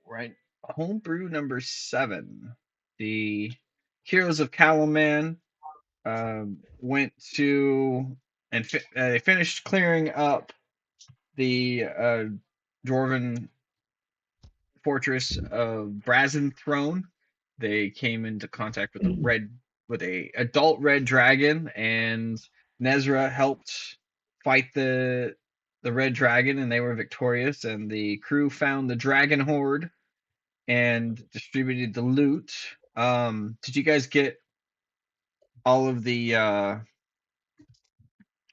right. Homebrew number 7. The Heroes of Calaman went to and they finished clearing up the dwarven fortress of Brazen Throne. They came into contact with a adult red dragon, and Nezra helped fight the red dragon, and they were victorious. And the crew found the dragon horde and distributed the loot. Did you guys get all of the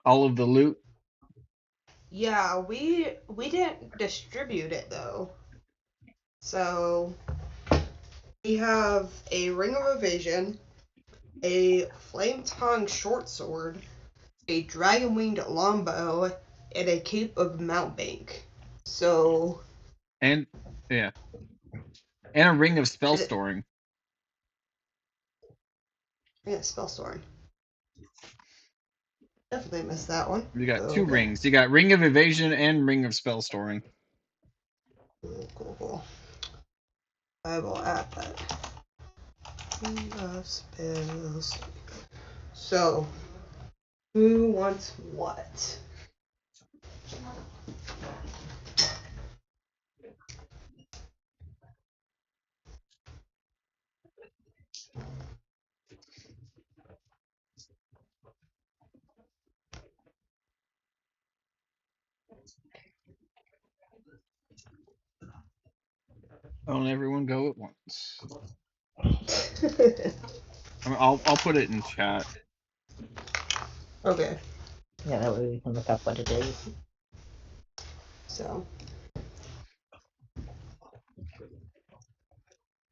loot? Yeah, we didn't distribute it though. So we have a ring of evasion, a flame tongue short sword, a dragon winged longbow, and a cape of mountebank. So And yeah, and a ring of spell is it storing. yeah, spell storing. Definitely missed that one. You got two Okay. rings. You got ring of evasion and ring of spell storing. Cool. I will add that. Ring of spells. So who wants what? Don't everyone go at once. I'll put it in chat. Okay. Yeah, that way we can look up what it is. So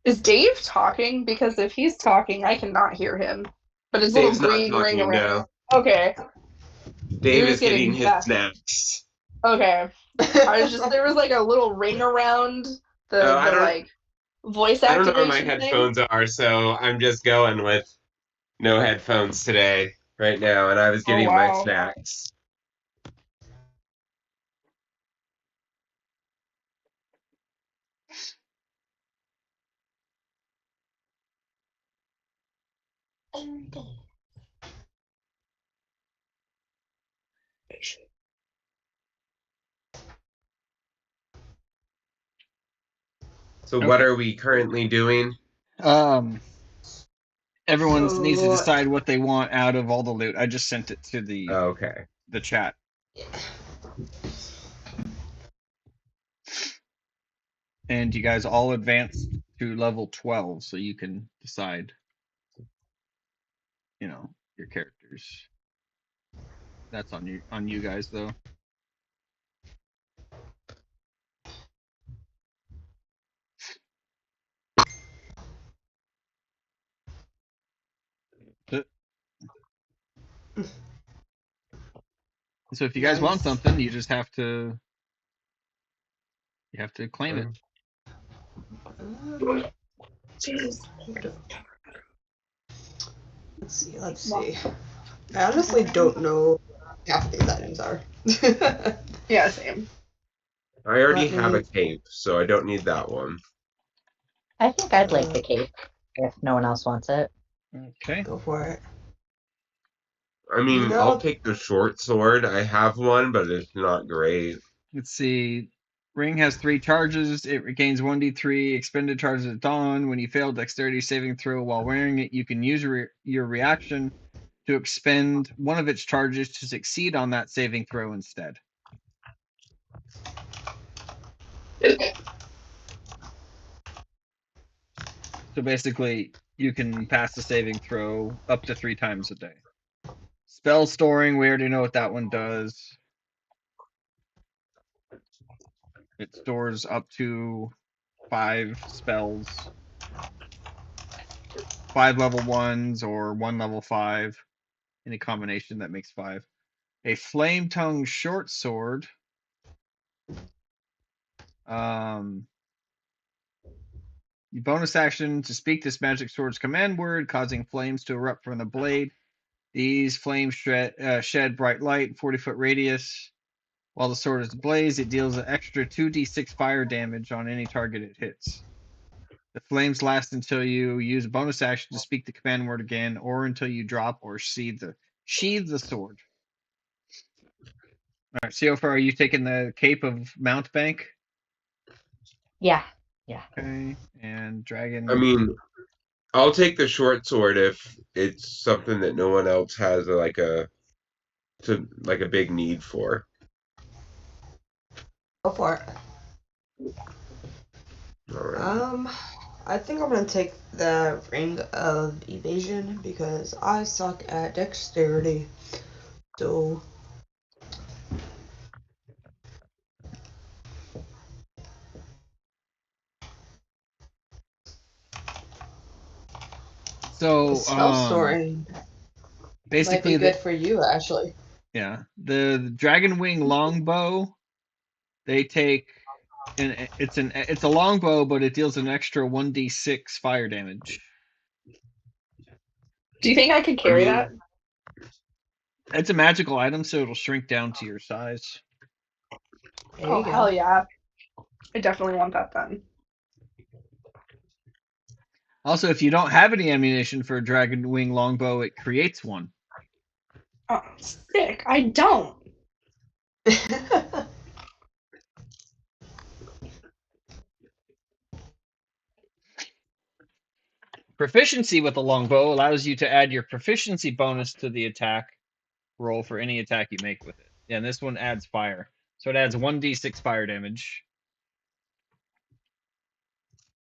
Is Dave talking? Because if he's talking, I cannot hear him. But his Dave's little not green ring talking around. now. Okay. Dave You're is just getting getting his that. snacks. Okay. There was like a little ring around Oh, the like voice I don't know where my activation thing. headphones are, so I'm just going with no headphones today, right now, and I was Oh getting my wow. snacks. So what Okay. are we currently doing? Everyone needs to so decide what they want out of all the loot. I just sent it to Okay. the chat. yeah. And you guys all advanced to level 12, so you can decide, your characters. That's on you guys though. So if you guys want Nice. something, you just have to claim it. Let's see. I honestly don't know half these items are. Yeah, same. I already Let have a me cape, so I don't need that one. I think I'd like the cape if no one else wants it. Okay. go for it. I mean, I'll No, take the short sword. I have one, but it's not great. Let's see. Ring has 3 charges. It regains 1d3 expended charges at dawn. When you fail dexterity saving throw while wearing it, you can use your reaction to expend one of its charges to succeed on that saving throw instead. So basically, you can pass the saving throw up to 3 times a day. Spell storing, we already know what that one does. It stores up to 5 spells, 5 level 1s or 1 level 5, any combination that makes 5. A flame tongue short sword. You bonus action to speak this magic sword's command word, causing flames to erupt from the blade. These flames shed bright light, 40-foot radius. While the sword is ablaze, it deals an extra 2d6 fire damage on any target it hits. The flames last until you use a bonus action to speak the command word again, or until you drop or sheathe the sword. All right, so far, are you taking the Cape of Mountbank? Yeah. Okay, and Dragon. I mean, I'll take the short sword if it's something that no one else has like a big need for. Go for it. All right. I think I'm gonna take the Ring of Evasion because I suck at dexterity. So So, spell storing might basically, be good for you, actually. yeah, the Dragon Wing longbow. They take it's a longbow, but it deals an extra 1d6 fire damage. Do you think I could carry that? It's a magical item, so it'll shrink down to your size. There Oh, you go. hell yeah. I definitely want that then. Also, if you don't have any ammunition for a Dragon Wing longbow, it creates one. Oh, sick. I don't. Proficiency with a longbow allows you to add your proficiency bonus to the attack roll for any attack you make with it. Yeah, and this one adds fire. So it adds 1d6 fire damage.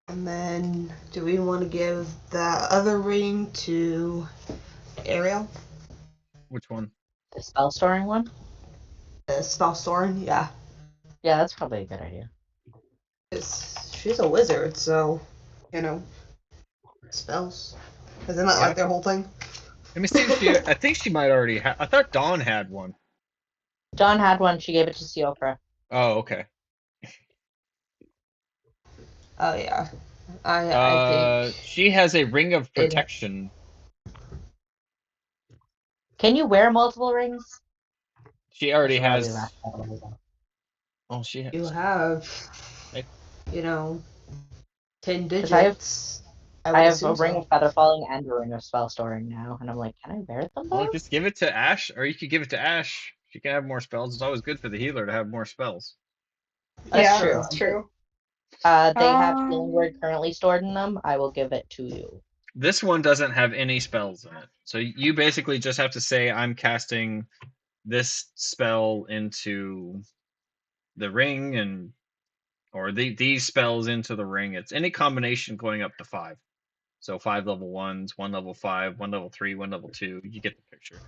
And then, do we want to give the other ring to Ariel? Which one? The spell storing one? The spell storing? Yeah. Yeah, that's probably a good idea. She's a wizard, so, spells. Isn't that like their whole thing? Let me see if she. I think she might already have. I thought Dawn had one. Dawn had one. She gave it to Siofra. Oh, okay. Oh, yeah. I think. She has a ring of protection. Can you wear multiple rings? She already Or should I has. be last out of them? Oh, she has. You have, Hey. 10 'Cause I have- digits. I would have a assume ring so. of feather falling and a ring of spell storing now, and I'm like, can I wear them Well, both? just give it to Ash, or you could give it to Ash. She can have more spells. It's always good for the healer to have more spells. That's Yeah, true. that's true. They have healing word currently stored in them. I will give it to you. This one doesn't have any spells in it, so you basically just have to say, "I'm casting this spell into the ring," or these spells into the ring. It's any combination going up to 5. So 5 level 1s, 1 level 5, 1 level 3, 1 level 2. You get the picture.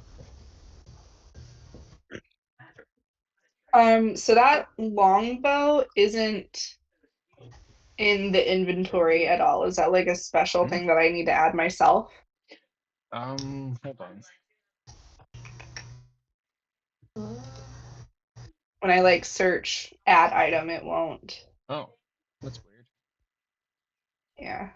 So that longbow isn't in the inventory at all. Is that like a special thing that I need to add myself? Hold on. When I like search add item, it won't. Oh, that's weird. Yeah.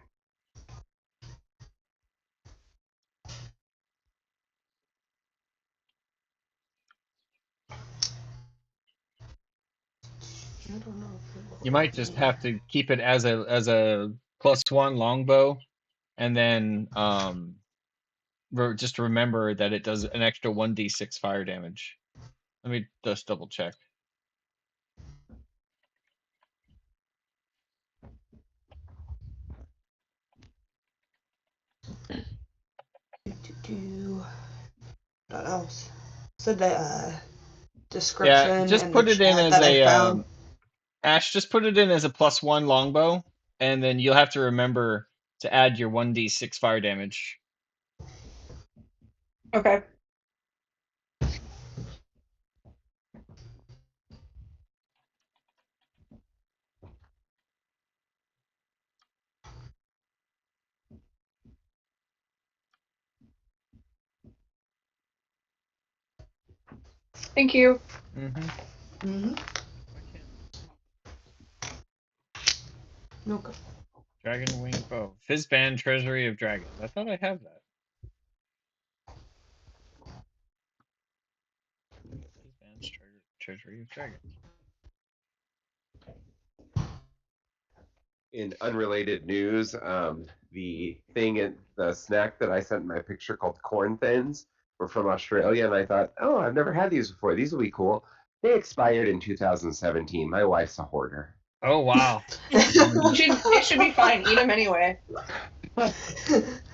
I don't know. You might just have to keep it as a +1 longbow, and then just remember that it does an extra 1d6 fire damage. Let me just double check. What else? So the Yeah, description just and the put it in chat as that I found. Ash, just put it in as a +1 longbow, and then you'll have to remember to add your 1d6 fire damage. Okay. Thank you. Okay. Dragon Wing Bow. Fizzband Treasury of Dragons. I thought I have that. Fizzband's treasury of dragons. In unrelated news, the snack that I sent in my picture called corn thins were from Australia, and I thought, oh, I've never had these before. These will be cool. They expired in 2017. My wife's a hoarder. Oh wow. It should be fine. Eat them anyway.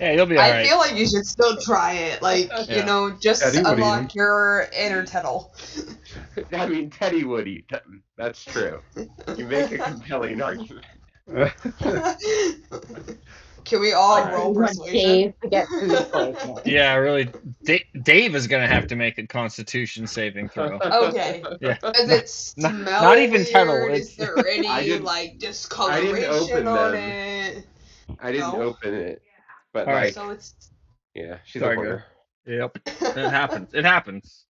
Yeah, you'll be all I right. feel like you should still try it. Like, Yeah. just Teddy would eat 'em. unlock your inner Tettle. I mean, Teddy would eat them. That's true. You make a compelling argument. Can we all Alright. roll We want persuasion? Dave to get food poisoning. Yeah, really. Dave is gonna have to make a Constitution saving throw. Okay. Yeah. Does it smell Not even weird? Tuttle, Is it's- there any I didn't open discoloration on them. it? I didn't No? open it, but All right. like, So it's yeah, she's Sorry, a hoarder. Yep. It happens. It happens.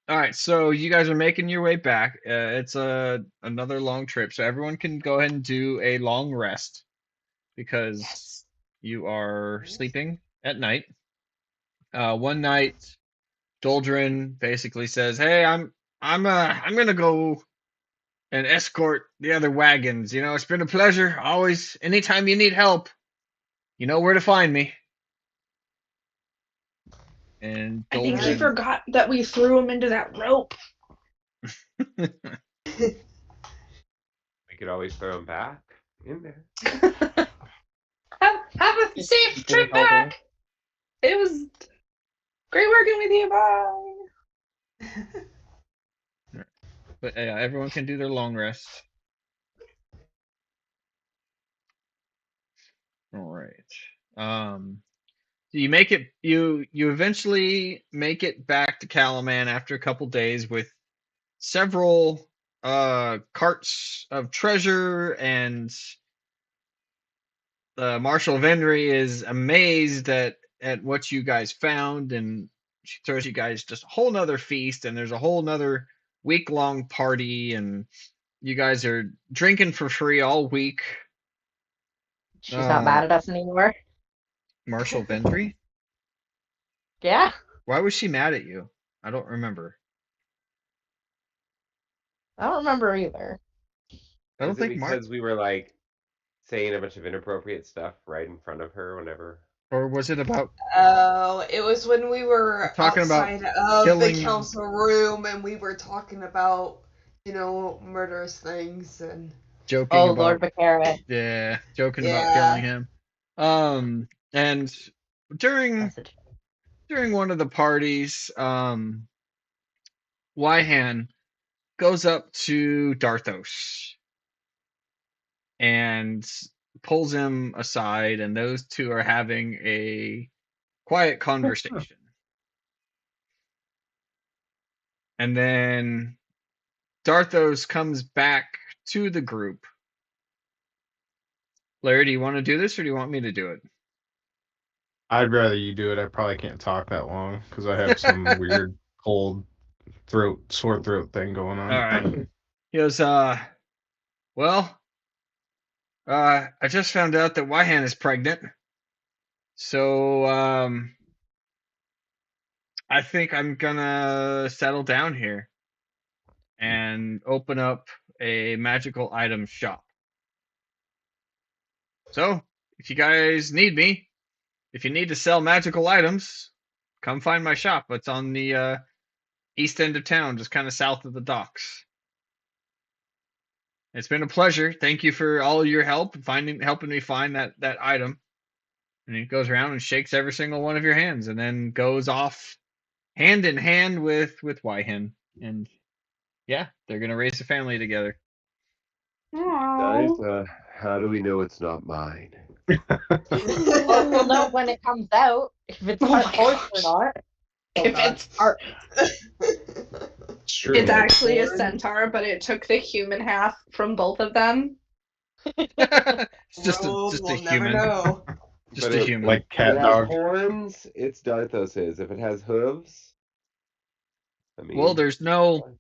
All right, so you guys are making your way back. It's another long trip, so everyone can go ahead and do a long rest because Yes. you are sleeping at night. One night, Doldrin basically says, "Hey, I'm gonna go and escort the other wagons. You know, it's been a pleasure. Always, anytime you need help, you know where to find me." And I think he Doldrin, forgot that we threw him into that rope. We could always throw them back in there. Have a safe trip back. It was great working with you. Bye. but yeah, everyone can do their long rest. All right. So you make it. You eventually make it back to Calaman after a couple days with several carts of treasure, and Marshal Venry is amazed at what you guys found, and she throws you guys just a whole nother feast, and there's a whole nother week-long party, and you guys are drinking for free all week. She's not mad at us anymore. Marshal Venry? Yeah, Why was she mad at you? I don't remember. I don't remember either. I don't Is it think because we were like saying a bunch of inappropriate stuff right in front of her whenever? or was it about Oh, it was when we were talking about outside of killing- the council room and we were talking about, murderous things and joking Oh, about Lord Baccarat. joking about Yeah. killing him? And during one of the parties, Wyhan goes up to Darthos and pulls him aside, and those two are having a quiet conversation. And then Darthos comes back to the group. Larry, do you want to do this, or do you want me to do it? I'd rather you do it. I probably can't talk that long because I have some weird cold sore throat thing going on. All right. He goes, well, I just found out that Wyhan is pregnant. So, I think I'm gonna settle down here and open up a magical item shop. So, if you guys need me, if you need to sell magical items, come find my shop. It's on the east end of town, just kind of south of the docks. It's been a pleasure. Thank you for all your help helping me find that item. And he goes around and shakes every single one of your hands, and then goes off hand in hand with Wyhan. And yeah, they're gonna raise a family together. Guys, Aww. how do we know it's not mine? Well, we'll know when it comes out if it's Oh my our horse or gosh. not. If it's our, It's true. it's actually a centaur, but it took the human half from both of them. It's just Rogue, a we'll never human. know. Just But a it- human. Like cat If it has dog. horns, it's Darthos's. If it has hooves, I mean, Well, there's no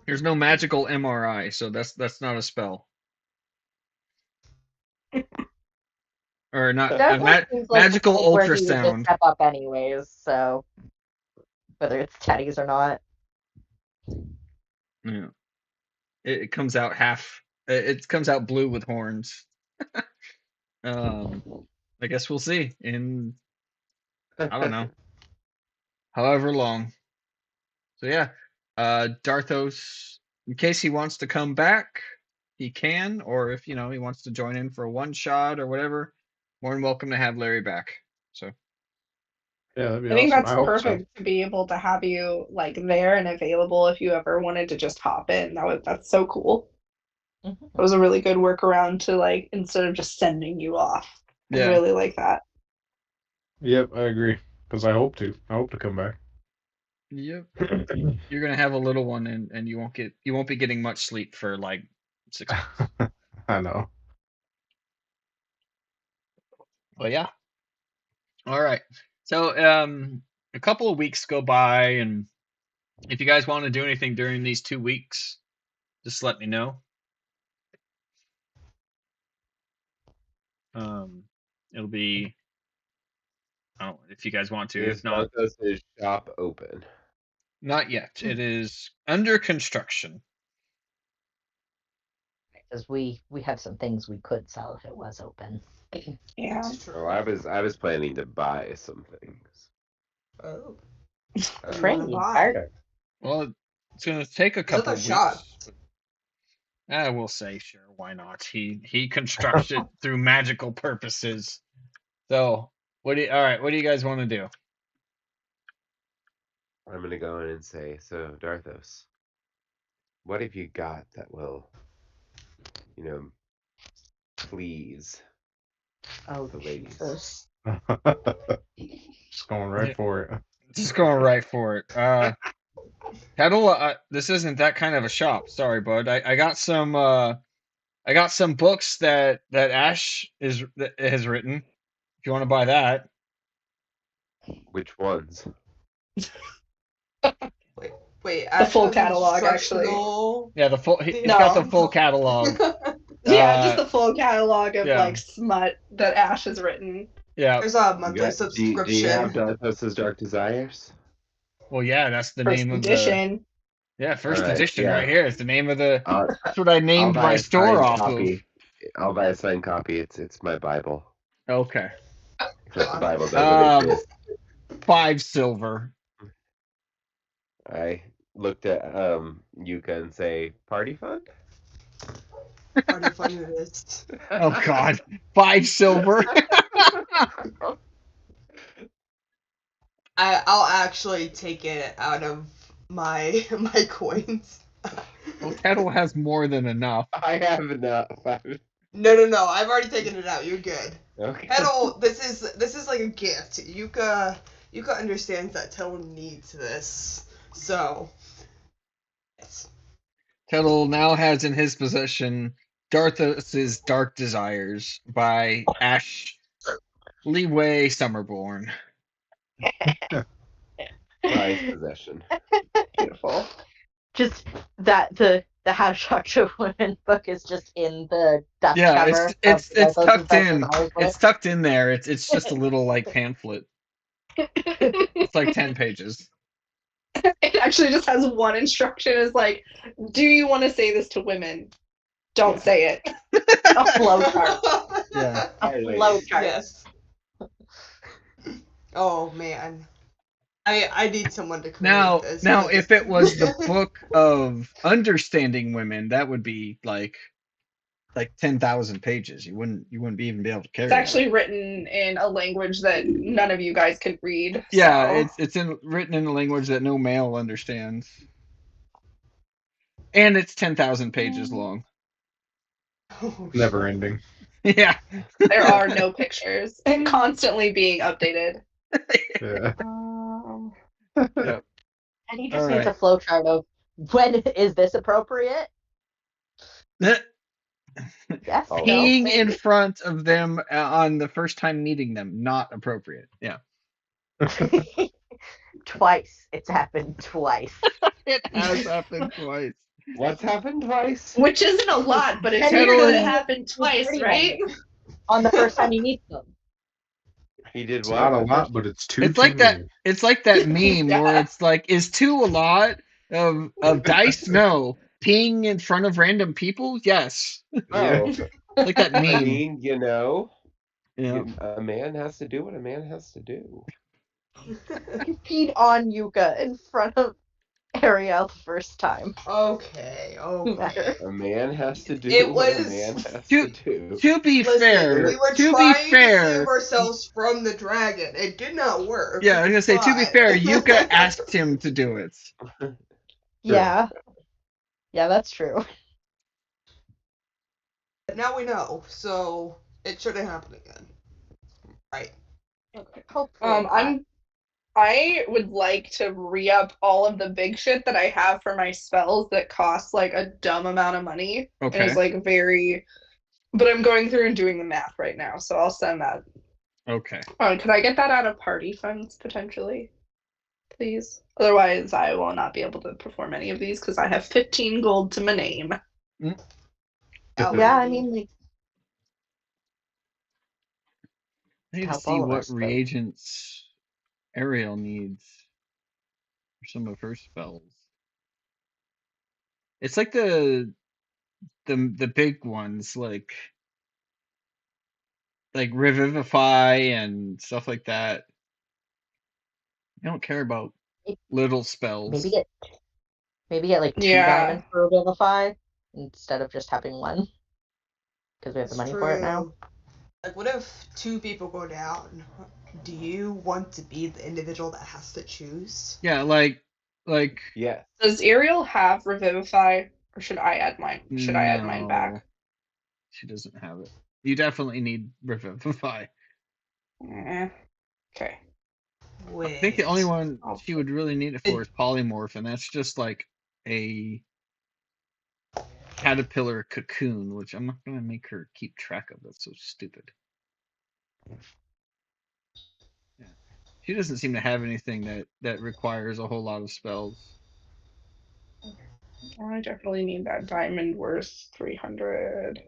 magical MRI, so that's not a spell. Or not Douglas seems like the magical type where he would just ultrasound. step up anyways, so whether it's Teddy's or not. Yeah. It comes out half. It comes out blue with horns. I guess we'll see in I don't know, however long. So yeah, Darthos, in case he wants to come back, he can, or if he wants to join in for a one shot or whatever, more than welcome to have Larry back. So Yeah, that'd be I think awesome. I that's hope so. perfect to be able to have you like there and available if you ever wanted to just hop in. That's so cool. Mhm. It was a really good workaround to like instead of just sending you off. I yeah, really like that. Yep, I agree. Because I hope to. I hope to come back. yep. You're gonna have a little one, and you won't be getting much sleep for like 6 months. I know. But yeah, all right. So a couple of weeks go by, and if you guys want to do anything during these 2 weeks, just let me know. It'll be, I don't know if you guys want to. Is If not, Darthos' shop open? not yet. It is under construction. Because we have some things we could sell if it was open. Yeah. It's true. Oh, I was planning to buy some things. Oh. Uh, Train wanna you, buy? Bart. Well, it's gonna take a It's not couple the of shop. weeks. We'll say sure, why not? He constructs it through magical purposes. So all right, what do you guys want to do? I'm gonna go in and say, so Darthos, what have you got that will, please Oh, the ladies? Jesus. Just going right for it. Just going right for it. Kettle, this isn't that kind of a shop. Sorry, bud. I got some books that Ash has written. If you want to buy that. Which ones? Wait. The full has catalog, instructional Yeah, he's things. got the full catalog. Yeah, just the full catalog of yeah. like smut that Ash has written. Yeah. There's a You monthly got, do you have subscription. Darthos' Dark Desires? Well, yeah, that's the First name of the edition. first Alright, edition yeah. right here. It's the name of the. I'll, That's what I I'll named buy my a store signed off copy. I'll buy a signed copy. It's my Bible. of. Okay. Except the Bible doesn't exist. 5 silver. I looked at Yuka and say, party fund? Party fun it is. Oh God, 5 silver. I'll actually take it out of my coins. Well, Kettle has more than enough. I have enough. No. I've already taken it out. You're good. Okay. Kettle, this is like a gift. Yuka understands that Kettle needs this. So yes. Kettle now has in his possession Darthos' Dark Desires by Ash Leeway Summerborn. Prized possession. Beautiful. Just that the How to Talk to a Woman book is just in the dust Yeah, cover. it's of those tucked Dark in. Desires book. It's tucked in there. It's just a little like pamphlet. It's like 10 pages. It actually just has one instruction. Is like, do you want to say this to women? Don't say it. A flowchart. Yeah. A flowchart. Yes. Oh man. I need someone to create Now, this. if it was the book of understanding women, that would be like 10,000 pages. You wouldn't even be able to carry It's that. actually written in a language that none of you guys could read. Yeah, so. it's written in a language that no male understands. And it's 10,000 pages long. Oh, Never ending. Yeah. There are no pictures and constantly being updated. Yeah. Yep. And he just All needs a right. flowchart of when is this appropriate? Yes. Oh. No, Peeing in maybe. front of them on the first time meeting them, not appropriate. Yeah. Twice. It's happened twice. It has happened twice. What's happened twice? Which isn't a lot, but it's And weird Kettle- that it happened twice, right? On the first time you meet them. He did It's what? not a the lot, first- but it's too. It's like that. many. It's like that meme Yeah. where it's like, is 2 a lot? Of dice, no. Peeing in front of random people, yes. Oh, Like that I meme. mean, Yeah. a man has to do what a man has to do. You peed on Yuka in front of Ariel the first time. Okay, Matter. okay. A man has to do It what a was. man has To to do. to be Listen, we fair, were to be trying to save fair, ourselves from the dragon. It did not work. yeah, I was gonna say, to be but- fair, Yuka asked him to do it. Yeah. Yeah, that's true. But now we know, so it shouldn't happen again. Right. Okay. Hopefully not. I would like to re-up all of the big shit that I have for my spells that cost like a dumb amount of money. And Okay. it's like very, but I'm going through and doing the math right now, so I'll send that. Okay. Could I get that out of party funds potentially, please? Otherwise, I will not be able to perform any of these because I have 15 gold to my name. Yeah, I mean, like, I need to help see all of what us, but reagents Ariel needs for some of her spells. It's like the big ones, like revivify and stuff like that. I don't care about little spells. maybe get like 2 Yeah. diamonds for Revivify instead of just having 1. Because we have the It's money for it now. true. Like, what if 2 people go down? Do you want to be the individual that has to choose? Yeah, like Yeah. Does Ariel have Revivify, or should I add mine? Should I add mine no, back? she doesn't have it. You definitely need revivify. Okay. Wait. I think the only one I'll she would really need it for is polymorph, and that's just like a caterpillar cocoon, which I'm not gonna make her keep track of. That's so stupid. Yeah. She doesn't seem to have anything that requires a whole lot of spells. I definitely need that diamond worth 300.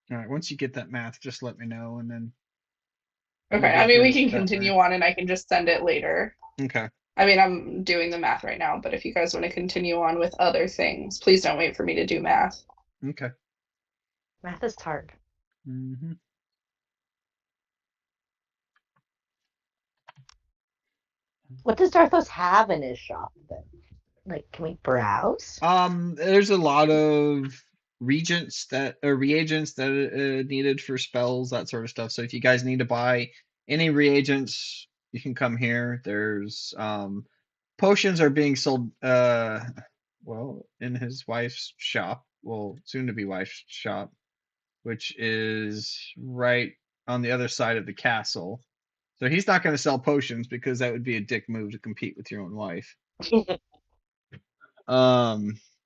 All right, once you get that math, just let me know, and then Okay, we'll I go mean, we through can it that continue way. on and I can just send it later. Okay. I mean, I'm doing the math right now, but if you guys want to continue on with other things, please don't wait for me to do math. Okay. Math is hard. Mm-hmm. What does Darthos have in his shop then? Like, can we browse? There's a lot of reagents that needed for spells, that sort of stuff. So if you guys need to buy any reagents, you can come here. There's potions are being sold well in his wife's shop, well soon to be wife's shop, which is right on the other side of the castle. So he's not going to sell potions because that would be a dick move to compete with your own wife.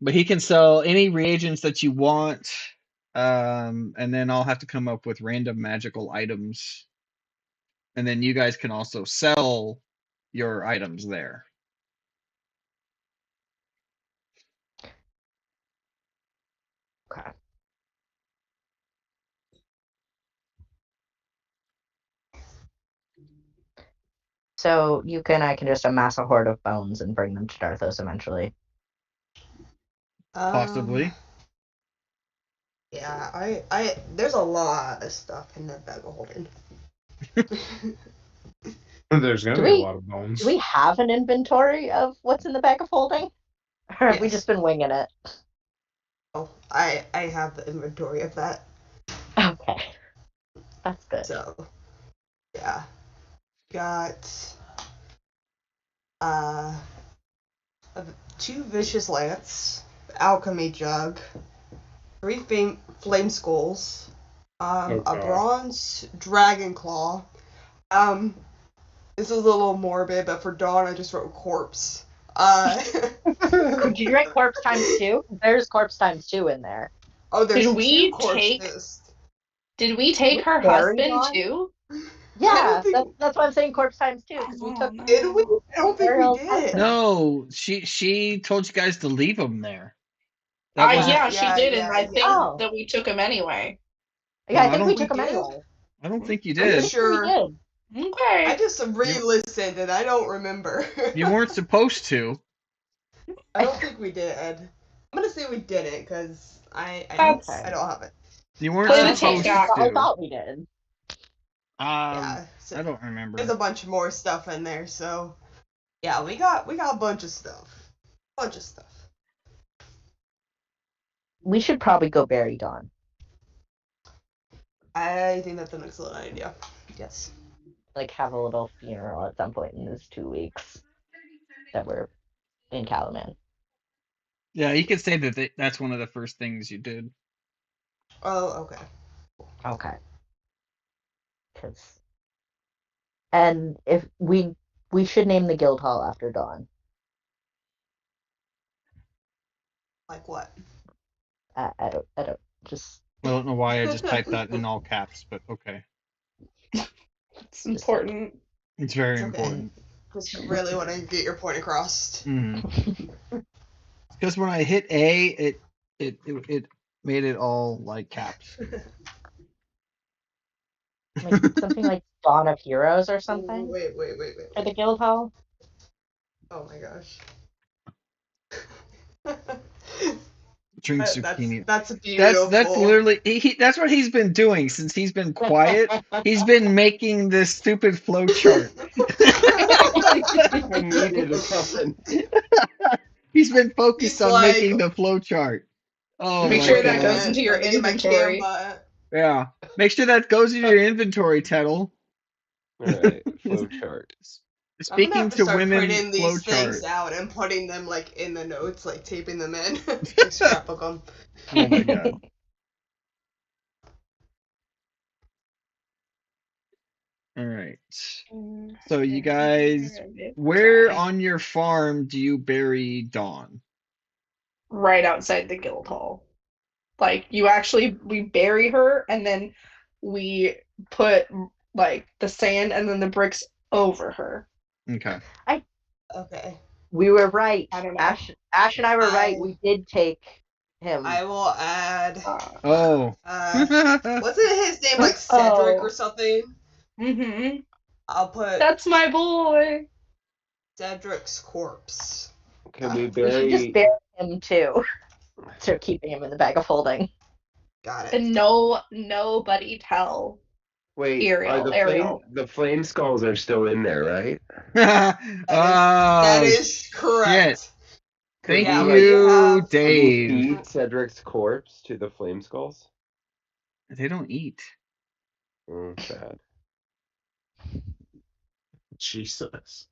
But he can sell any reagents that you want. And then I'll have to come up with random magical items. And then you guys can also sell your items there. Okay. So Yuka and I can just amass a horde of bones and bring them to Darthos eventually. Possibly. Yeah, there's a lot of stuff in that bag of holding. There's gonna be a lot of bones. Do we have an inventory of what's in the bag of holding? Or have we Yes. just been winging it? Oh, I have the inventory of that. Okay. That's good. So, yeah. Got 2 vicious lance, alchemy jug, 3 flame skulls, a God. bronze dragon claw. This is a little morbid, but for Dawn I just wrote corpse. Could you write corpse times 2? There's corpse times 2 in there. Oh, there's Did we 2 corpses. Did we take her Carry husband on? too? Yeah, think- that's why I'm saying corpse times 2, because we took Did we? I don't think we Ariel's did. husband. No, she told you guys to leave them there. That was Yeah, Yeah, she did, and I yeah. think Oh. that we took him anyway. Yeah, No, I I think we don't took them think we did. anyway. I don't think you I'm pretty did. sure we Sure. did. Okay. I just re-listened and I don't remember. You weren't supposed to. I don't think we did. I'm gonna say we didn't because That's I don't have it. You weren't Play the supposed tape back. I to. thought we did. Yeah, so I don't remember. there's a bunch more stuff in there. So yeah, we got a bunch of stuff. Bunch of stuff. We should probably go bury Dawn. I think that's an excellent idea. Yes. Like, have a little funeral at some point in this 2 weeks that we're in Calaman. Yeah, you could say that that's one of the first things you did. Oh, okay. Okay. And if we should name the guild hall after Dawn. Like what? I don't just I don't know why I just typed that in all caps, but okay. It's important. It's very It's okay. important. Just really want to get your point across. Because when I hit A, it made it all like caps. like something like Dawn of Heroes or something Wait. for the guild hall. Oh my gosh. Drink zucchini. That's beautiful. That's literally that's what he's been doing since he's been quiet. He's been making this stupid flow chart. I needed something. He's been focused He's on like- making the flow chart. Oh Make my sure that God. goes into your Let me get my inventory. Canva. Yeah. Make sure that goes in your inventory, Tettle. Alright, flow chart. I'm gonna Speaking have to to start women printing flow these chart. things out and putting them like in the notes, like taping them in, like scrapbook them. Oh my God. All right. So you guys, where on your farm do you bury Dawn? Right outside the guild hall. Like we bury her and then we put like the sand and then the bricks over her. Okay. Okay. We were right. I don't know. Ash and I were right. We did take him. I will add. Oh. Wasn't his name like Cedric or something? Mm-hmm. I'll put That's my boy. Cedric's corpse. Can we We should just bury bury him too. So keeping him in the bag of holding. Got it. And nobody tell. wait, Ariel, Ariel. the flame skulls are still in there, right? That is correct. Thank Yeah, we you, have- Can we Dave. feed Cedric's corpse to the flame skulls? They don't eat. Sad. Jesus.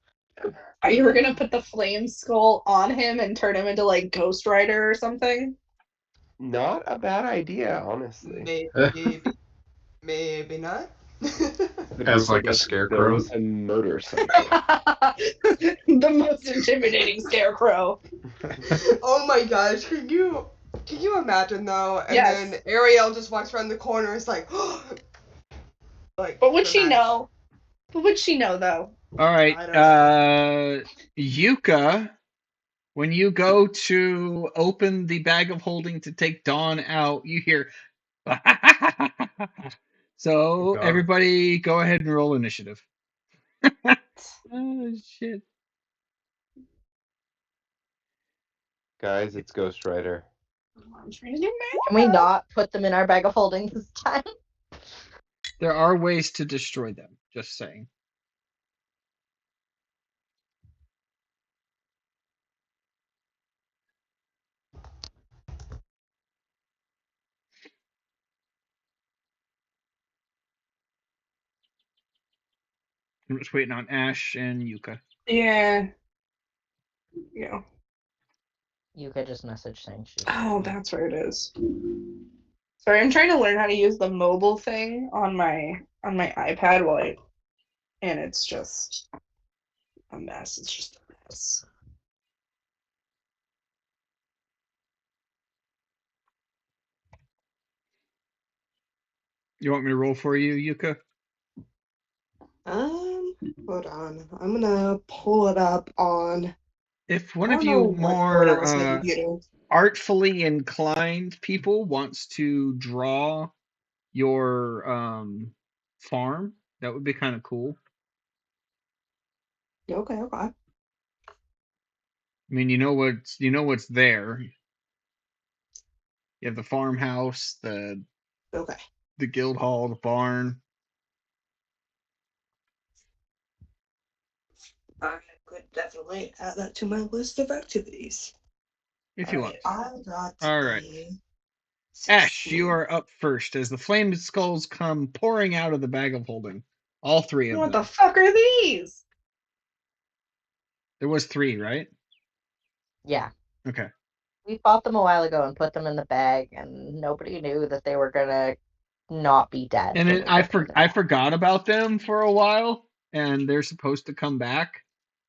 Are you gonna put the flame skull on him and turn him into like Ghost Rider or something? Not a bad idea, honestly. Maybe not. As like a scarecrow. Those and motorcycle. The most intimidating scarecrow. Oh my gosh, can you imagine though? And Yes. then Ariel just walks around the corner, it's like like But would she dramatic. know? But would she know though? All right. I don't Yuka, when you go to open the bag of holding to take Dawn out, you hear. So God. everybody, go ahead and roll initiative. Oh shit! Guys, it's Ghost Rider. I'm trying to do math. Can we not put them in our bag of holding this time? There are ways to destroy them. Just saying. I'm just waiting on Ash and Yuka. Yeah. Yeah. You could just message saying she's. Oh, that's where it is. Sorry, I'm trying to learn how to use the mobile thing on my iPad and it's just a mess. It's just a mess. You want me to roll for you, Yuka? Hold on. I'm gonna pull it up on. If one I of don't know you what more else my computer. artfully inclined people wants to draw your farm. That would be kind of cool. Okay. I mean, you know what's there. You have the farmhouse, Okay. the guild hall, the barn. I could definitely add that to my list of activities. If you want. I got All right. a Ash, you 16. are up first as the flamed skulls come pouring out of the bag of holding. All three of What them. the fuck are these? There was 3, right? Yeah. Okay. We bought them a while ago and put them in the bag, and nobody knew that they were gonna not be dead And when then we put them in the I bag. forgot about them for a while, and they're supposed to come back.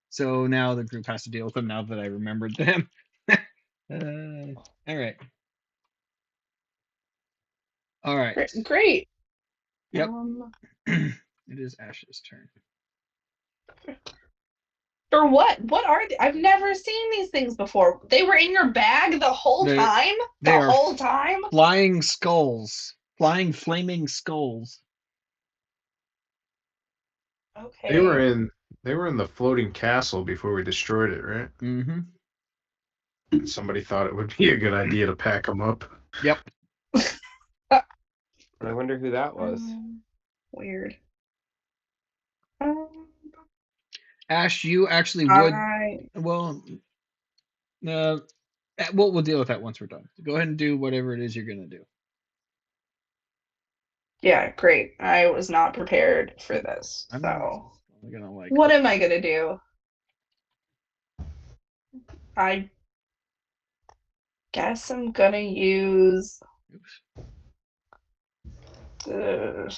So now the group has to deal with them now that I remembered them. All right. All right. Great. Yep. It is Ash's turn. For what? What are they? I've never seen these things before. They were in your bag the whole time? They The are whole time? flying skulls. Flying flaming skulls. Okay. They were in the floating castle before we destroyed it, right? Mm-hmm. Somebody thought it would be a good idea to pack them up. Yep. I wonder who that was. Weird. Ash, you actually would. Well, we'll deal with that once we're done. Go ahead and do whatever it is you're gonna do. Yeah, great. I was not prepared for this. I'm So, only gonna like. what am I gonna do? I guess I'm gonna use Oops. the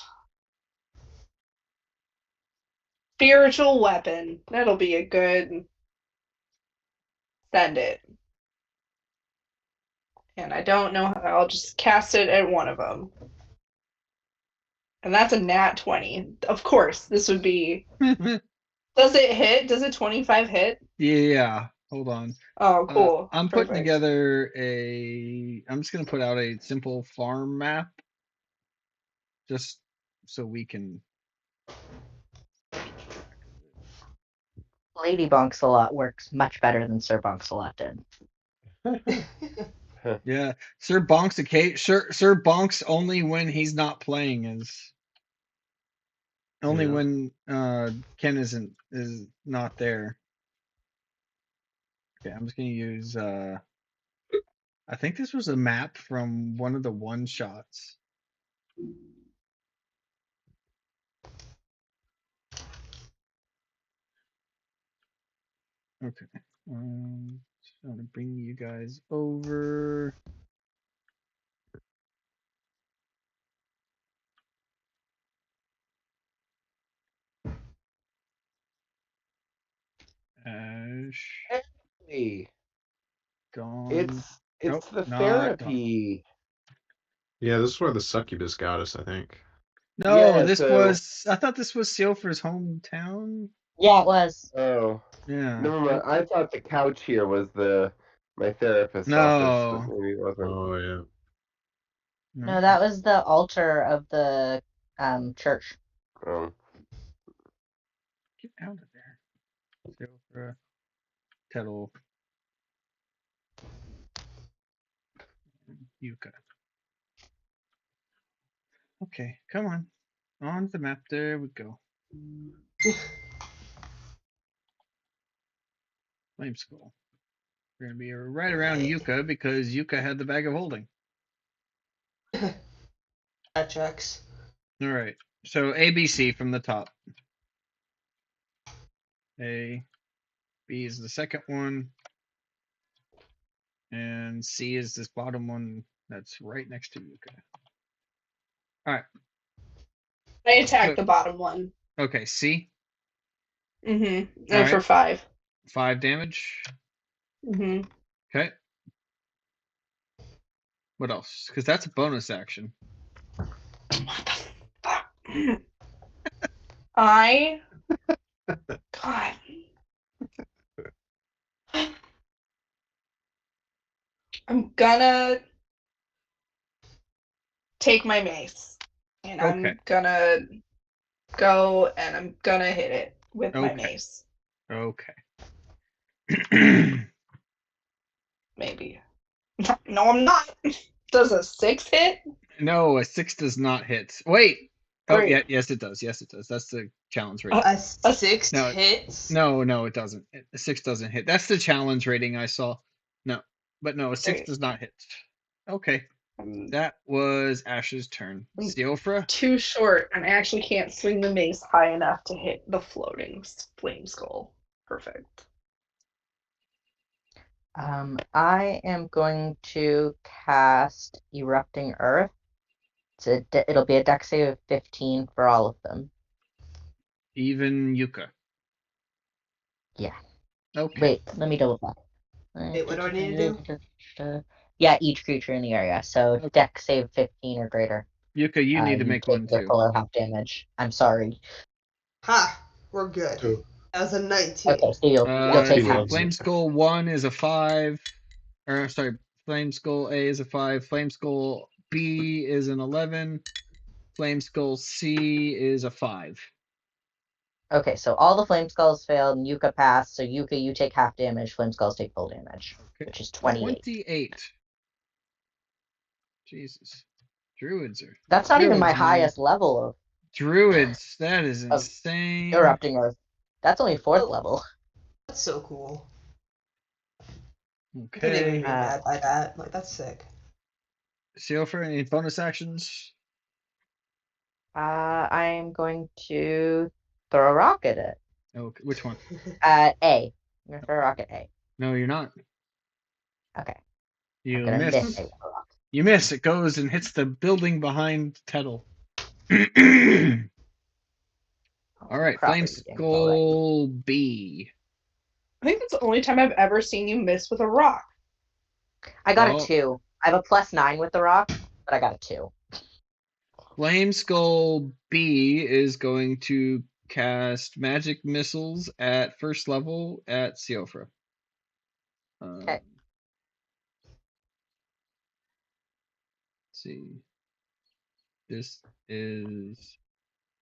spiritual weapon. That'll be a good send it. And I don't know how I'll just cast it at one of them. And that's a nat 20. Of course, this would be. Does it hit? Does a 25 hit? Yeah. Hold on. Oh, cool. I'm putting Perfect. together I'm just gonna put out a simple farm map, just so we can. Lady Bonks-a-lot works much better than Sir Bonks-a-lot did. Yeah, Sir Bonks Sir Bonks only when he's not playing is only Yeah. when Ken is not there. Okay, I'm just gonna use I think this was a map from one of the one shots. Okay. So I'm gonna bring you guys over. Ash, Hey, gone. it's Nope, the not gone. therapy. Yeah, this is where the succubus got us, I think. No, Yeah, so I thought this was Silver's hometown. Yeah, it was. oh, Yeah. never mind. I thought the couch here was my therapist's office, but No. maybe it wasn't. Oh yeah. No, that was the altar of the church. Oh. Get out of there. Silver, Tettle, Yuka. Okay, come on. On the map. There we go. Flame Skull. We're gonna be right around Yuka because Yuka had the bag of holding. That checks. All right. So ABC from the top. A, B is the second one, and C is this bottom one that's right next to Yuka. All right. I attacked the bottom one. Okay, C. And All for right. 5. 5 damage. Okay. What else? Because that's a bonus action. What the fuck? God. I'm gonna take my mace. And Okay. I'm gonna go and I'm gonna hit it with my Okay. mace. Okay. Maybe. No, I'm not. Does a 6 hit? No, a 6 does not hit. Wait. Oh, Great. yeah, yes, it does. Yes, it does. That's the challenge rating. A 6 No, hits? no, it doesn't. A 6 doesn't hit. That's the challenge rating I saw. No, but no, a 6 Great. does not hit. Okay, I'm that was Ash's turn. Mm. Siofra? too short and I actually can't swing the mace high enough to hit the floating flame skull. Perfect. I am going to cast Erupting Earth. It'll be a dex save of 15 for all of them. Even Yuka. Yeah. Okay. Wait, let me double check. Wait, what do I need to do? Yeah, each creature in the area. So Okay. dex save 15 or greater. Yuka, you need to make one their too. full or half damage. I'm sorry. Ha! We're good. Two. That was a 19. Okay, so you'll take He half. loves Flame it. Skull 1 is a 5. Or, sorry, Flame Skull A is a 5. Flame Skull B is an 11. Flame Skull C is a 5. Okay, so all the flame skulls failed, and Yuka passed. So Yuka, you take half damage. Flame skulls take full damage, Okay. which is 28. 28. Jesus. Druids are. That's not even my Druids, man. highest level of Druids. That is insane. Erupting Earth. That's only 4th Oh. level. That's so cool. You can Okay. even be mad by that. Like, that's sick. Siofra, any bonus actions? I'm going to throw a rock at it. Okay. Which one? A. I'm gonna throw a rock at A. No, you're not. Okay. You I'm gonna miss. miss A with a rock. You miss. It goes and hits the building behind Tettle. All right. Flame Property damage already. Skull B. I think that's the only time I've ever seen you miss with a rock. I got Well- a 2. I have a +9 with the rock, but I got a 2. Flame Skull B is going to cast magic missiles at first level at Siofra. Okay. Let's see. This is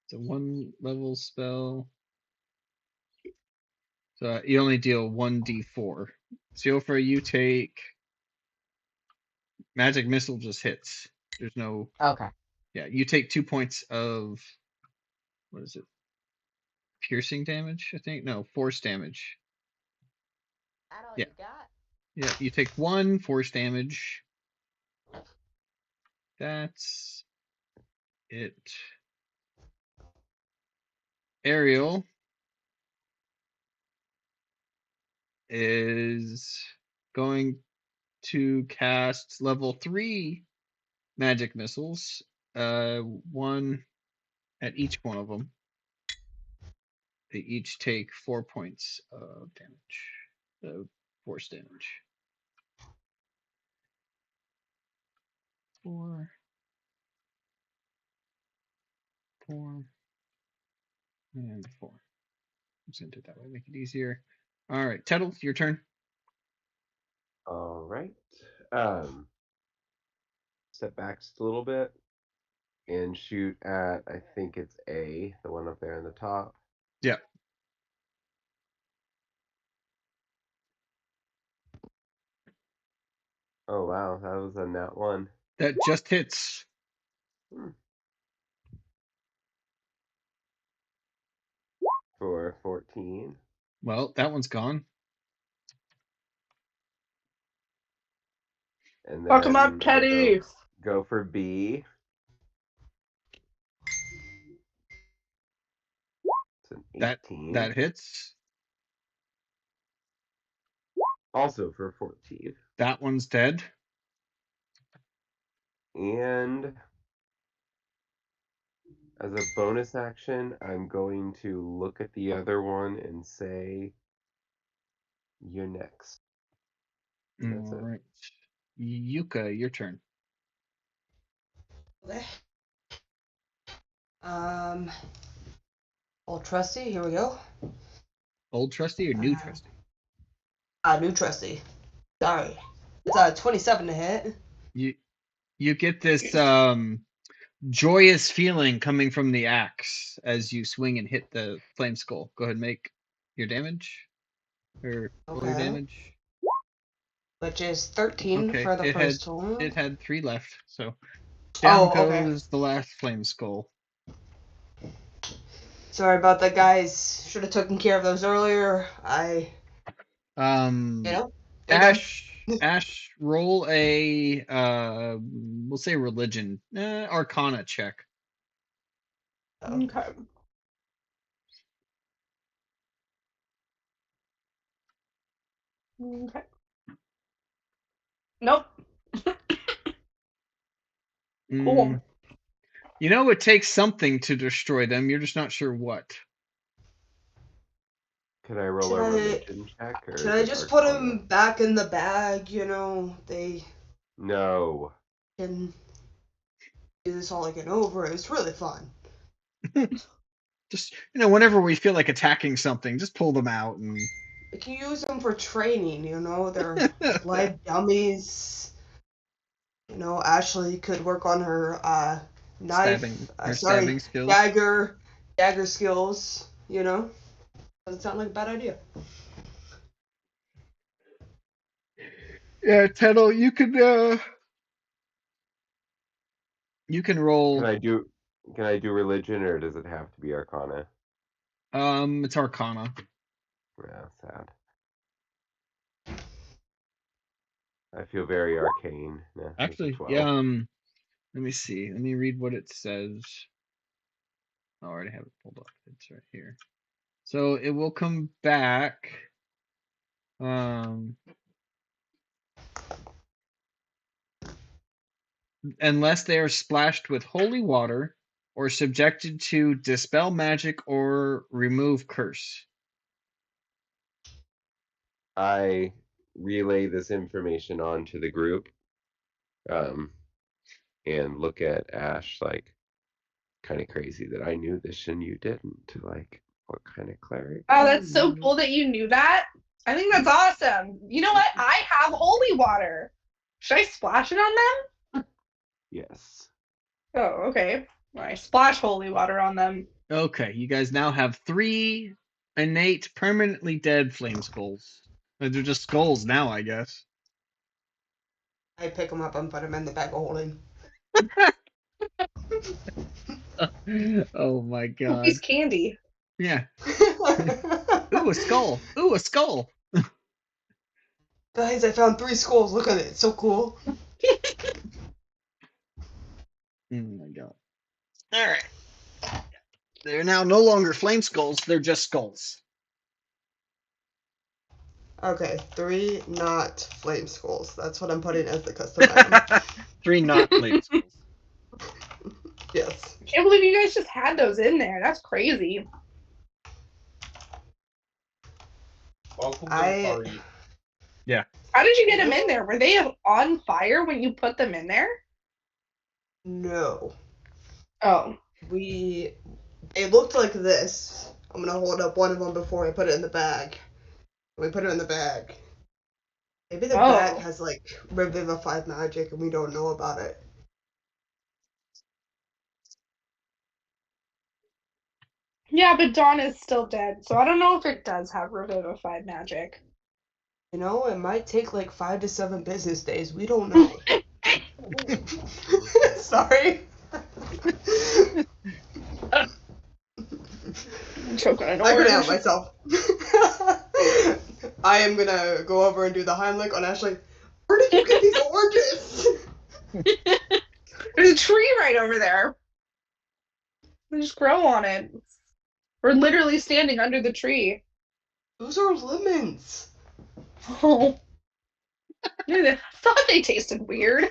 it's a 1 level spell. So you only deal 1d4. Siofra, you take magic missile just hits. There's no Okay. yeah, you take 2 points of what is it? Piercing damage, I think? No, force damage. That all Yeah. you got? Yeah, you take 1 force damage. That's it. Ariel is going to cast level 3 magic missiles, 1 at each one of them. They each take 4 points of damage, force damage. 4, 4, and 4. I'm just gonna do it that way, make it easier. All right, Tettle, your turn. All right. Step back just a little bit and shoot at, I think it's A, the one up there in the top. Yeah. Oh, wow. That was a nat 1. That just hits. For 14. Well, that one's gone. And Fuck him then up, Teddy. go for B. It's an 18. That hits. Also for 14. That one's dead. And as a bonus action, I'm going to look at the other one and say, "You're next." And that's All it. right. Yuka, your turn. Okay. Old trusty, here we go. Old trusty or new trusty? New trusty. Sorry. It's 27 to hit. You get this joyous feeling coming from the axe as you swing and hit the flame skull. Go ahead and make your damage. Or roll your Okay. damage. Which is 13 Okay, for the it first one. had 3 left, so down okay. goes the last flame skull. Sorry about that, guys. Should have taken care of those earlier. Um, they're done. Ash, roll a we'll say religion, Arcana check. Oh. Okay. Okay. Nope. Cool. You know, it takes something to destroy them. You're just not sure what. Can I roll Should a I- religion check? Or Should is I it just put Arcana? them back in the bag? You know, they No. can do this all again over. It was really fun. Just, whenever we feel like attacking something, just pull them out and. We can use them for training. You know, they're live dummies. You know, Ashley could work on her knife. stabbing skills. Dagger skills. You know, doesn't sound like a bad idea. Yeah, Tettle, you can roll. Can I do religion, or does it have to be Arcana? It's Arcana. Yeah, sad. I feel very arcane. Nah, it's a Actually, 12. yeah. Let me see. Let me read what it says. Oh, I already have it pulled up. It's right here. So it will come back. Unless they are splashed with holy water or subjected to dispel magic or remove curse. I relay this information on to the group, and look at Ash like, kind of crazy that I knew this and you didn't. Like, what kind of cleric? Oh, that's so cool that you knew that. I think that's awesome. You know what? I have holy water. Should I splash it on them? Yes. Oh, okay. Well, I splash holy water on them. Okay, you guys now have 3 innate, permanently dead flame skulls. They're just skulls now, I guess. I pick them up and put them in the bag of holding. Oh my god. He's candy. Yeah. Ooh, a skull. Ooh, a skull. Guys, I found 3 skulls. Look at it. It's so cool. Oh my god. Alright. They're now no longer flame skulls, they're just skulls. Okay, 3 not flame skulls. That's what I'm putting as the custom item. 3 not flame skulls. Yes. I can't believe you guys just had those in there. That's crazy. Welcome to the party. Yeah. How did you get them in there? Were they on fire when you put them in there? No. Oh. It looked like this. I'm gonna hold up one of them before I put it in the bag. We put it in the bag. Maybe the bag has like revivified magic and we don't know about it. Yeah, but Dawn is still dead, so I don't know if it does have revivified magic. You know, it might take like 5 to 7 business days. We don't know. Sorry. I'm choking on an I couldn't orange. help myself. I am gonna go over and do the Heimlich on Ashley. Where did you get these oranges? There's a tree right over there. They just grow on it. We're literally standing under the tree. Those are lemons. Oh. I thought they tasted weird.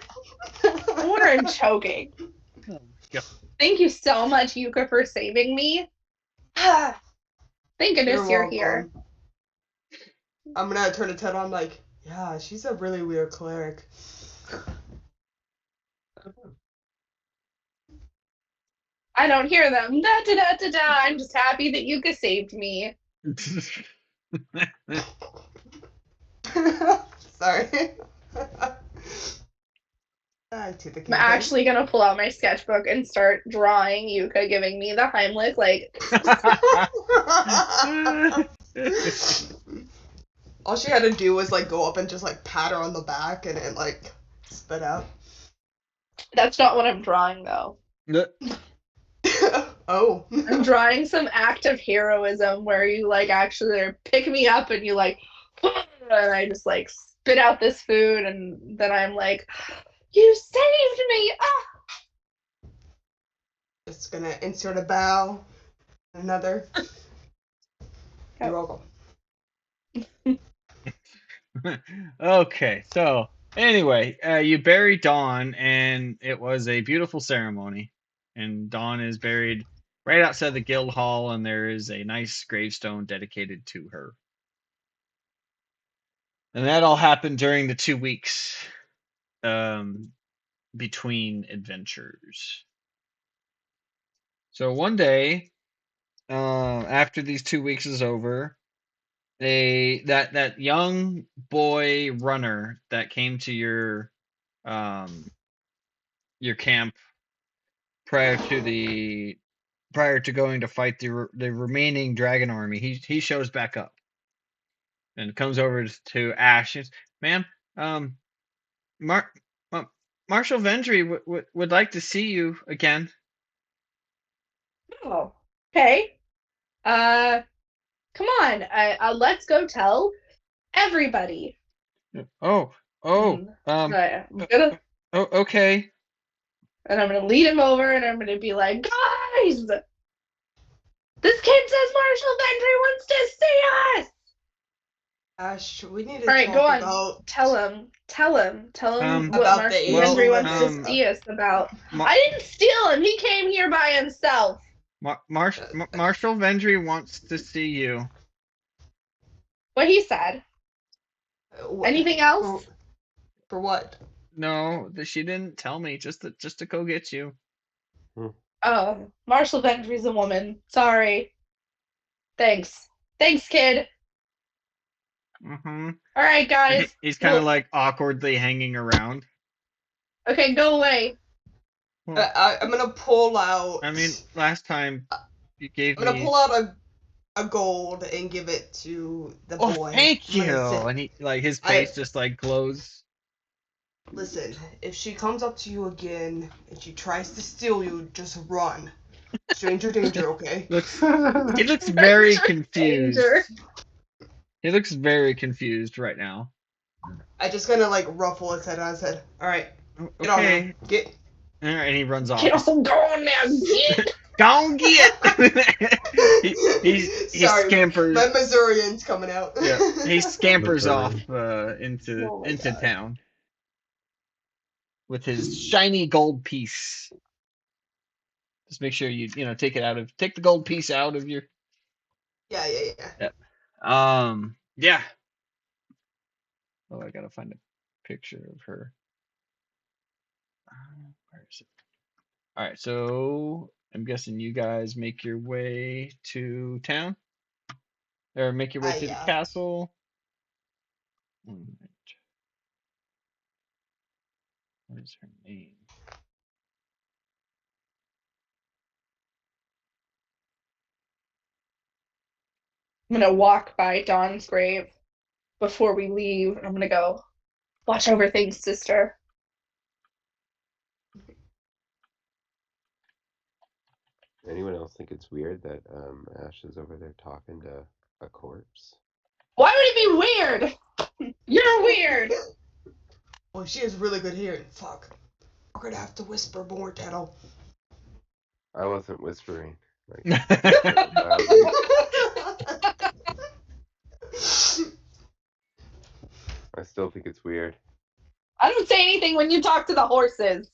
No wonder I'm choking. Oh my god. Thank you so much, Yuka, for saving me. Thank goodness you're here. I'm gonna turn to Ted on like, yeah, she's a really weird cleric. I don't hear them. Da da da da da. I'm just happy that Yuka saved me. Sorry. Back to the I'm actually gonna pull out my sketchbook and start drawing Yuka giving me the Heimlich, like. All she had to do was like go up and just like pat her on the back and it like spit out. That's not what I'm drawing though. Oh. I'm drawing some act of heroism where you like actually pick me up and you like, and I just like spit out this food and then I'm like, you saved me! Ah! Just gonna insert a bow. Another. You're welcome. Okay, so anyway, you bury Dawn, and it was a beautiful ceremony. And Dawn is buried right outside the guild hall, and there is a nice gravestone dedicated to her. And that all happened during the 2 weeks between adventures. So one day, after these 2 weeks is over, that young boy runner that came to your camp prior to going to fight the remaining dragon army, he shows back up and comes over to Ash. And, ma'am, Marshal Vendry would like to see you again. Oh, okay. Come on. Let's go tell everybody. I'm gonna, okay. And I'm gonna lead him over and I'm gonna be like, guys, this kid says Marshal Vendry wants to see us. Ash, we need to All right, talk go on. about. Tell him what about Marshal the Vendry Asian wants to see us about. I didn't steal him. He came here by himself. Marshal Vendry wants to see you. What he said. Anything else? For what? No, she didn't tell me. Just to go get you. Oh, Marshal Vendry's a woman. Sorry. Thanks, kid. Mm-hmm. All right, guys. He's kind of like awkwardly hanging around. Okay, go away. I'm gonna pull out. I mean, last time you gave me. I'm gonna pull out a gold and give it to the boy. Thank you. And he his face just like glows. Listen, if she comes up to you again and she tries to steal you, just run. Stranger danger, okay? He looks very confused. He looks very confused right now. I just kind of like ruffle his head. I said, "All right, get on now. Get." All right, and he runs off. Get on, go on now, get. Go get. he Sorry, scampers. my Missourian's coming out. Yeah, he scampers off into town with his shiny gold piece. Just make sure you take the gold piece out of your. Yeah. Yeah. Oh, I gotta find a picture of her. Where is it? All right, so I'm guessing you guys make your way to town, or make your way to the castle. All right. What is her name? I'm gonna walk by Dawn's grave before we leave. I'm gonna go watch over things, sister. Anyone else think it's weird that Ash is over there talking to a corpse? Why would it be weird? You're weird. Well, she has really good hearing. Fuck. We're gonna have to whisper more, Tattle. I wasn't whispering. I still think it's weird. I don't say anything when you talk to the horses.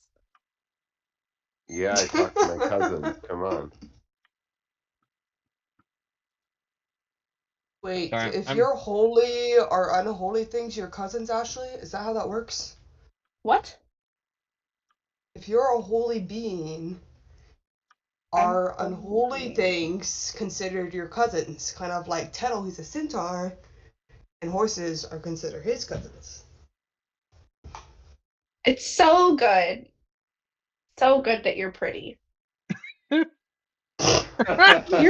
Yeah, I talked to my cousins. Come on. Wait, if you're holy or unholy things, your cousins, Ashley? Is that how that works? What? If you're a holy being, are unholy things considered your cousins? Kind of like Tettle, he's a centaur, and horses are considered his cousins. It's so good. So good that you're pretty. You're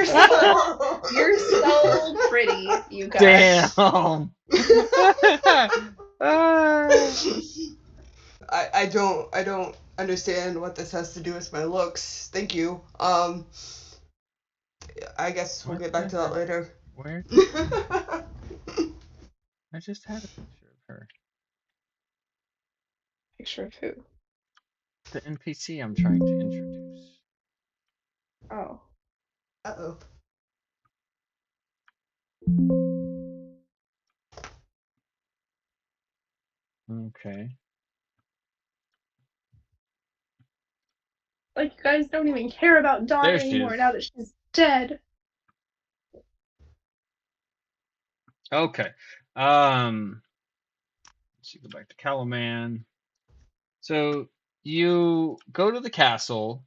so pretty, you guys. Damn. I don't understand what this has to do with my looks. Thank you. I guess we'll get back to that later. Where? I just had a picture of her. Picture of who? The NPC I'm trying to introduce. Oh. Uh-oh. Okay. Like, you guys don't even care about Dawn There she anymore is. now that she's dead. Okay. Let's see, go back to Calaman. So you go to the castle,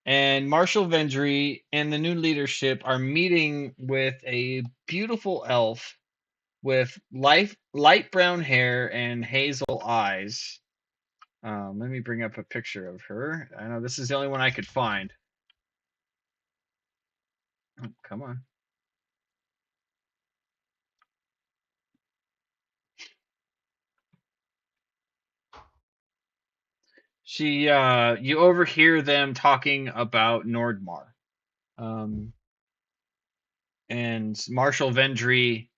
and Marshal Vendry and the new leadership are meeting with a beautiful elf with light brown hair and hazel eyes. Let me bring up a picture of her. I know this is the only one I could find. Oh, come on. You overhear them talking about Nordmaar. And Marshal Vendry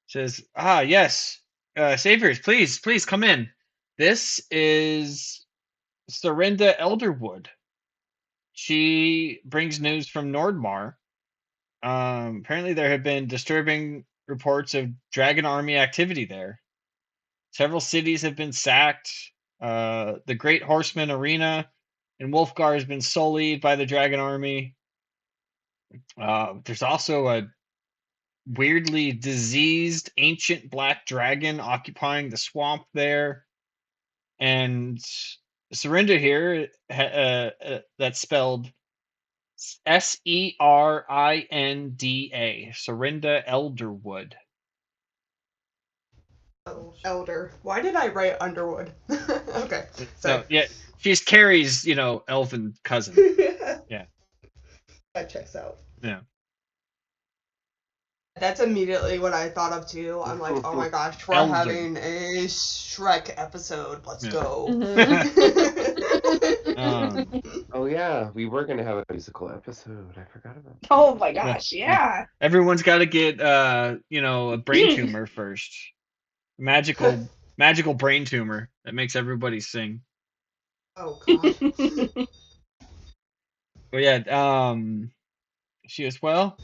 says, "Ah, yes, saviors, please come in. This is Sorinda Elderwood. She brings news from Nordmar. Apparently, there have been disturbing reports of dragon army activity there. Several cities have been sacked. The Great Horseman Arena in Wolfgar has been sullied by the dragon army. There's also a weirdly diseased ancient black dragon occupying the swamp there. And Serinda here, that's spelled Serinda, Serinda Elderwood. Oh, elder. Why did I write Underwood? Okay. Sorry. No, yeah, she's Carrie's, elven cousin. Yeah. That checks out. Yeah. That's immediately what I thought of too. I'm like, oh my gosh, we're Elder. having a Shrek episode. Let's go. Oh yeah, we were gonna have a musical episode. I forgot about that. Oh my gosh, yeah. Everyone's got to get a brain tumor first. Magical brain tumor that makes everybody sing. Oh god. But yeah, she as well.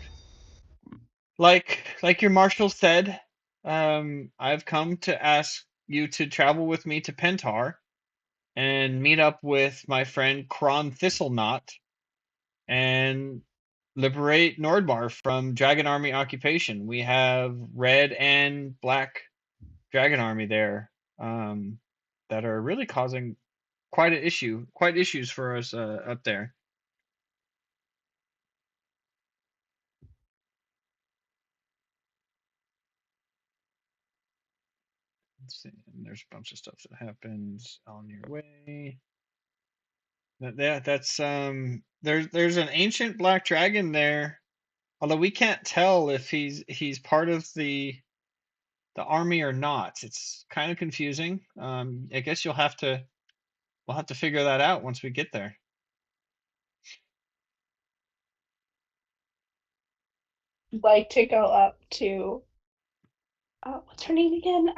Like your marshal said, I've come to ask you to travel with me to Pentar and meet up with my friend Kron Thistlenot and liberate Nordmar from Dragon Army occupation. We have red and black Dragon Army there, that are really causing quite issues for us up there. Let's see. And there's a bunch of stuff that happens on your way. That's there's an ancient black dragon there, although we can't tell if he's part of the army or not. It's kind of confusing. I guess we'll have to figure that out once we get there. Like to go up to what's her name again?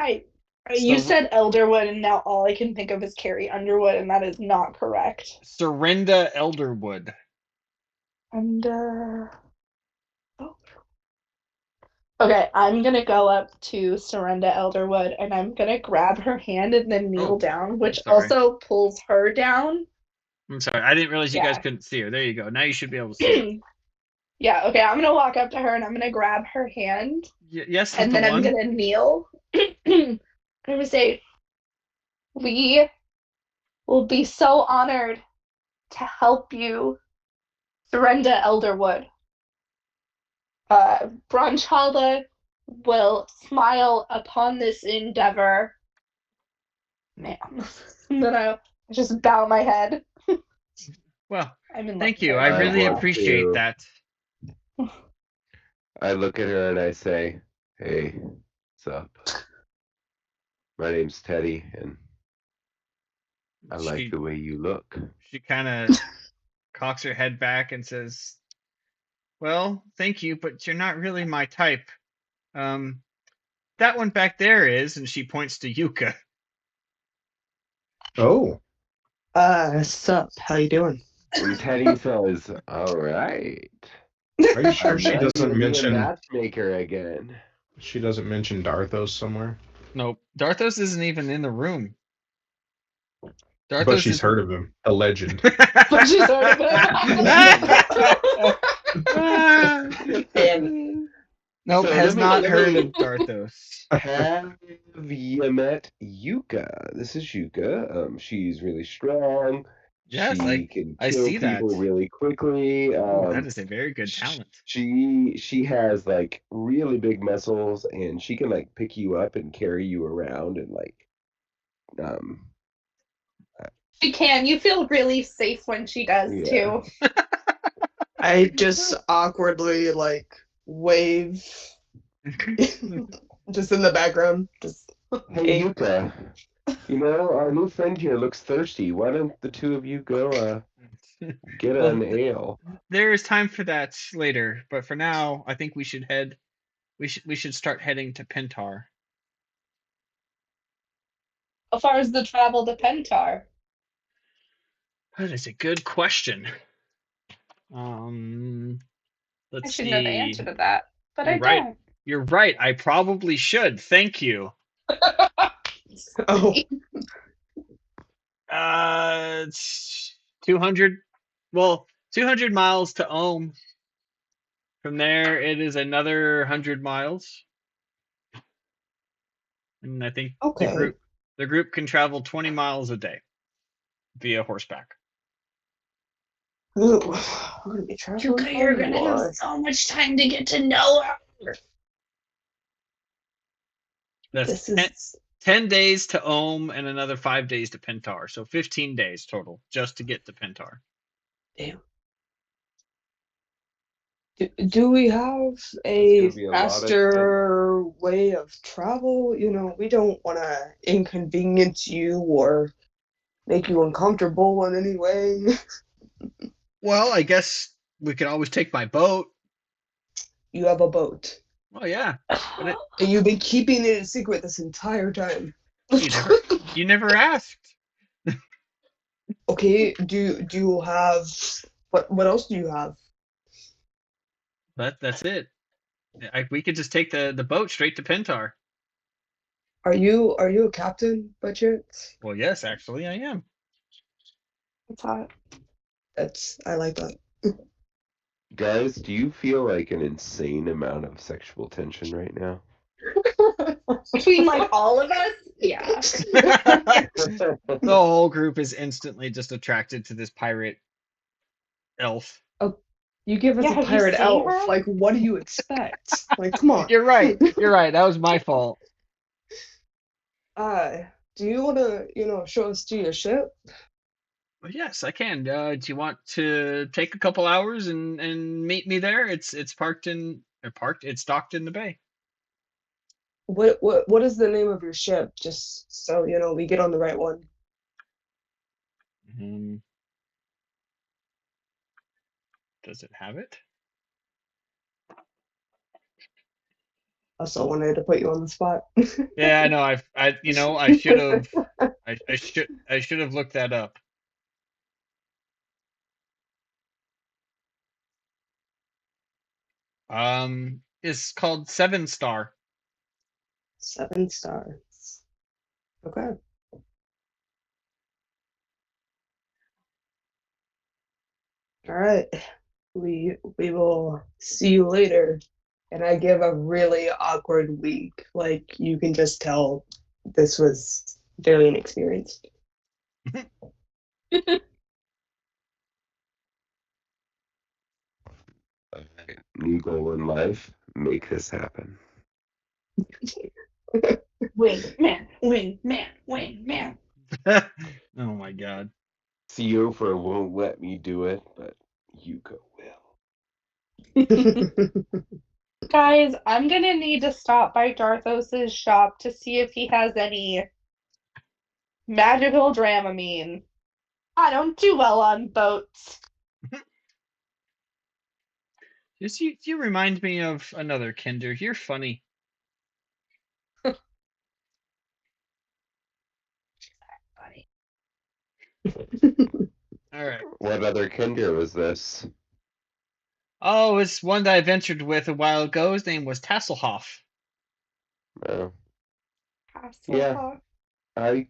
You said Elderwood, and now all I can think of is Carrie Underwood, and that is not correct. Serinda Elderwood. Okay, I'm gonna go up to Serinda Elderwood, and I'm gonna grab her hand and then kneel down, which also pulls her down. I'm sorry, I didn't realize you guys couldn't see her. There you go. Now you should be able to see her. Yeah, okay, I'm gonna walk up to her and I'm gonna grab her hand. Yes, and then I'm gonna kneel. I'm gonna say, we will be so honored to help you, Serinda Elderwood. Bronchalda will smile upon this endeavor ma'am. And then I just bow my head. Well, I'm in love thank with you. her. I I really want appreciate to. that. I look at her and I say, "Hey, what's up? My name's Teddy, and I like She the way you look." she kind of cocks her head back and says, "Well, thank you, but you're not really my type. Um, that one back there is," and she points to Yuka. Oh, Sup? How you doing? And Teddy says, "All right. are you I sure she might doesn't be a mention matchmaker again." Darthos somewhere? Nope, Darthos isn't even in the room. But Darthos she's is. heard of him, a legend. But she's heard of And Nope, So has not let heard me. of Darthos. Have you met Yuka? This is Yuka. She's really strong. Yes, She can I kill see that. people really quickly. Oh, that is a very good talent. She has like really big muscles, and she can like pick you up and carry you around, and like um She can. You feel really safe when she does yeah. too. I just awkwardly like wave, just in the background. Just Hey Yuka, our new friend here looks thirsty. Why don't the two of you go get Well, an ale? there is time for that later, but for now, I think we should head. We should start heading to Pentar. How far is the travel to Pentar? That is a good question. I Let's should know the answer see. to that, but You're I right. don't. You're right. I probably should. Thank you. oh, It's 200. Well, 200 miles to Ohm. From there, it is another 100 miles, and I think the okay. group can travel 20 miles a day via horseback. Ooh, we're gonna be traveling You're a gonna have lot. so much time to get to know her. That's This is 10 days to Ohm and another 5 days to Pentar. So 15 days total just to get to Pentar. damn. Do we have a It's gonna be a lot of faster way of travel? We don't want to inconvenience you or make you uncomfortable in any way. Well, I guess we could always take my boat. You have a boat. Oh yeah, but And you've been keeping it a secret this entire time. you never asked. Okay, do you have what else do you have? That's it. We could just take the boat straight to Pentar. Are you a captain by chance? Well, yes, actually, I am. That's hot. I like that. Guys, do you feel like an insane amount of sexual tension right now? Between like all of us? Yeah. The whole group is instantly just attracted to this pirate elf. You give us Yeah, a have you pirate seen elf. her? Like, what do you expect? Like, come on. You're right. You're right. That was my fault. Do you want to, show us to your ship? Well, yes, I can. Do you want to take a couple hours and meet me there? It's parked in or parked. It's docked in the bay. What is the name of your ship? Just so we get on the right one. Does it have it? Also wanted to put you on the spot. Yeah, I know. I should have. I should have looked that up. It's called 7 Star. 7 stars. Okay. All right. We will see you later. And I give a really awkward wink. Like you can just tell this was very inexperienced. New goal in life: make this happen. Wing man, wing man, wing man. Oh my god. Theophor won't let me do it, but Yuka will. Guys, I'm gonna need to stop by Darthos's shop to see if he has any magical Dramamine. I don't do well on boats. You remind me of another Kinder. You're funny. Funny. All right. What other Kinder was this? Oh, it's one that I ventured with a while ago. His name was Tasselhoff. Oh, yeah, Hasselhoff. I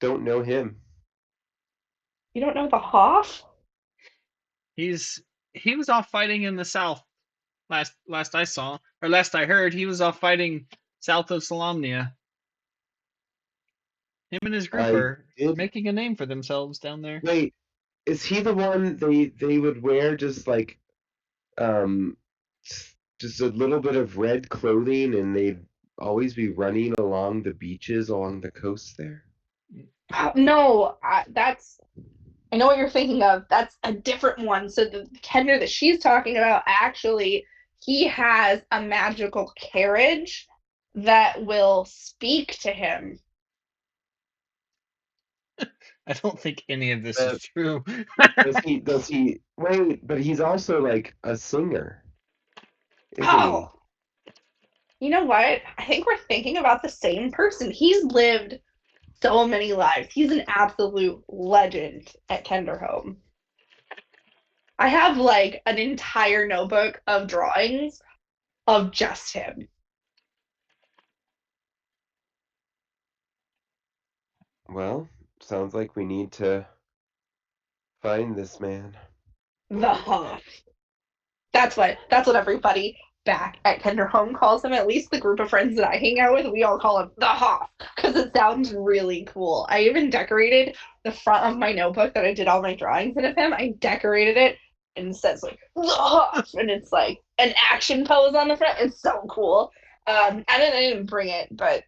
don't know him. You don't know the Hoff? He was off fighting in the south. Last I saw, or last I heard, he was off fighting south of Solamnia. Him and his group I are did. making a name for themselves down there. Wait, is he the one they would wear just like um just a little bit of red clothing and they'd always be running along the beaches along the coast there? No, I know what you're thinking of. That's a different one. So the Kender that she's talking about, actually, he has a magical carriage that will speak to him. I don't think any of this Uh, is true. does he wait, but he's also like a singer, isn't he? Oh, you know what? I think we're thinking about the same person. He's lived so many lives. He's an absolute legend at Kenderhome. I have like an entire notebook of drawings of just him. Well, sounds like we need to find this man. The Hoff. That's what everybody back at Kenderhome calls him. At least the group of friends that I hang out with, we all call him the Hoff because it sounds really cool. I even decorated the front of my notebook that I did all my drawings in of him. I decorated it and it says like the Hoff, and it's like an action pose on the front. It's so cool. I didn't bring it, but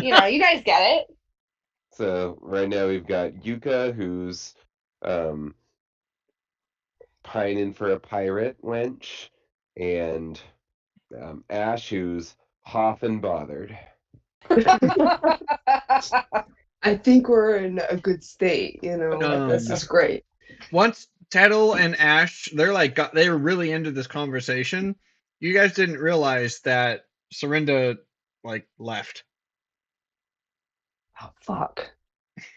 you know, you guys get it. So right now we've got Yuka, who's um, pining for a pirate wench, and Ash, who's half and bothered. I think we're in a good state, you know. This is great. Once Tettle and Ash, they were really into this conversation. You guys didn't realize that Serinda left. Oh, fuck.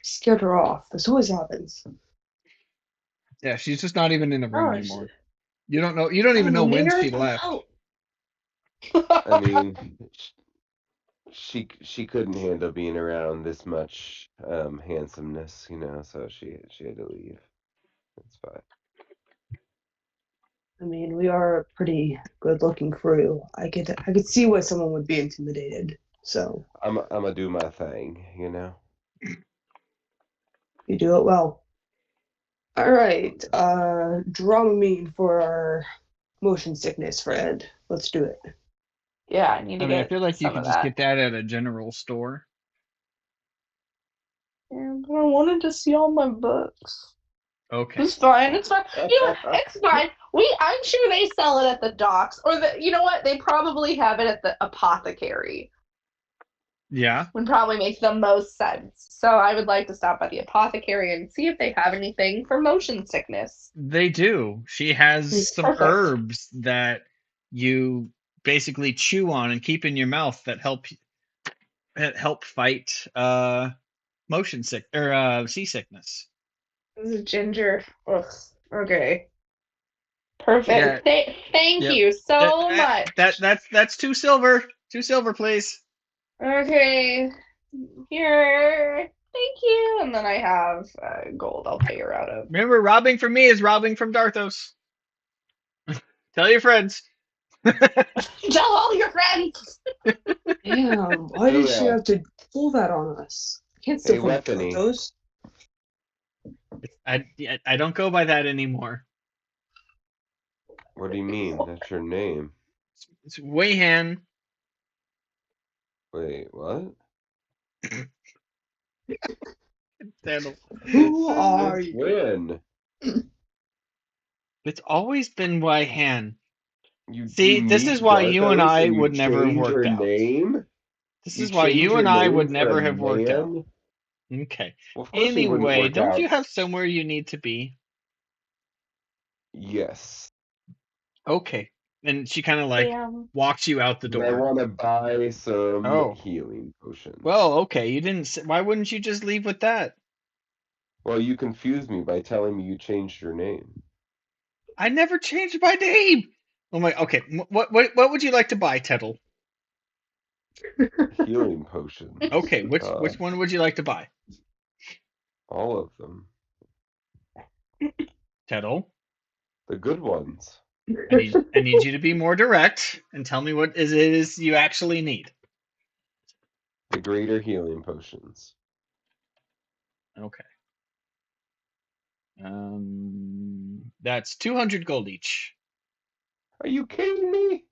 Scared her off. This always happens. Yeah, she's just not even in the room Oh, anymore. You don't know. You don't even know when she left. I mean, she couldn't handle being around this much handsomeness, you know, so she had to leave. That's fine. I mean, we are a pretty good-looking crew. I could see why someone would be intimidated. So I'm gonna do my thing, you know. you do it well. All right, Dramamine for our motion sickness, Fred. Let's do it. Yeah, I need to I get feel like you some could of just that. get that at a general store. Yeah, but I wanted to see all my books. Okay. It's fine. It's fine. You know, it's fine. I'm sure they sell it at the docks, or you know what? They probably have it at the apothecary. Yeah. Would probably make the most sense. So I would like to stop by the apothecary and see if they have anything for motion sickness. They do. She has some Perfect. herbs that you basically chew on and keep in your mouth that help fight motion sick or seasickness. This is ginger. Ugh. Okay. Perfect. Yeah. Thank Yep. you so much. That's 2 silver. 2 silver, please. Okay. Here. Thank you. And then I have gold I'll pay her out of. Remember, robbing from me is robbing from Darthos. Tell your friends. Tell all your friends. Damn, why did she have to pull that on us? Can't steal from Bethany. those. I don't go by that anymore. What do you mean? That's your name. It's Wayhan. Wait, what? Daniel. Who are Since you? when? It's always been Waihan. You See, this is meet why you and Darthos I and you would never have change worked your out. name? This You is why change you your and I would name for a never have worked out. man? Okay. Well, of course we wouldn't Anyway, work don't out. you have somewhere you need to be? Yes. Okay. And she kind of like Damn. walks you out the And I door. want to buy some Oh. healing potions. Well, okay. You didn't. Why wouldn't you just leave with that? Well, you confused me by telling me you changed your name. I never changed my name. Oh my. Okay. What would you like to buy, Tettle? Healing potions. Okay. Which one would you like to buy, All of them. Tettle? The good ones. I need you to be more direct and tell me what it is you actually need. The greater healing potions. Okay. That's 200 gold each. Are you kidding me?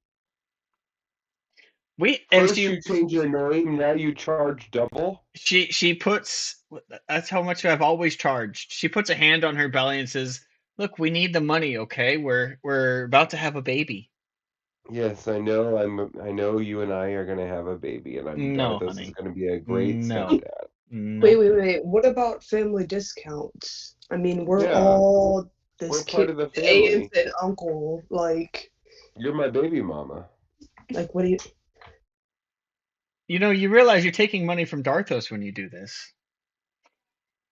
Wait, and First you change your name, now you charge double? she puts, that's how much I've always charged. She puts a hand on her belly and says, "Look, we need the money, okay? We're about to have a baby." Yes, I know. I know you and I are gonna have a baby, and No, Darthos is honey. gonna be a great No. stepdad. No. Wait. What about family discounts? I mean, we're Yeah, all this we're part kid of the aunt family. and uncle. Like, You're my baby mama. what do you? You realize you're taking money from Darthos when you do this.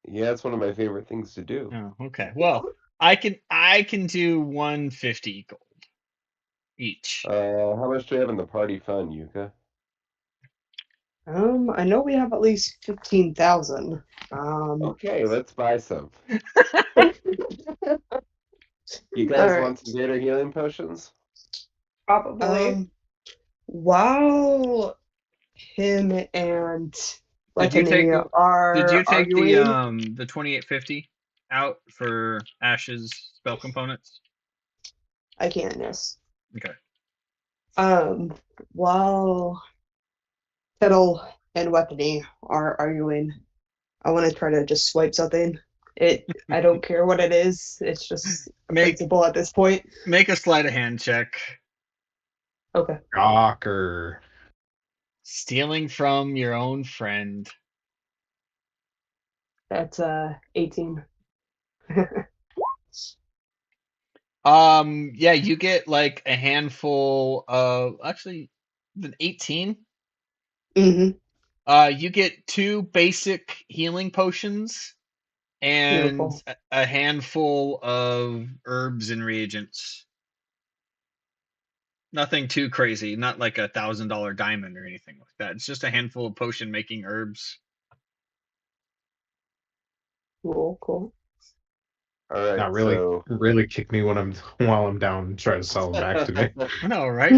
Yeah, it's one of my favorite things to do. Oh, okay. Well, I can do 150 gold each. How much do you have in the party fund, Yuka? I know we have at least 15,000. Okay, let's buy some. You guys Alright. want some greater healing potions? Probably. While him and Did you take are Did you take arguing, the 2850 out for Ash's spell components? I can't, yes. Okay. While Fiddle and Weapony are arguing, I want to try to just swipe something. I don't care what it is. It's just a principle at this point. Make a sleight of hand check. Okay. Shocker. Stealing from your own friend. That's 18. Yeah, you get like a handful of, actually, the 18. Mm-hmm. You get 2 basic healing potions and Beautiful. a handful of herbs and reagents. Nothing too crazy, not like $1,000 diamond or anything like that. It's just a handful of potion making herbs. Cool. All right. Not really kick me while I'm down and try to sell them back to me. I know, right?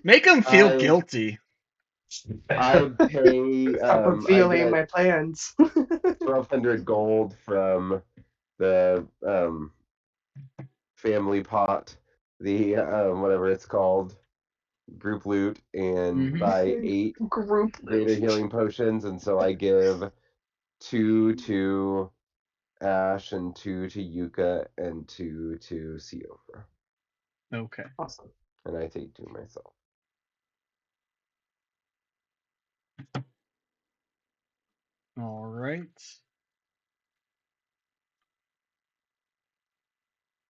Make them feel guilty. I pay. Stop revealing my plans. 1,200 gold from the family pot, the whatever it's called, group loot, and buy 8 group greater healing potions, and so I give 2 to Ash and 2 to Yuka and 2 to Siofa. Okay. Awesome. And I take 2 myself. All right.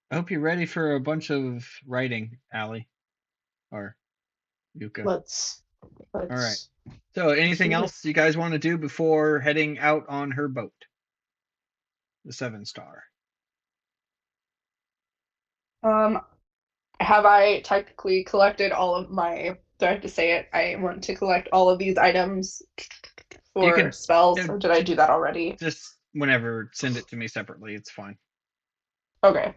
I hope you're ready for a bunch of writing, Allie. Or Yuka. Let's. All right. So, anything else you guys want to do before heading out on her boat? The 7-star. Have I technically collected all of my? Do I have to say it? I want to collect all of these items for spells, or did I do that already? Just whenever, send it to me separately. It's fine. Okay.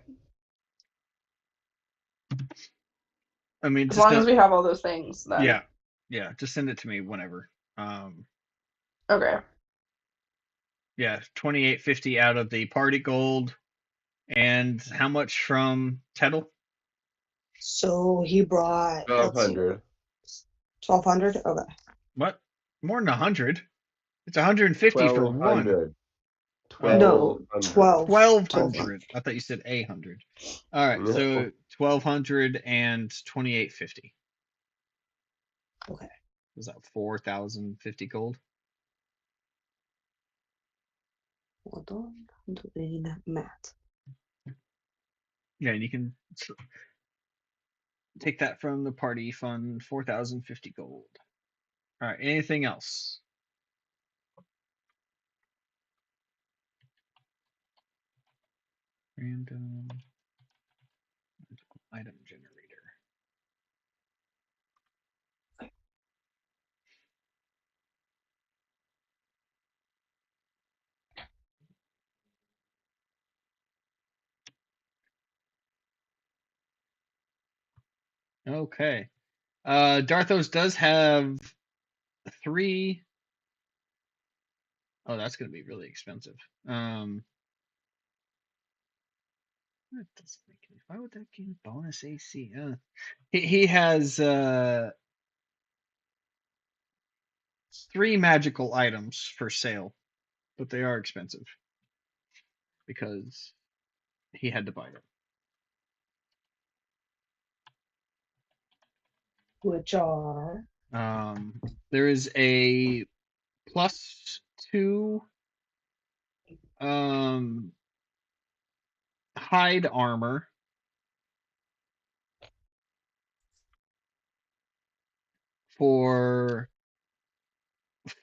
I mean, as long as we have all those things, then. Yeah. Just send it to me whenever. Okay. Yeah, 2850 out of the party gold, and how much from Tettle? So he brought 1,200. 1,200. Okay. What? More than 100? It's 150 for one. 1,200. No, 1,200. 1,200. I thought you said 800. All right, No. so 1,200 and 28.50. Okay. Was that 4,050 gold? Hold on. I'm doing math. Yeah, and you can take that from the party fund, 4,050 gold. All right, anything else? Random item generator. Okay. Darthos does have 3. Oh, that's going to be really expensive. That doesn't make any. Why would that gain bonus AC? He has 3 magical items for sale, but they are expensive because he had to buy them. Which are? There is a +2 hide armor for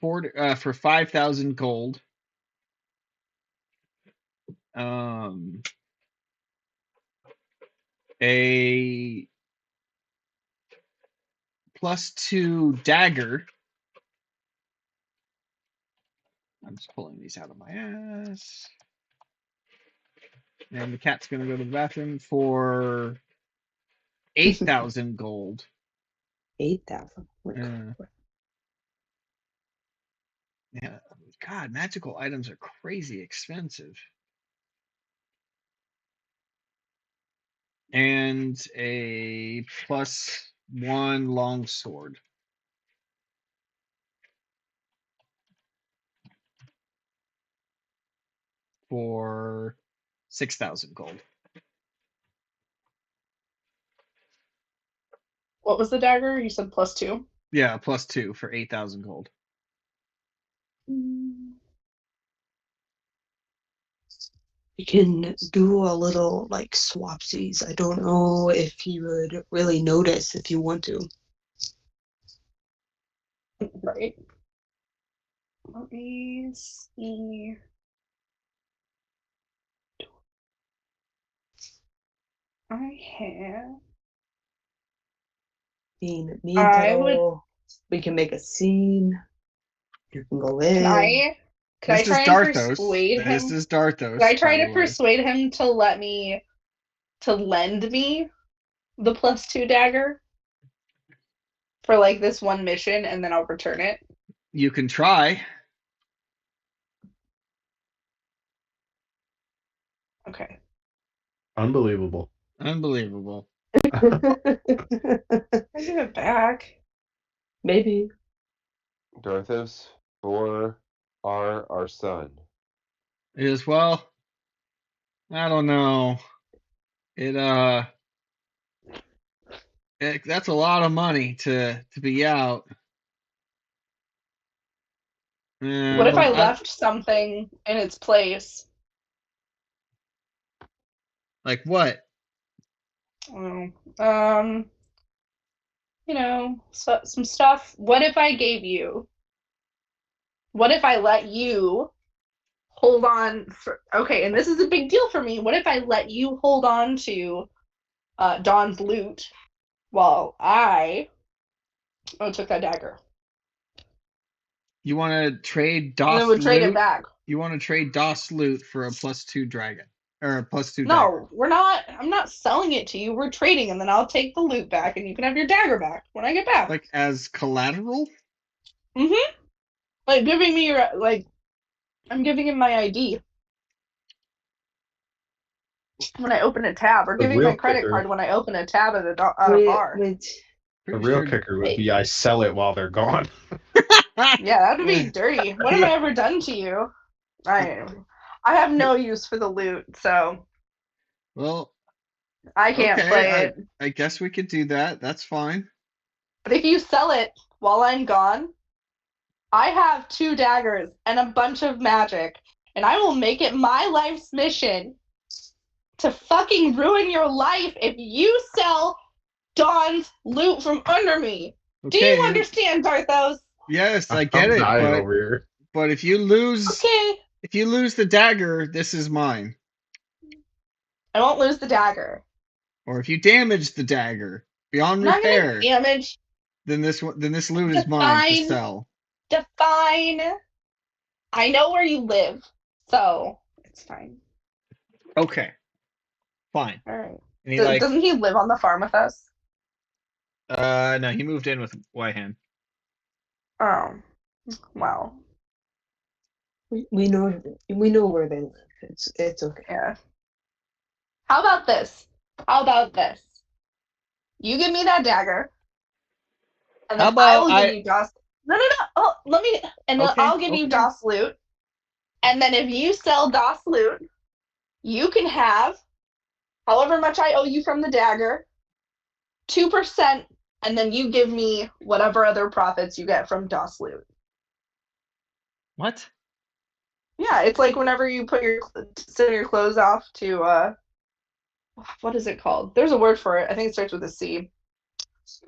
5,000 gold. A +2 dagger. I'm just pulling these out of my ass. And the cat's gonna go to the bathroom for 8,000 gold. 8,000. Yeah, God, magical items are crazy expensive. And a +1 longsword. For 6,000 gold. What was the dagger? You said +2? Yeah, +2 for 8,000 gold. We can do a little like swapsies. I don't know if you would really notice if you want to. Right. Let me see. I have. We can make a scene. You can go in. Can I try and persuade him? This is Darthos. Can I try to persuade him to lend me the +2 dagger for like this one mission, and then I'll return it? You can try. Okay. Unbelievable. Unbelievable. I give it back. Maybe. Darthos, for our son. Is, well, I don't know. That's a lot of money to be out. What if I left something in its place? Like what? You know, some stuff. What if I let you hold on for, okay, and this is a big deal for me. What if I let you hold on to Dawn's loot while I took that dagger? You want to trade And then DOS would trade it loot? back. You want to trade DOS loot for a +2 dragon or a +2 dagger? No, we're not. I'm not selling it to you. We're trading, and then I'll take the loot back, and you can have your dagger back when I get back. Like as collateral? Mm-hmm. Like giving me your I'm giving him my ID when I open a tab, or giving my credit card when I open a tab at a bar. The real kicker would be I sell it while they're gone. Yeah, that would be dirty. What have I ever done to you? I have no use for the loot, so Well, I can't okay. play it. I guess we could do that. That's fine. But if you sell it while I'm gone, I have 2 daggers and a bunch of magic, and I will make it my life's mission to fucking ruin your life if you sell Dawn's loot from under me. Do you Okay. understand, Darthos? Yes, I I'm get it. dying over here. But if you lose Okay. the dagger, this is mine. I won't lose the dagger. Or if you damage the dagger beyond I'm not gonna repair, damage. then this loot is mine to sell. Define. I know where you live, so it's fine. Okay. Fine. All right. And he like Doesn't he live on the farm with us? no, he moved in with Whitehan. Oh, well, We know where they live. It's okay. yeah. How about this? You give me that dagger, and How then I about will give you DOS. No. Oh, let me. And then Okay, I'll give you okay. DOS loot. And then if you sell DOS loot, you can have however much I owe you from the dagger, 2%, and then you give me whatever other profits you get from DOS loot. What? Yeah, it's like whenever you send your clothes off to what is it called? There's a word for it. I think it starts with a C.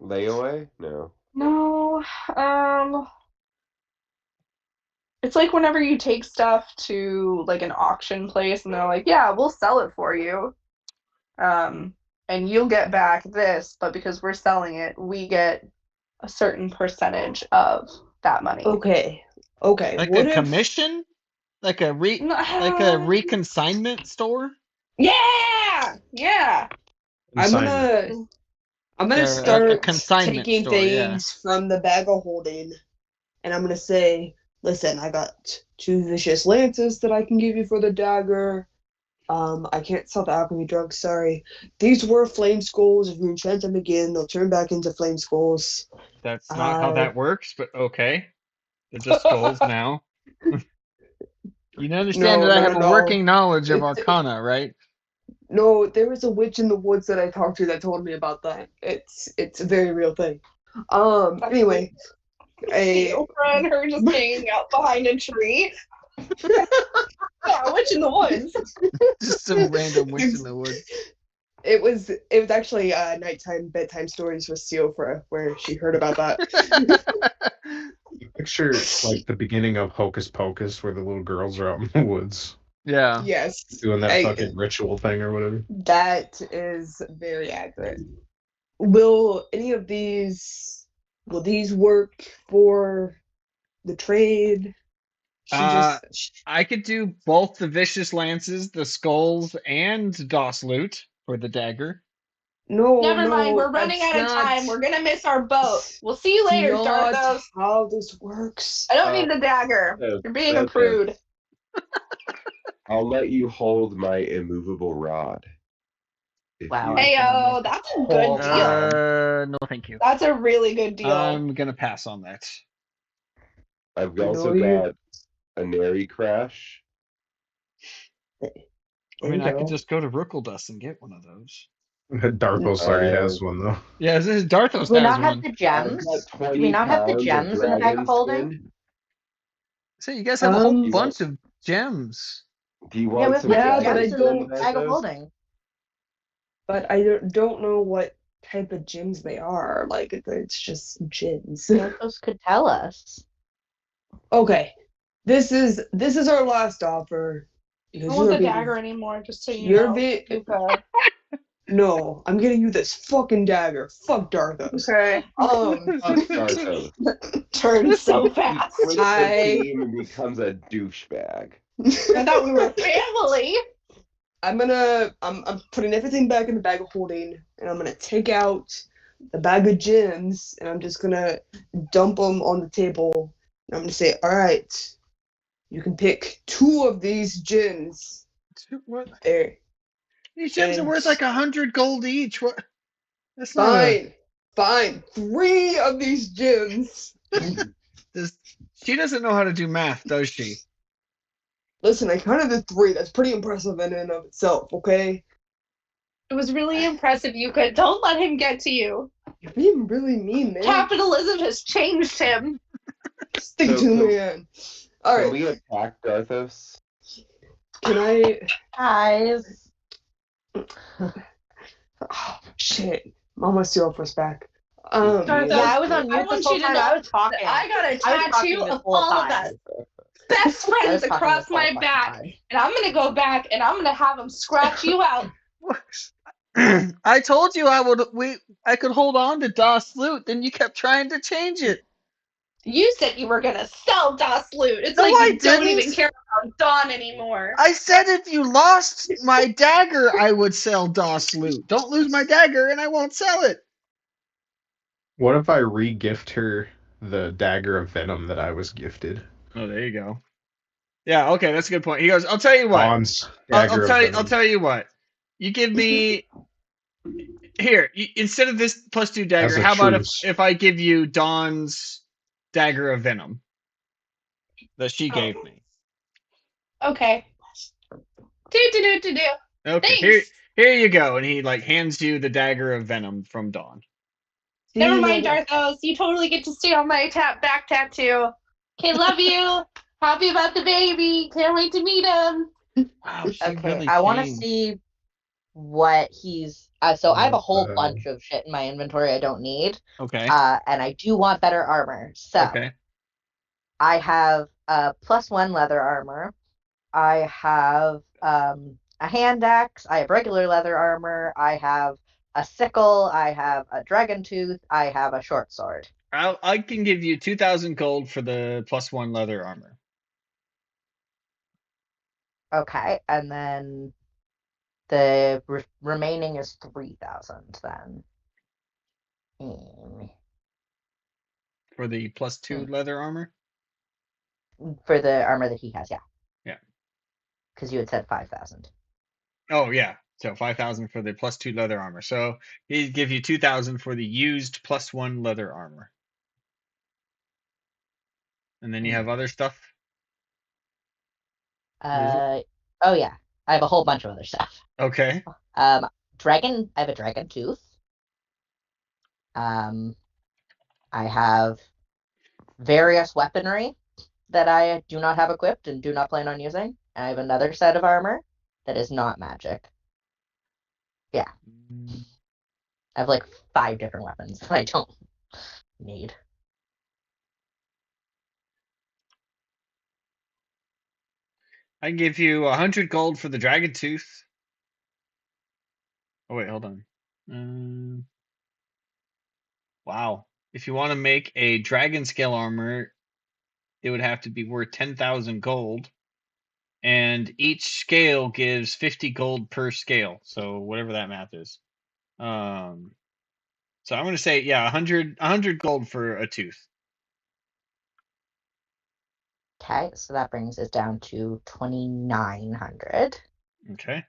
Layaway? No. No, it's like whenever you take stuff to like an auction place and they're like, "Yeah, we'll sell it for you." And you'll get back this, but because we're selling it, we get a certain percentage of that money. Okay. Like What a if? commission? Like a reconsignment store? Yeah. I'm gonna A start consignment taking store, yeah. things from the bag of holding, and I'm gonna say, listen, I got 2 vicious lances that I can give you for the dagger. I can't sell the alchemy drugs, sorry. These were flame skulls. If you enchant them again, they'll turn back into flame skulls. That's not how that works, but okay. They're just skulls now. You understand that I have a working knowledge of Arcana, right? No, there was a witch in the woods that I talked to that told me about that. It's a very real thing. Anyway, Oprah and her just hanging out behind a tree. Yeah, a witch in the woods. Just some random witch in the woods. It was actually nighttime bedtime stories with Siofra where she heard about that. Picture like the beginning of Hocus Pocus where the little girls are out in the woods. Yeah. Yes. Doing that fucking ritual thing or whatever. That is very accurate. Will these work for the trade? I could do both the vicious lances, the skulls, and DOS loot for the dagger. No, never mind. We're running out of time. We're gonna miss our boat. We'll see you later, Darthos. How this works? I don't need the dagger. You're being a prude. I'll let you hold my immovable rod. Wow. Heyo, that's a good deal. No, thank you. That's a really good deal. I'm gonna pass on that. I've also got a Nary Crash. I mean, I could just go to Rookledust and get one of those. Darthos already has one though. Yeah, this is Darthos. Do we not have the gems? Do we not have the gems in the bag of holding? So you guys have a whole bunch of gems. Do you want some but I gems in the bag of holding. But I don't know what type of gems they are. Like it's just gems. Those could tell us. Okay, this is our last offer. I don't want the dagger anymore. Just so you know. No, I'm getting you this fucking dagger. Fuck Darthos. Okay. Darthos. Turns so fast. The team and becomes a douchebag. I thought we were family. I'm putting everything back in the bag of holding, and I'm gonna take out the bag of gems, and I'm just gonna dump them on the table. And I'm gonna say, all right, you can pick 2 of these gems. What? There. These gems are worth like 100 gold each. What? That's fine. 3 of these gems. She doesn't know how to do math, does she? Listen, I counted to 3. That's pretty impressive in and of itself, okay? It was really impressive. You could. Don't let him get to you. You're being really mean, man. Capitalism has changed him. Stick to man. Alright. Can we attack Darthos? Can I... Guys. Oh, shit. Mom wants to offer us back. Darthos, Yeah, I was on I mute want this whole you to time. know I was talking. I got a I was talking tattoo this of whole all of time. us. Best I friends was talking across this whole my fucking back. time. And I'm gonna go back and I'm gonna have him scratch you out. I told you I could hold on to Das Loot, then you kept trying to change it. You said you were gonna sell Das Loot. It's No, like I you don't didn't. even care about Dawn anymore. I said if you lost my dagger, I would sell Das Loot. Don't lose my dagger and I won't sell it. What if I re-gift her the dagger of venom that I was gifted? Oh, there you go. Yeah, okay, that's a good point. He goes, I'll tell you what. Dawn's dagger of venom. I'll tell you what. You give me here, instead of this +2 As dagger, a how about truce. if I give you Dawn's dagger of venom that she gave me? Okay. Do. Okay, Thanks. here you go. And he like hands you the dagger of venom from Dawn. Never mind, Darthos. You totally get to stay on my back tattoo. Okay, love you. Happy about the baby. Can't wait to meet him. Wow, she Okay, really I want to came. see what he's. So I have a What whole the- bunch of shit in my inventory I don't need. Okay. And I do want better armor. So Okay. I have +1 leather armor. I have a hand axe. I have regular leather armor. I have a sickle. I have a dragon tooth. I have a short sword. I can give you 2,000 gold for the +1 leather armor. Okay, and then the remaining is 3,000 then. For the +2 leather armor? For the armor that he has, yeah. Yeah. Because you had said 5,000. Oh yeah. So 5,000 for the +2 leather armor. So he'd give you 2,000 for the used +1 leather armor. And then you have other stuff. Oh yeah, I have a whole bunch of other stuff. Okay. I have a dragon tooth. I have various weaponry that I do not have equipped and do not plan on using. I have another set of armor that is not magic. Yeah. I have like 5 different weapons that I don't need. I can give you 100 gold for the dragon tooth. Oh wait, hold on. Wow. If you want to make a dragon scale armor, it would have to be worth 10,000 gold. And each scale gives 50 gold per scale. So whatever that math is. So I'm going to say, yeah, 100 gold for a tooth. Okay, so that brings us down to 2,900. Okay.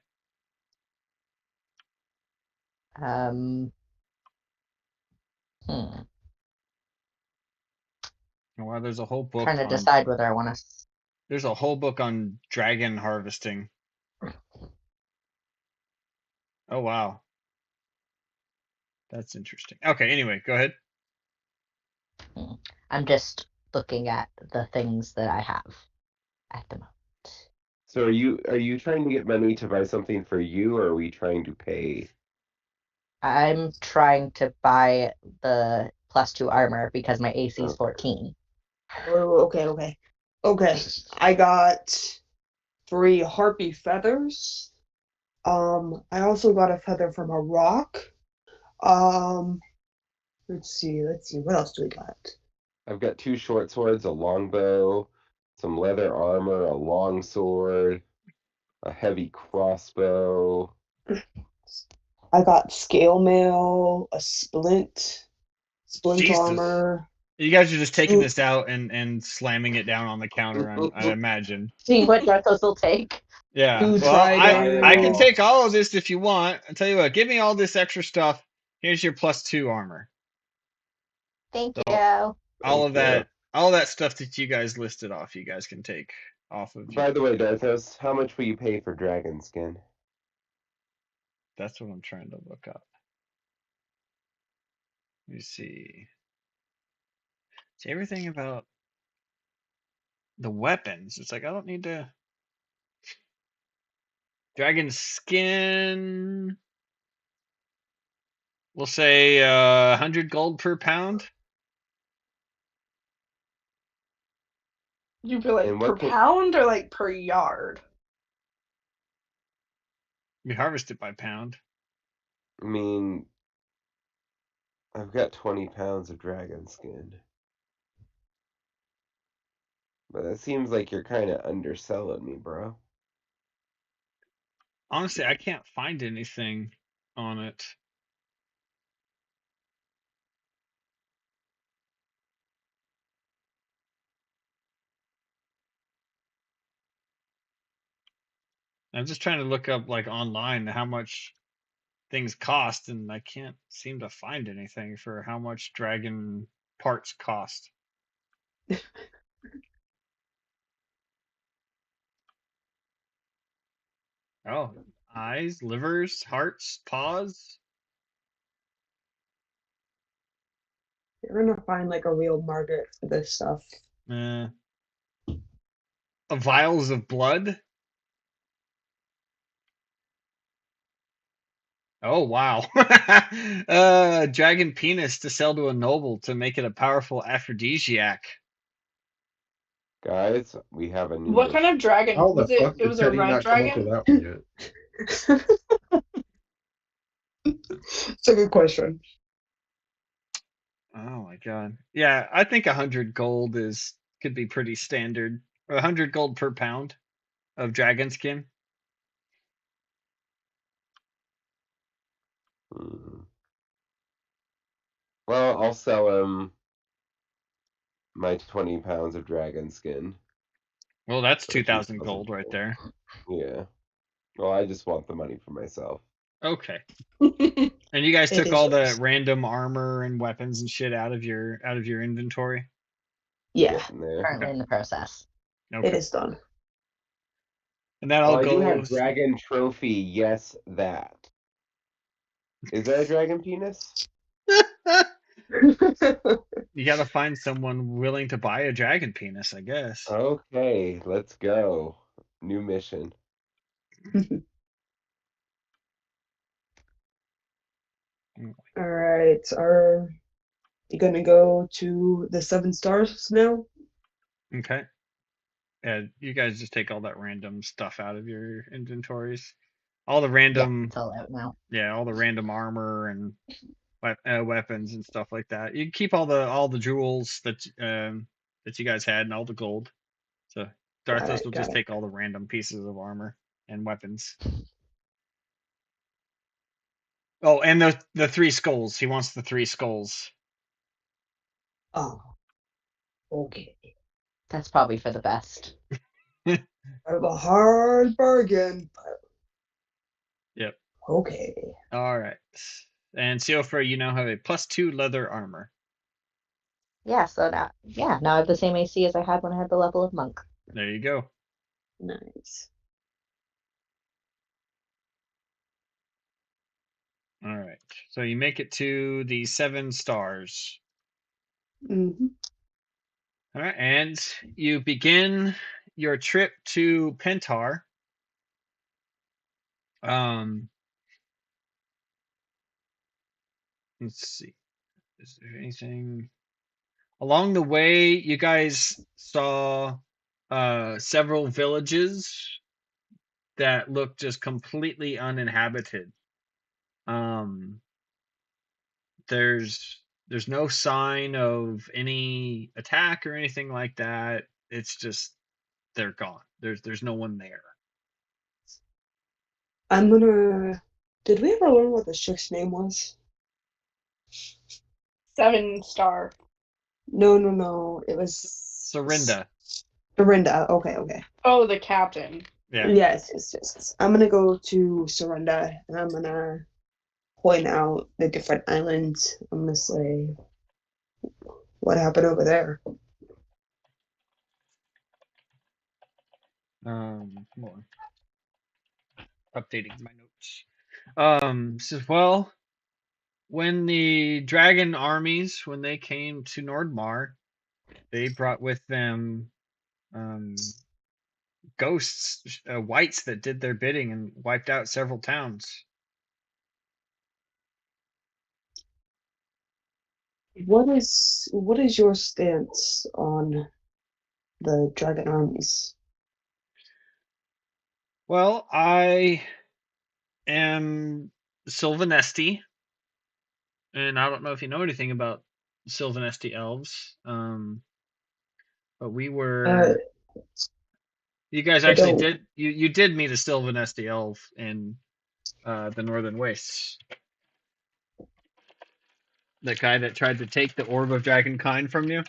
Well, there's a whole book. Trying to decide whether I want to. There's a whole book on dragon harvesting. Oh wow, that's interesting. Okay, anyway, go ahead. I'm just looking at the things that I have at the moment. So are you trying to get money to buy something for you, or are we trying to pay? I'm trying to buy the +2 armor because my AC is 14. Oh, okay. I got 3 harpy feathers. I also got a feather from a rock. Let's see. What else do we got? I've got 2 short swords, a longbow, some leather armor, a long sword, a heavy crossbow. I got scale mail, a splint Jesus. armor. You guys are just taking this out and slamming it down on the counter, I imagine. See what Darthos will take. Yeah. Two Well, I can tridents. take all of this if you want. I tell you what, give me all this extra stuff. Here's your +2 armor. Thank So, you. all of that all that stuff that you guys listed off, you guys can take off of. By the way, Darthos, how much will you pay for dragon skin? That's what I'm trying to look up. Let me see. See everything about the weapons. It's like I don't need to. Dragon skin. We'll say 100 gold per pound. You feel like And per what can- pound or like per yard? We harvest it by pound. I mean, I've got 20 pounds of dragon skin. But it seems like you're kind of underselling me, bro. Honestly, I can't find anything on it. I'm just trying to look up like online how much things cost, and I can't seem to find anything for how much dragon parts cost. Oh, eyes, livers, hearts, paws. You're gonna find like a real market for this stuff. Vials of blood. Oh wow. Dragon penis to sell to a noble to make it a powerful aphrodisiac. Guys, we have a new What kind mission. of dragon How was the it? fuck It did was a Teddy red not come up with dragon. that one yet? It's a good question. Oh my god. Yeah, I think 100 gold could be pretty standard. 100 gold per pound of dragon skin. Well, I'll sell him my 20 pounds of dragon skin. Well, that's for 2,000 2,000 gold right there. Yeah. Well, I just want the money for myself. Okay. And you guys It took is all the yours. random armor and weapons and shit out of your inventory? Yeah, Getting there. Currently in the process. it Okay. is done. And that Oh, all I do have goes. dragon trophy. Yes, that. Is that a dragon penis? You gotta find someone willing to buy a dragon penis, I guess. Okay, let's go. New mission. All right, are you gonna go to the 7 stars now? Okay. Yeah, you guys just take all that random stuff out of your inventories. All the Yeah, random, it's all out now. yeah, all the random armor and weapons and stuff like that. You can keep all the jewels that you guys had and all the gold. So Darthos will just take all the random pieces of armor and weapons. Oh, and the 3 skulls. He wants the 3 skulls. Oh, okay. That's probably for the best. I have a hard bargain. Yep. Okay. All right. And Seofra, you now have a +2 leather armor. Yeah, so now I have the same AC as I had when I had the level of monk. There you go. Nice. All right. So you make it to the 7 stars. Mm-hmm. All right, and you begin your trip to Pentar. Let's see. Is there anything along the way? You guys saw several villages that looked just completely uninhabited. There's no sign of any attack or anything like that. It's just they're gone. There's no one there. I'm gonna. Did we ever learn what the chick's name was? 7 star. No. It was Sorinda. Sorinda. Okay. Oh, the captain. Yeah. Yes. I'm gonna go to Sorinda and I'm gonna point out the different islands. I'm gonna say, what happened over there? Hold on. Updating my notes. Says, well, when the dragon armies, when they came to Nordmaar, they brought with them ghosts, whites that did their bidding and wiped out several towns. What is your stance on the dragon armies? Well, I am Sylvanesti, and I don't know if you know anything about Sylvanesti elves, but we Uh, were. You guys I actually don't. did. You did meet a Sylvanesti elf in the Northern Wastes. The guy that tried to take the orb of dragonkind from you.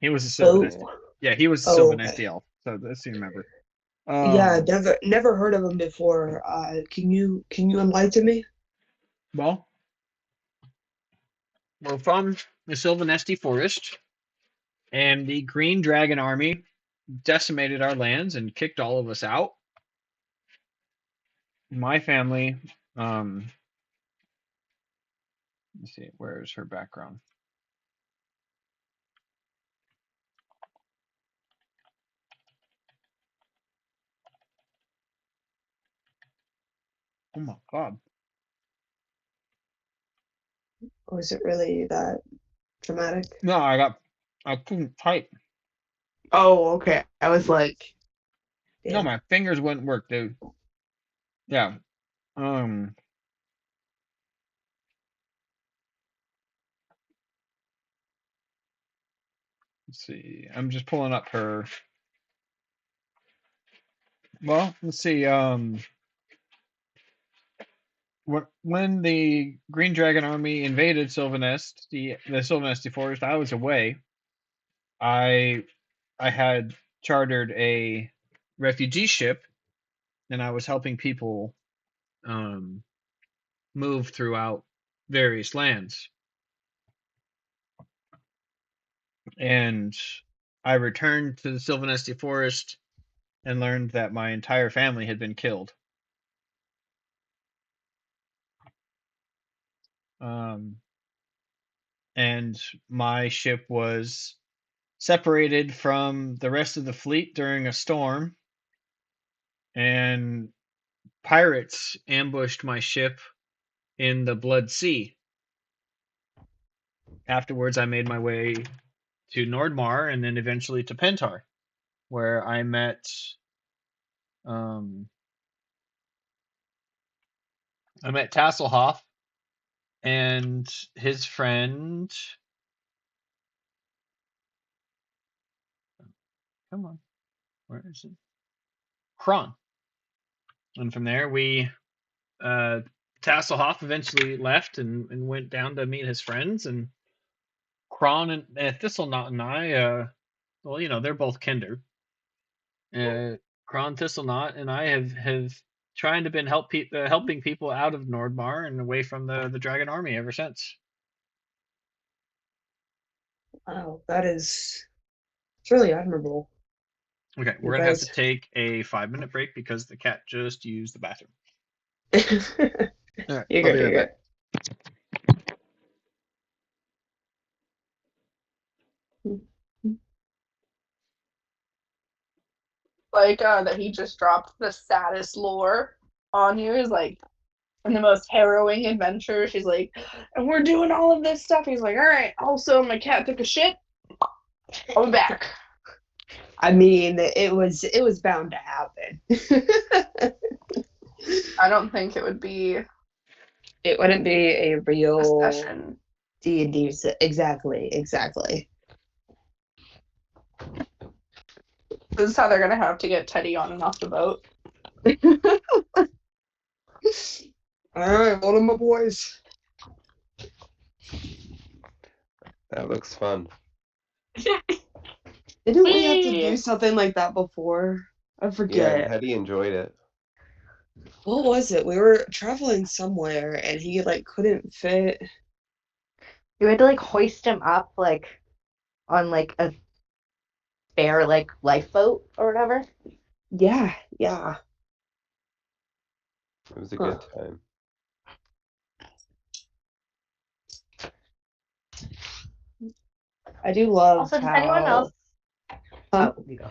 He was a Sylvanesti. Oh. Yeah, he was a Oh, Sylvanesti okay. elf. So this you remember. Yeah, Um, never heard of him before. Can you enlighten me? well, we're from the Sylvanesti forest, and the Green Dragon Army decimated our lands and kicked all of us out. My family, let's see, where is her background? Oh my god. Was it really that dramatic? No, I couldn't type. Oh, okay. I was like, No, damn. my fingers wouldn't work, dude. Yeah. Um, let's see. I'm just pulling up her. Well, let's see. When the Green Dragon Army invaded Sylvanest, the Sylvanesti Forest, I was away. I I had chartered a refugee ship, and I was helping people um, move throughout various lands. And I returned to the Sylvanesti Forest and learned that my entire family had been killed. Um, and my ship was separated from the rest of the fleet during a storm, and pirates ambushed my ship in the Blood Sea. Afterwards, I made my way to Nordmar and then eventually to Pentar, where um, I met Tasselhoff and his friend. Come on, where is it? Kron. And from there, Tasselhoff eventually left and went down to meet his friends, and Kron and Thistlenot and I, well, they're both kinder. Kron, Thistlenot, and I have trying to been helping people out of Nordmar and away from the Dragon Army ever since. Wow, it's really admirable. Okay, we're You gonna have to guys. take a 5-minute break because the cat just used the bathroom. All right, You're I'll good, be right you're back. good. Like that he just dropped the saddest lore on you is like in the most harrowing adventure. She's like, and we're doing all of this stuff. He's like, all right. Also, my cat took a shit. I'll be back. I mean, it was bound to happen. I don't think it would be It wouldn't be a a real session. D&D. Exactly. This is how they're gonna have to get Teddy on and off the boat. All right, load 'em up, boys. That looks fun. Didn't we have to do something like that before? I Yeah, forget. Hetty enjoyed it. What was it? We were traveling somewhere and he like couldn't fit. You had to like hoist him up like on like a spare like lifeboat or whatever. Yeah. It was a good time. I do love Also, does how. anyone else? Huh? Oh, you go.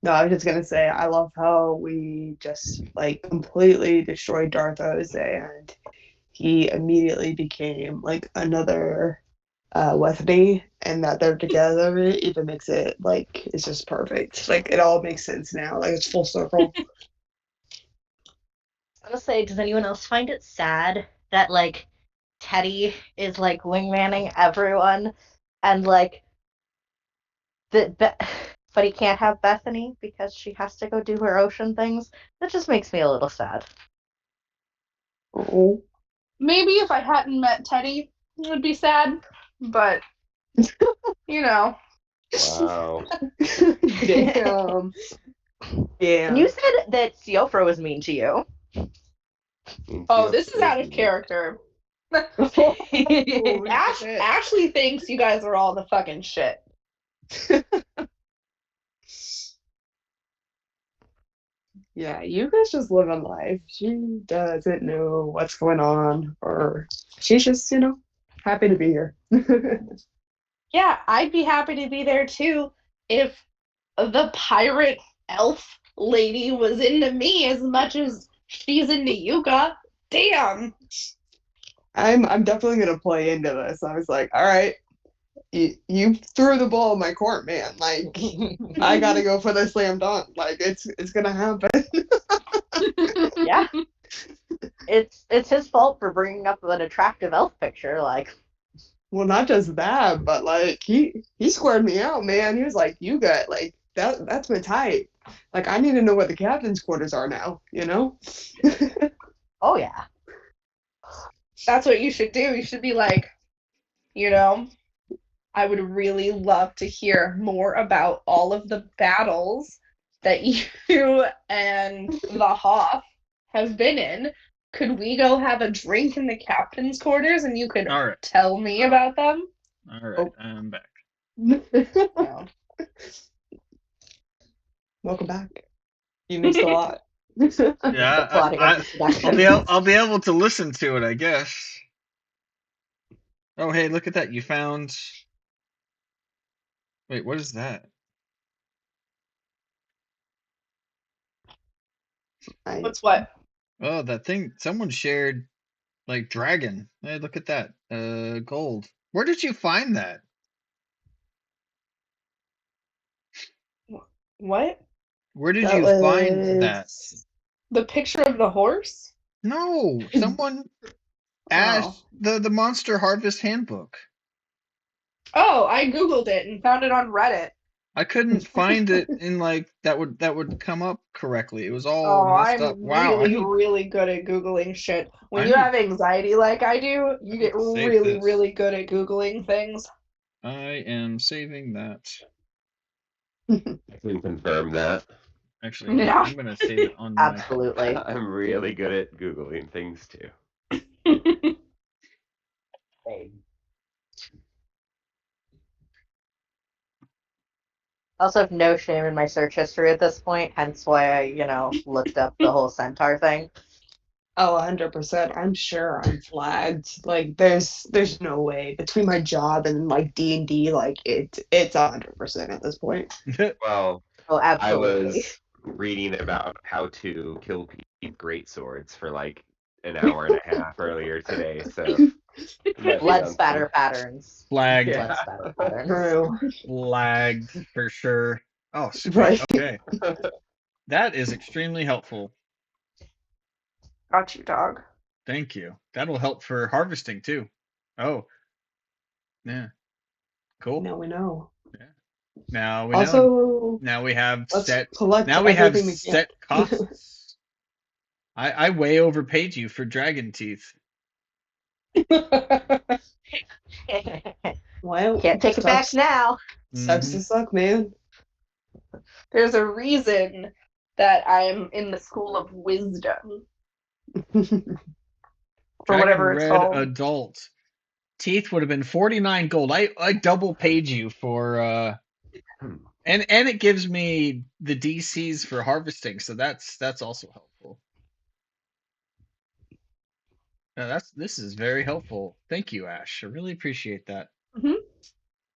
No, I was just gonna say I love how we just like completely destroyed Darthos and he immediately became like another Wethany, and that they're together even makes it like it's just perfect. Like it all makes sense now. Like it's full circle. I was gonna say, does anyone else find it sad that like Teddy is like wingmanning everyone, and like but he can't have Bethany because she has to go do her ocean things? That just makes me a little sad. Oh. Maybe if I hadn't met Teddy, it would be sad. But you know, Wow. Damn. And you said that Siofra was mean to you. oh, this is out of character. Ashley thinks you guys are all the fucking shit. Yeah, you guys just living life. She doesn't know what's going on, or she's just, happy to be here. Yeah, I'd be happy to be there too if the pirate elf lady was into me as much as she's into Yuka. Damn. I'm definitely gonna play into this. I was like, all right, you threw the ball in my court, man. Like I gotta go for the slam dunk. Like it's gonna happen. Yeah. It's his fault for bringing up an attractive elf picture. Like, well, not just that, but like he squared me out, man. He was like, you got like that's my type. Like I need to know what the captain's quarters are now. oh yeah. That's what you should do. You should be like, I would really love to hear more about all of the battles that you and the Hoff have been in. Could we go have a drink in the captain's quarters and you could All right. tell me about them? All right. I'm back. No. Welcome back. You missed a lot. Yeah, Plotting of seduction. I'll be able to listen to it, I guess. Oh, hey, look at that! You found. Wait, what is that? What's what? Oh, that thing. Someone shared like dragon. Hey, look at that. Gold. Where did you find that? What? Where did That you find that? was The picture of the horse? No, someone asked the Monster Harvest Handbook. Oh, I googled it and found it on Reddit. I couldn't find it in like that would come up correctly. It was all Oh, messed I'm up. Wow, really good at googling shit. When I you need- have anxiety like I do, you get save really this. really good at googling things. I am saving that. I can confirm that. Actually, Yeah. I'm gonna save it on my. Absolutely. I'm really good at Googling things too. Also have no shame in my search history at this point, hence why I, looked up the whole centaur thing. Oh, 100%. I'm sure I'm flagged. Like there's no way between my job and like D&D, like it's 100% at this point. Well, Oh, I absolutely. was reading about how to kill people with great swords for like an hour and a half earlier today, so Blood spatter patterns. Flagged. Yeah. Blood spatter patterns. True. Flagged for sure. Oh, sweet. Right. Okay. That is extremely helpful. Got you, dog. Thank you. That'll help for harvesting too. Oh. Yeah. Cool. Now we know. Yeah. Now we Also, know. Now we have let's set. collect Now we have everything we can. set costs. I way overpaid you for dragon teeth. Well, Can't take it back sucks. now. Sucks to suck, man. There's a reason that I'm in the school of wisdom. For Dragon whatever it's Red called. Adult. Teeth would have been 49 gold. I double paid you for And it gives me the DCs for harvesting, so that's also helpful. This is very helpful. Thank you, Ash. I really appreciate that. Mhm.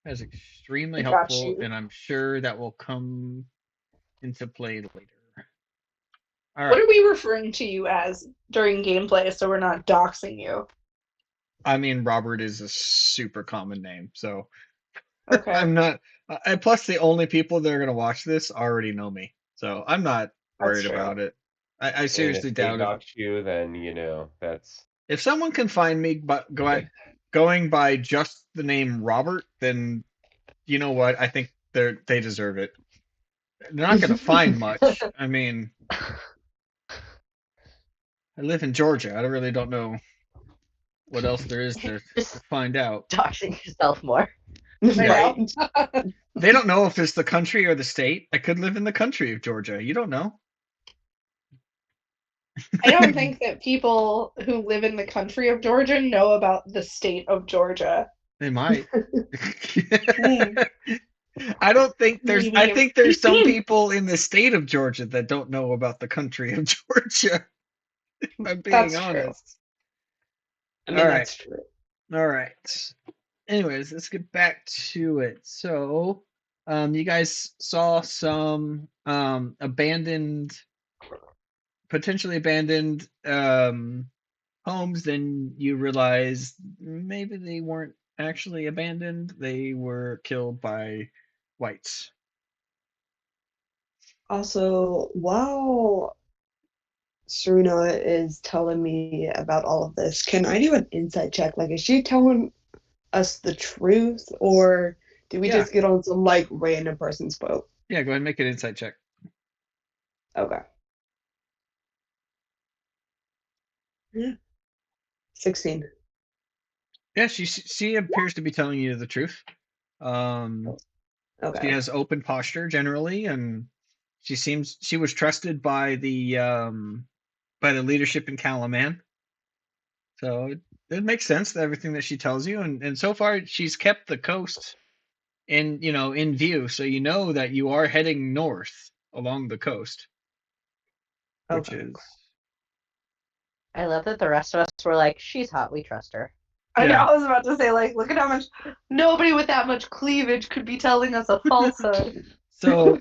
That's extremely I got helpful, you. and I'm sure that will come into play later. All What right. are we referring to you as during gameplay so we're not doxing you? I mean, Robert is a super common name, so Okay. I'm not. And plus, the only people that are going to watch this already know me, so I'm not That's worried true. about it. I And seriously if they doubt dox you, then that's if someone can find me going by just the name Robert, then you know what? I think they deserve it. They're not going to find much. I mean, I live in Georgia. I really don't know what else there is to Just find out. doxing yourself more. I Right. know. They don't know if it's the country or the state. I could live in the country of Georgia. You don't know. I don't think that people who live in the country of Georgia know about the state of Georgia. They might. Hmm. I don't think I Maybe. think there's some people in the state of Georgia that don't know about the country of Georgia, if I'm being That's true. honest. I mean, All right. that's true. All right. Anyways, let's get back to it. So, you guys saw some potentially abandoned homes. Then you realize maybe they weren't actually abandoned. They were killed by whites. Also, while Serena is telling me about all of this, can I do an insight check? Like, is she telling us the truth, or did we Yeah. just get on some like random person's boat? Yeah, go ahead and make an insight check. Okay. Yeah. 16. Yeah, she appears to be telling you the truth. She Okay. has open posture generally, and she was trusted by the leadership in Calaman. So it makes sense everything that she tells you, and so far she's kept the coast in view, so you know that you are heading north along the coast, which Okay. is I love that the rest of us were like, she's hot, we trust her. I know, yeah. I was about to say, like, look at how much nobody with that much cleavage could be telling us a falsehood. So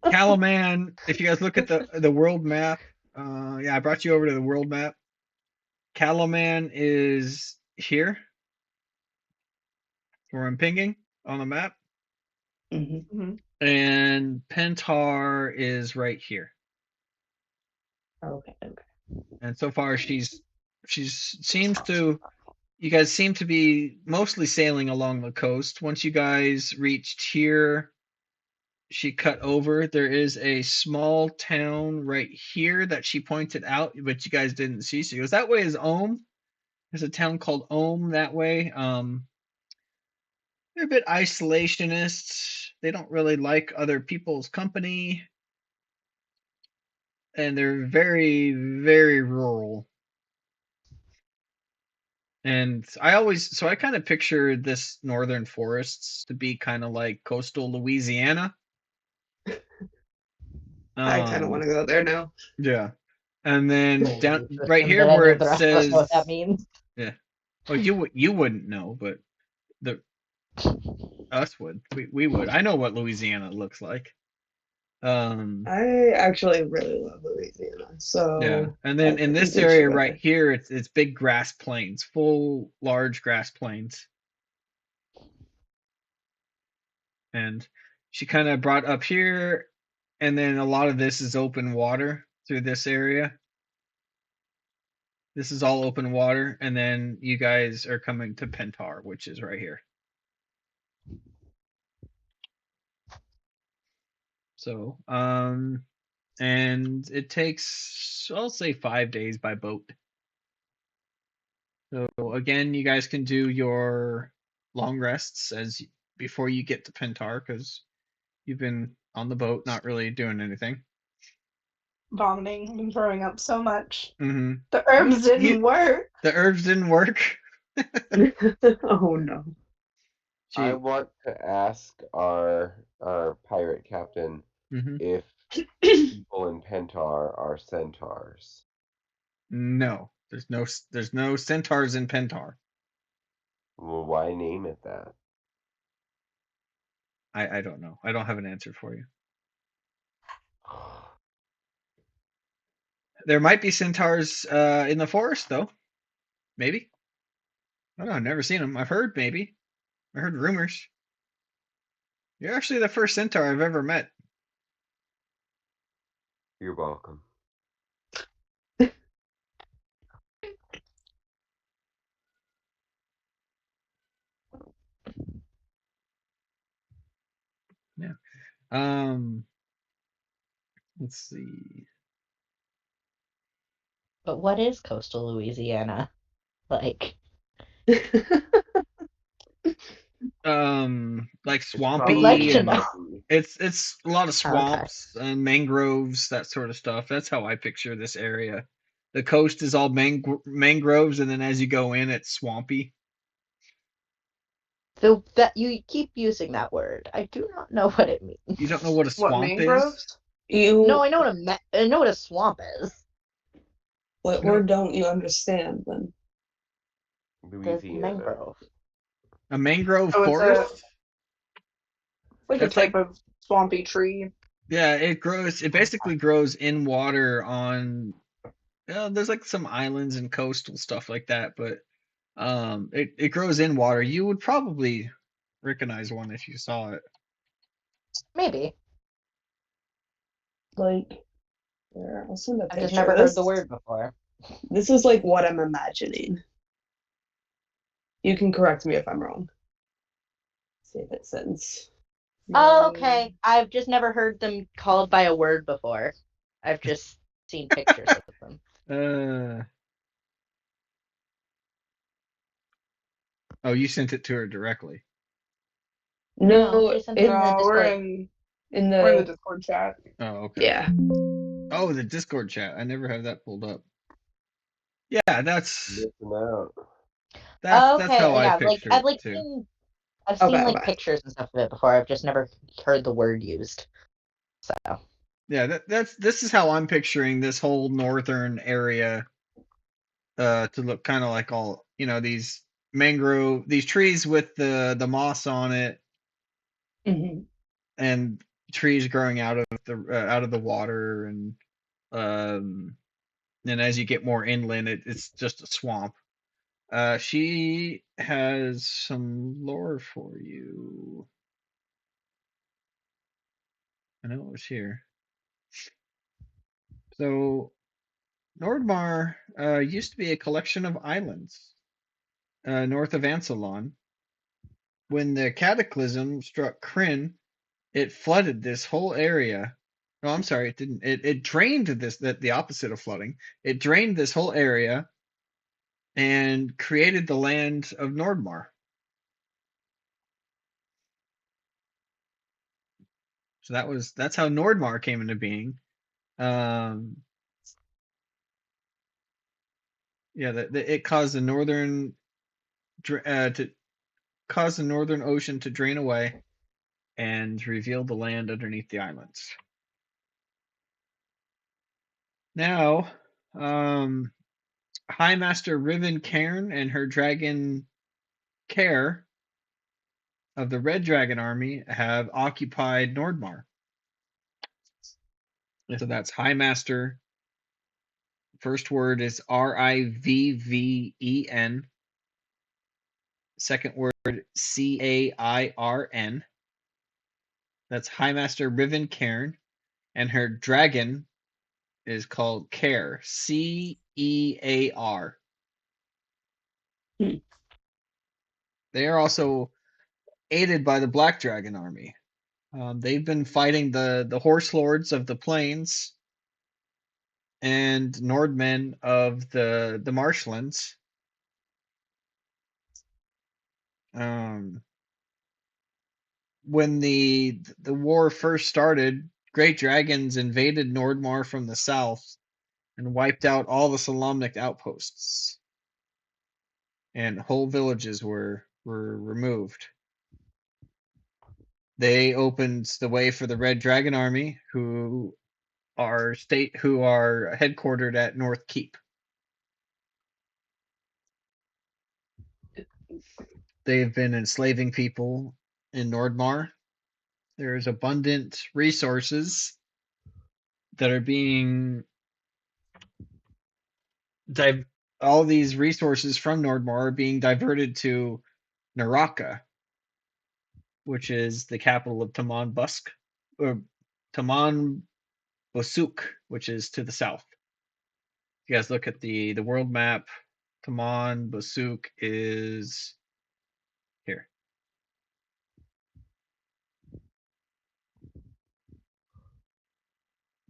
Calaman, if you guys look at the world map, yeah, I brought you over to the world map. Calaman is here, where I'm pinging on the map, Mm-hmm. and Pentar is right here. Okay. And so far, seems to. You guys seem to be mostly sailing along the coast. Once you guys reached here, she cut over. There is a small town right here that she pointed out, but you guys didn't see. She goes, that way is Ohm. There's a town called Ohm that way. They're a bit isolationist. They don't really like other people's company. And they're very, very rural. And I kind of picture this northern forests to be kind of like coastal Louisiana. I kind of want to go there now. Yeah. And then down right And here then any where of the it rest of us know what that says, means. yeah. Well, you wouldn't know, but the us would. We would. I know what Louisiana looks like. I actually really love Louisiana, so Yeah. And I then in think this we should area go right there. here, it's big grass plains, full large grass plains. And she kind of brought up here, and then a lot of this is open water through this area. This is all open water, and then you guys are coming to Pentar, which is right here. So, and it takes, I'll say, 5 days by boat. So again, you guys can do your long rests before you get to Pentar, because you've been on the boat, not really doing anything. Vomiting and throwing up so much. Mm-hmm. The herbs didn't work. The herbs didn't work. Oh no. I want to ask our pirate captain if people in Pentar are centaurs. No, there's no centaurs in Pentar. Well, why name it that? I don't know. I don't have an answer for you. There might be centaurs in the forest, though. Maybe. I don't know. I've never seen them. I've heard maybe. I heard rumors. You're actually the first centaur I've ever met. You're welcome. Yeah. Let's see. But what is coastal Louisiana like? Like We'd like swampy to and know. it's a lot of Okay. swamps and mangroves, that sort of stuff. That's how I picture this area. The coast is all mangroves, and then as you go in, it's swampy. So that you keep using that word, I do not know what it means. You don't know what a What, swamp is? mangroves? No, I know what a swamp is. What No. word don't you understand then? The Louisiana. mangrove. A mangrove Oh, it's forest? like That's a type of swampy tree. Yeah, it grows. It basically grows in water on. There's like some islands and coastal stuff like that, but it grows in water. You would probably recognize one if you saw it. Maybe. Like, here, I'll send a I've picture. just never heard the word before. This is like what I'm imagining. You can correct me if I'm wrong. See if it sends. Oh, okay. I've just never heard them called by a word before. I've just seen pictures of them. Oh, you sent it to her directly. No, she sent it in the No, we're Discord. we're in the Discord chat. Oh, okay. Yeah. Oh, the Discord chat. I never have that pulled up. Yeah, that's how I yeah, picture I've it too. seen like pictures and stuff of it before. I've just never heard the word used. So Yeah, this is how I'm picturing this whole northern area to look kind of like all, these these trees with the moss on it, and trees growing out of the water, and then as you get more inland, it's just a swamp. She has some lore for you. I know it was here. So Nordmaar used to be a collection of islands north of Ansalon. When the cataclysm struck Kryn, it flooded this whole area. No, I'm sorry, it didn't. It drained the opposite of flooding. It drained this whole area and created the land of Nordmaar. So that's how Nordmaar came into being. It caused the northern ocean to drain away and reveal the land underneath the islands. Now, High Master Riven Cairn and her dragon Care of the Red Dragon Army have occupied Nordmaar. And so that's High Master. First word is Rivven. Second word Cairn. That's High Master Riven Cairn, and her dragon is called Care. Cear. They are also aided by the Black Dragon Army. They've been fighting the Horse Lords of the Plains and Nordmen of the marshlands. When the war first started, great dragons invaded Nordmaar from the south and wiped out all the Solamnic outposts, and whole villages were removed. They opened the way for the Red Dragon Army, who are headquartered at North Keep. They've been enslaving people in Nordmaar. There's abundant resources that are being all these resources from Nordmaar are being diverted to Naraka, which is the capital of Taman Busk, or Taman Bosuk, which is to the south. If you guys look at the world map, Taman Bosuk is here.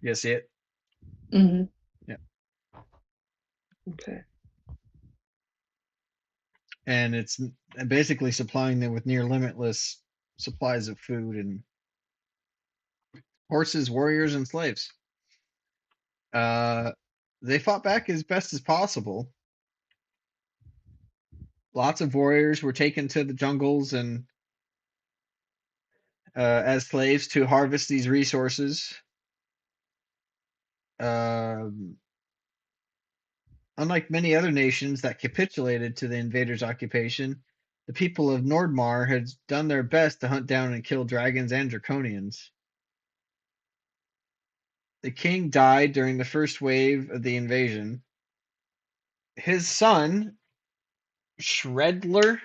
You guys see it? Mm-hmm. Yeah. Okay. And it's basically supplying them with near limitless supplies of food and horses, warriors, and slaves. They fought back as best as possible. Lots of warriors were taken to the jungles and as slaves to harvest these resources. Unlike many other nations that capitulated to the invaders' occupation, the people of Nordmaar had done their best to hunt down and kill dragons and draconians. The king died during the first wave of the invasion. His son, Shredler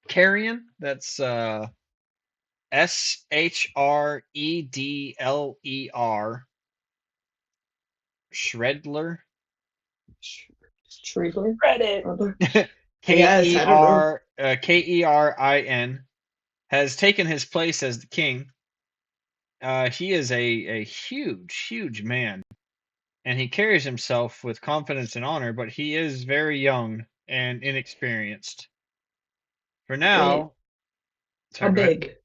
Carrion, that's Shredler, Shredler, Shredler? Reddit. Kerin, has taken his place as the king. He is a huge man, and he carries himself with confidence and honor, but he is very young and inexperienced. For now, How big?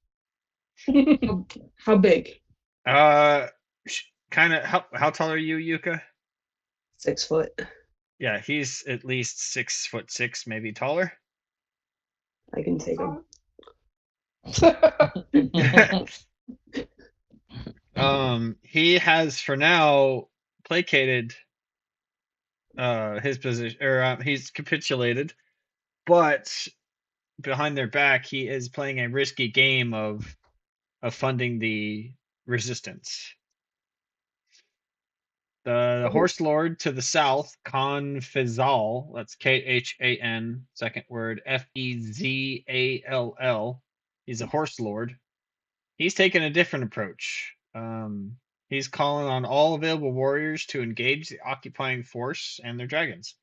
How big? Kind of. How tall are you, Yuka? 6 foot. Yeah, he's at least 6'6", maybe taller. I can take him. He has for now placated his position, or he's capitulated, but behind their back, he is playing a risky game of funding the resistance. The Horse Lord to the south, Khan Fezal, that's Khan, second word, Fezall. He's a Horse Lord. He's taken a different approach. He's calling on all available warriors to engage the occupying force and their dragons.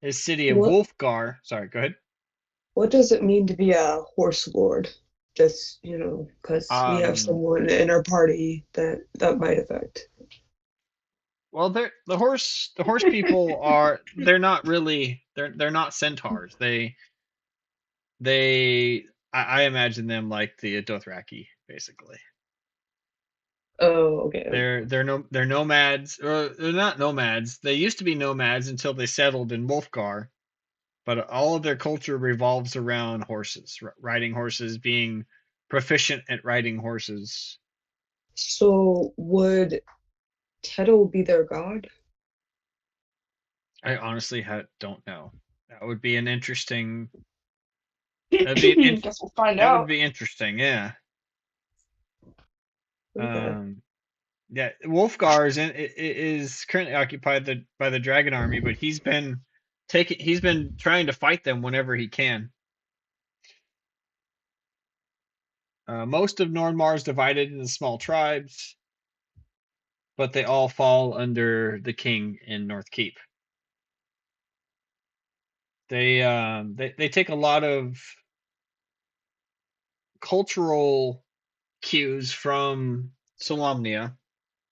His city of Wolfgar. Sorry, go ahead. What does it mean to be a horse lord? Just, because we have someone in our party that might affect. Well, the horse people are, they're not really, they're not centaurs. I imagine them like the Dothraki, basically. Oh, okay. They're nomads, or they're not nomads. They used to be nomads until they settled in Wolfgar, but all of their culture revolves around horses, riding horses, being proficient at riding horses. So would Tettle be their god? I honestly don't know. That would be an interesting. Guess we'll find That out. would be interesting, yeah. Okay. Yeah, Wolfgar is currently occupied by the Dragon Army, but he's been trying to fight them whenever he can. Most of Nordmaar is divided into small tribes, but they all fall under the king in North Keep. They take a lot of cultural cues from Solamnia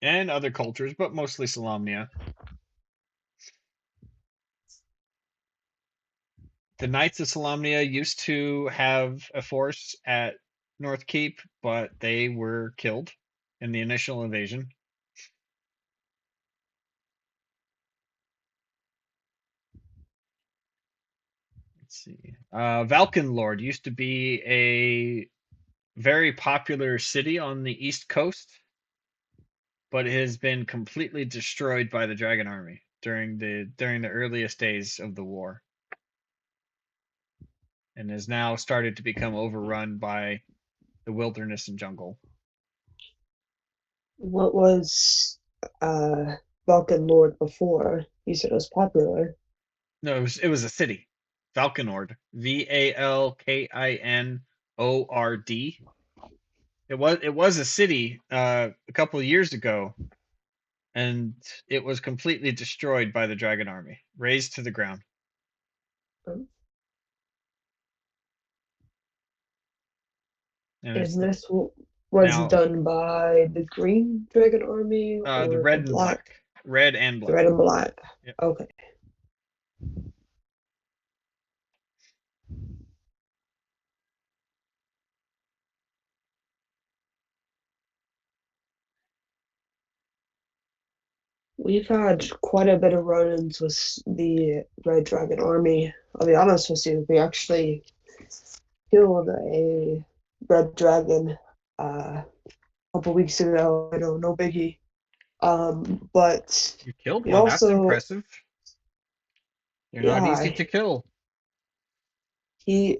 and other cultures, but mostly Solamnia. The Knights of Solamnia used to have a force at North Keep, but they were killed in the initial invasion. Let's see. Valken Lord used to be very popular city on the East Coast, but it has been completely destroyed by the Dragon Army during the earliest days of the war, and has now started to become overrun by the wilderness and jungle. What was Vulcan Lord before? You said it was popular. No, it was a city, Valkenord, Valkinord. It was a city a couple of years ago, and it was completely destroyed by the Dragon Army, razed to the ground. And Is it's this what was now done by the Green Dragon Army the or the red and Black? black, red and The black. Red and Black. Yep. Okay. We've had quite a bit of run-ins with the Red Dragon Army. I'll be honest with you, we actually killed a red dragon a couple weeks ago. I know, no biggie. But You killed we one. That's also, impressive. They're not yeah, easy to kill. he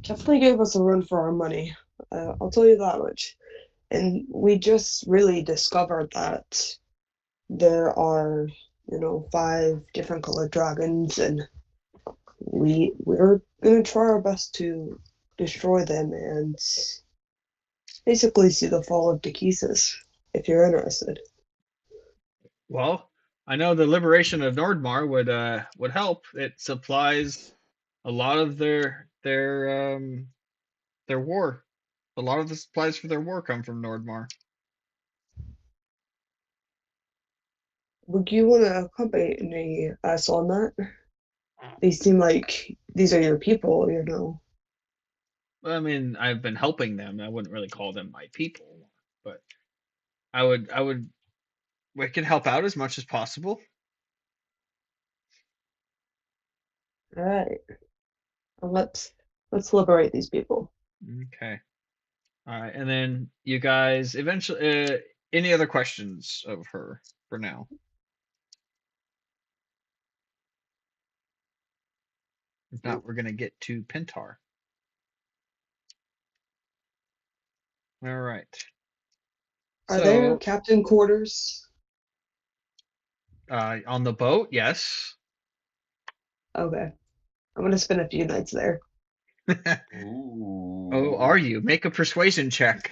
definitely gave us a run for our money. I'll tell you that much. And we just really discovered that there are, 5 different colored dragons, and we're gonna try our best to destroy them and basically see the fall of Dekesis, if you're interested. Well, I know the liberation of Nordmaar would help. It supplies a lot of their war. A lot of the supplies for their war come from Nordmaar. Would you want to accompany us on that? These seem like these are your people. I mean, I've been helping them. I wouldn't really call them my people, but we can help out as much as possible. All right, well, let's liberate these people. Okay. All right, and then you guys eventually. Any other questions of her for now? If not, we're gonna get to Pentar. All right. Are there So, captain quarters? on the boat, yes. Okay, I'm gonna spend a few nights there. Ooh. Oh, are you? Make a persuasion check.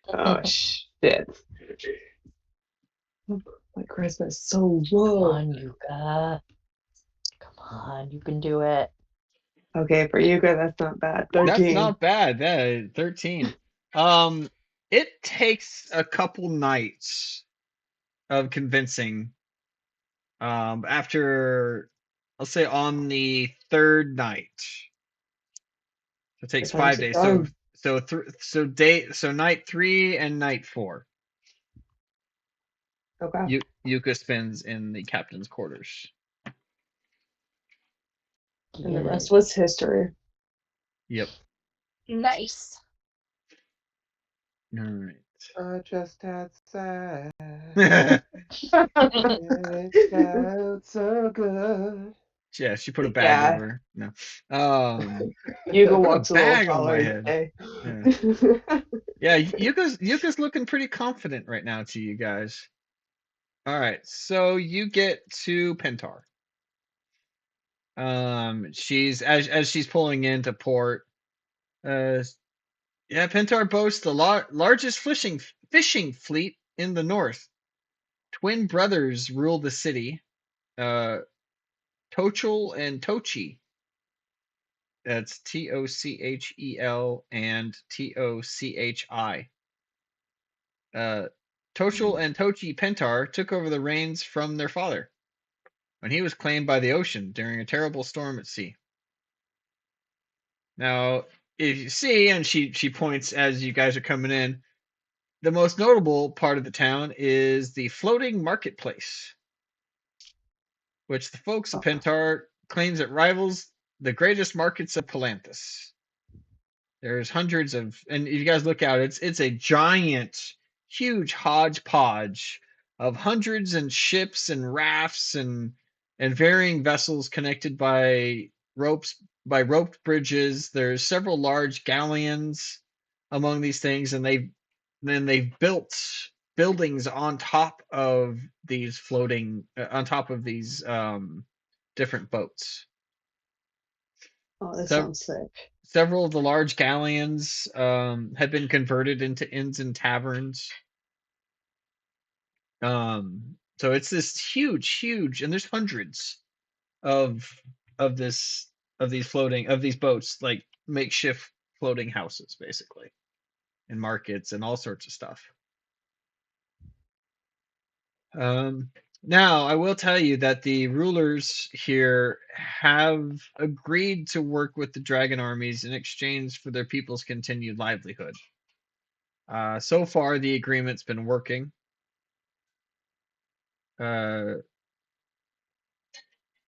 Oh shit! My charisma is so Come low. on, Yuka. Come on, you can do it. Okay, for Yuka, that's not bad. That's 13. not bad. That 13. It takes a couple nights of convincing. After, I'll say on the third night. It takes Your time's 5 days. done. So night 3 and night 4. Okay. Yuka spends in the captain's quarters. And the Get rest it. was history. Yep. Nice. All right. I just had sad. Yeah, It felt so good. she put a bag Yeah. over. No. Um, Yuka put a walks a little bag on my taller head. today. Yeah. Yeah, Yuka's looking pretty confident right now to you guys. All right, so you get to Pentar. She's as she's pulling into port. Yeah, Pentar boasts the largest fishing fleet in the north. Twin brothers rule the city. Tochel and Tochi. That's Tochel and Tochi. Tochel and Tochi Pentar took over the reins from their father when he was claimed by the ocean during a terrible storm at sea. Now, if you see, and she points as you guys are coming in, the most notable part of the town is the floating marketplace, which the folks of Pentar claims it rivals the greatest markets of Palanthas. There's hundreds of, and if you guys look out, it's a giant, huge hodgepodge of hundreds and ships and rafts and varying vessels connected by roped bridges. There's several large galleons among these things, and they've built buildings on top of these floating on top of these different boats. Oh, that So sounds sick. several of the large galleons have been converted into inns and taverns. So it's this huge, and there's hundreds of of this of these boats, like makeshift floating houses, basically, and markets and all sorts of stuff. Now, I will tell you that the rulers here have agreed to work with the dragon armies in exchange for their people's continued livelihood. So far, the agreement's been working.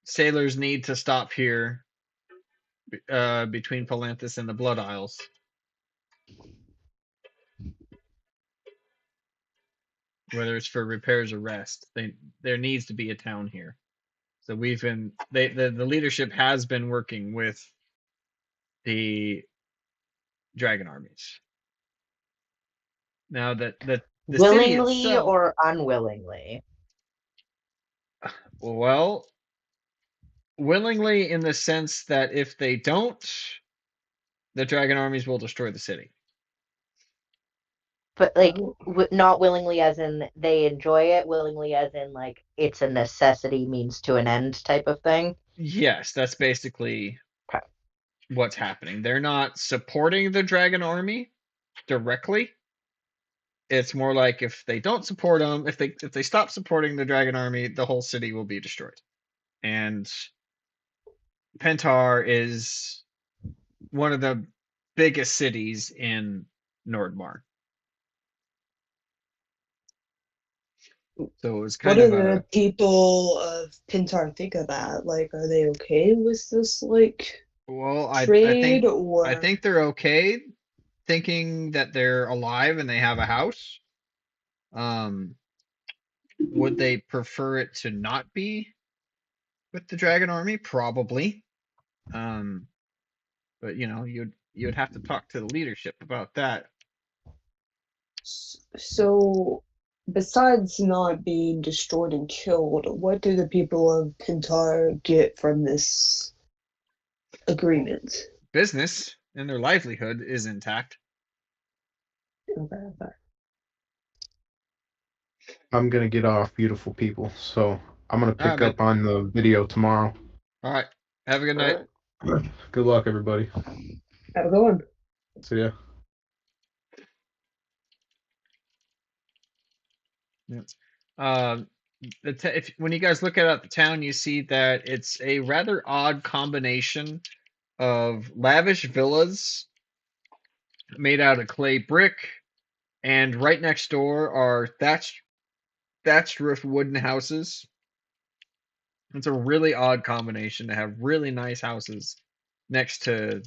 Sailors need to stop here between Palanthas and the Blood Isles. Whether it's for repairs or rest, there needs to be a town here. So we've been the leadership has been working with the dragon armies. Now that the city Willingly itself, or unwillingly? well, willingly in the sense that if they don't, the dragon armies will destroy the city. But like, not willingly as in they enjoy it, willingly as in like it's a necessity means to an end type of thing. Yes, that's basically Okay. what's happening. They're not supporting the dragon army directly. It's more like if they don't support them, if they stop supporting the dragon army, the whole city will be destroyed. And Pentar is one of the biggest cities in Nordmaar. So it was What kind do of the people of Pintar think of that? Like, are they okay with this, like, well, trade, I or? think they're okay thinking that they're alive and they have a house. Would they prefer it to not be with the dragon army? Probably. But you'd have to talk to the leadership about that. So, besides not being destroyed and killed, what do the people of Pintar get from this agreement? Business and their livelihood is intact. Okay. I'm gonna get off, beautiful people. So I'm gonna All right, pick man. up on the video tomorrow. All right. Have a good night. Good luck, everybody. Have a good one. See ya. Yeah. When you guys look at the town, you see that it's a rather odd combination of lavish villas made out of clay brick, and right next door are thatched roof wooden houses. It's a really odd combination to have really nice houses next to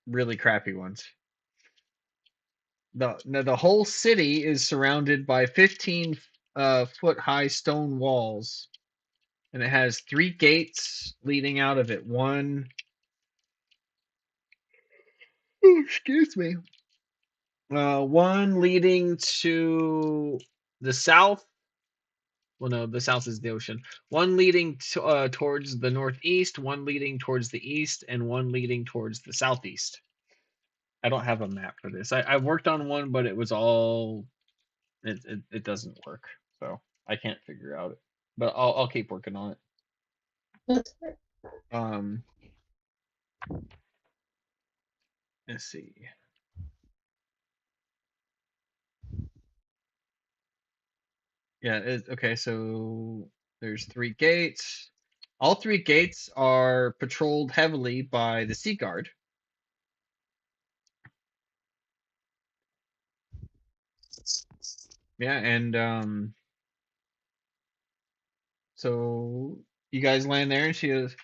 really crappy ones. The whole city is surrounded by 15 foot high stone walls, and it has 3 gates leading out of it. Excuse me. One leading to the south. Well, no, the south is the ocean. One leading towards the northeast, one leading towards the east, and one leading towards the southeast. I don't have a map for this. I worked on one, but it was all it doesn't work, so I can't figure out it. But I'll keep working on it. That's fair. Let's see. Yeah. Okay. So there's 3 gates. All 3 gates are patrolled heavily by the Sea Guard. Yeah, and so you guys land there, and she goes,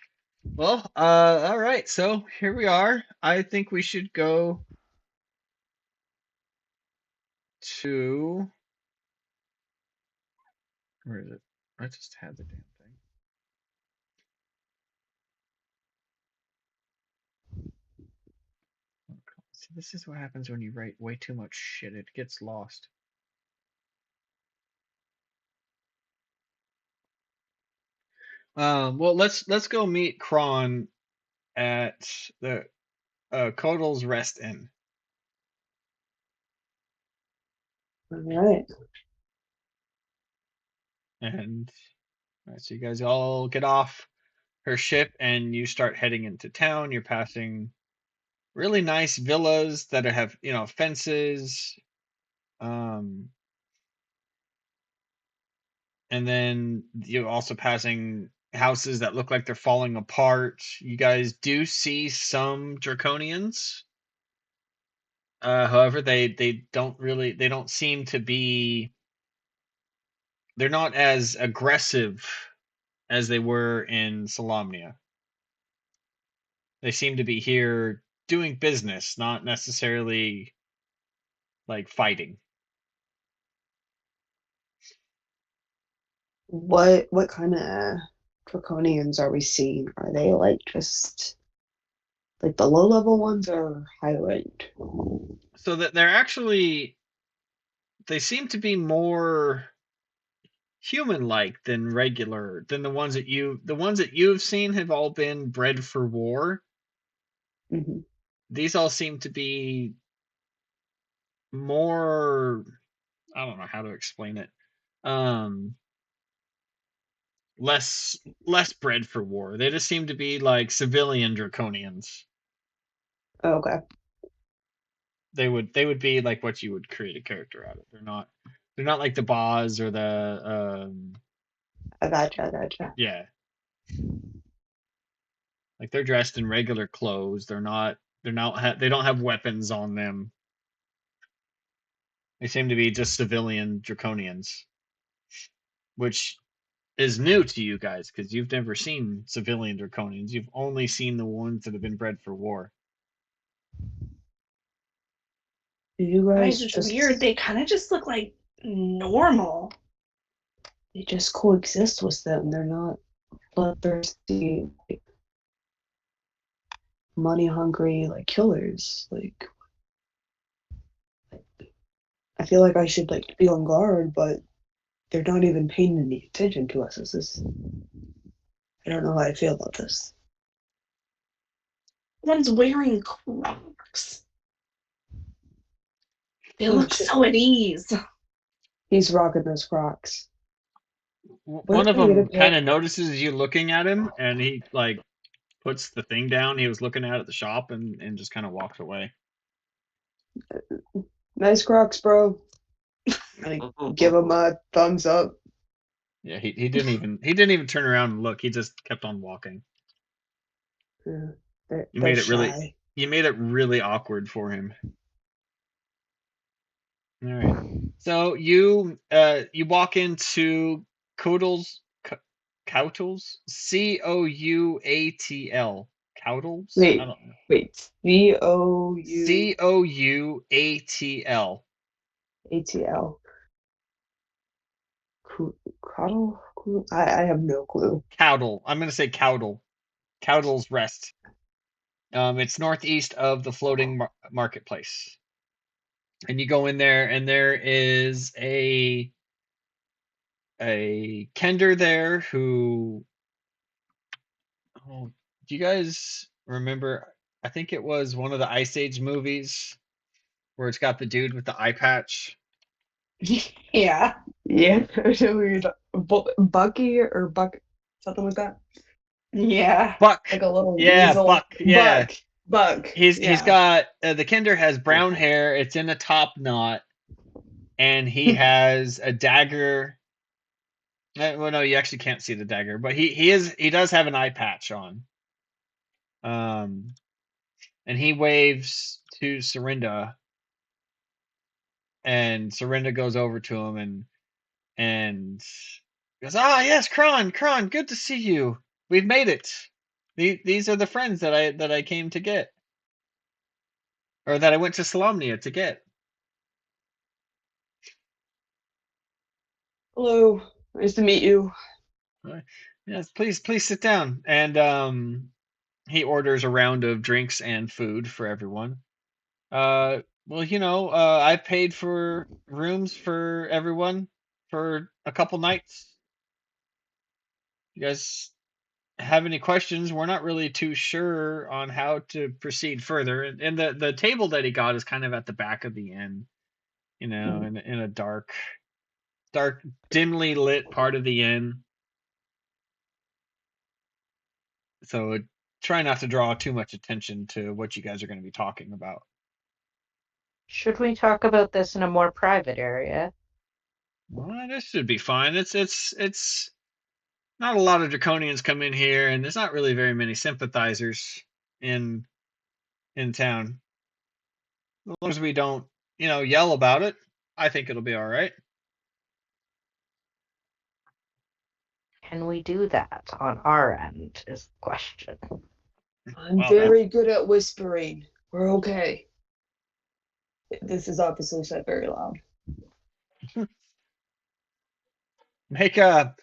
"Well, all right. So here we are. I think we should go to. Where is it? I just had the damn thing. See, this is what happens when you write way too much shit. It gets lost. Well, let's go meet Kron at the Kodel's Rest Inn. All right. And so you guys all get off her ship and you start heading into town. You're passing really nice villas that have, fences. And then you're also passing houses that look like they're falling apart. You guys do see some draconians. However, they don't seem to be. They're not as aggressive as they were in Solamnia. They seem to be here doing business, not necessarily like fighting. What kind of draconians are we seeing? Are they like just like the low level ones or high ranked? So that they seem to be more human-like than the ones that you've seen have all been bred for war. Mm-hmm. These all seem to be more, I don't know how to explain it. Less bred for war. They just seem to be like civilian draconians. Okay. They would be like what you would create a character out of. They're not like the Boz or the I gotcha. yeah. Like they're dressed in regular clothes. They don't have weapons on them. They seem to be just civilian draconians, which is new to you guys because you've never seen civilian draconians. You've only seen the ones that have been bred for war. You Guys, guys it's just weird. They kind of just look like normal. They just coexist with them. They're not bloodthirsty, like, money hungry, like killers. Like I feel like I should like be on guard, but they're not even paying any attention to us. I don't know how I feel about this. One's wearing Crocs. They Oh, look shit. so at ease. He's rocking those Crocs. One of them kind of notices you looking at him, and he like puts the thing down he was looking at the shop and just kind of walks away. Nice Crocs, bro. I give him a thumbs up. Yeah, he didn't even turn around and look. He just kept on walking. Yeah, You they're shy. you made it really awkward for him. All right. So you walk into Coutels, Coutels, Couatl, Coutels. I don't know. Wait. Couatl. COUATL. Coddle? I have no clue. Cowdle. I'm gonna say Cowdle. Cowdle's Rest. It's northeast of the floating marketplace. And you go in there, and there is a Kender there who. Oh, do you guys remember? I think it was one of the Ice Age movies where it's got the dude with the eye patch. Yeah. Yeah, Bucky or Buck, something like that. Yeah. Buck. Like a little Yeah, weasel. Buck. Yeah. Buck. He's got the Kender has brown hair. It's in a top knot, and he has a dagger. Well, no, you actually can't see the dagger, but he does have an eye patch on. And he waves to Serinda, and Serinda goes over to him and goes, "Ah, yes, Kron, good to see you. We've made it. These are the friends that I came to get, or that I went to Solamnia to get." Hello. Nice to meet you. Yes, please sit down. And he orders a round of drinks and food for everyone. Well, I paid for rooms for everyone for a couple nights. You guys have any questions? We're not really too sure on how to proceed further. And the table that he got is kind of at the back of the inn, in a dark, dimly lit part of the inn. So try not to draw too much attention to what you guys are going to be talking about. Should we talk about this in a more private area? Well, this should be fine. It's not a lot of draconians come in here, and there's not really very many sympathizers in town. As long as we don't, yell about it, I think it'll be all right. Can we do that on our end is the question. I'm very good at whispering. We're okay. This is obviously said very loud. Make a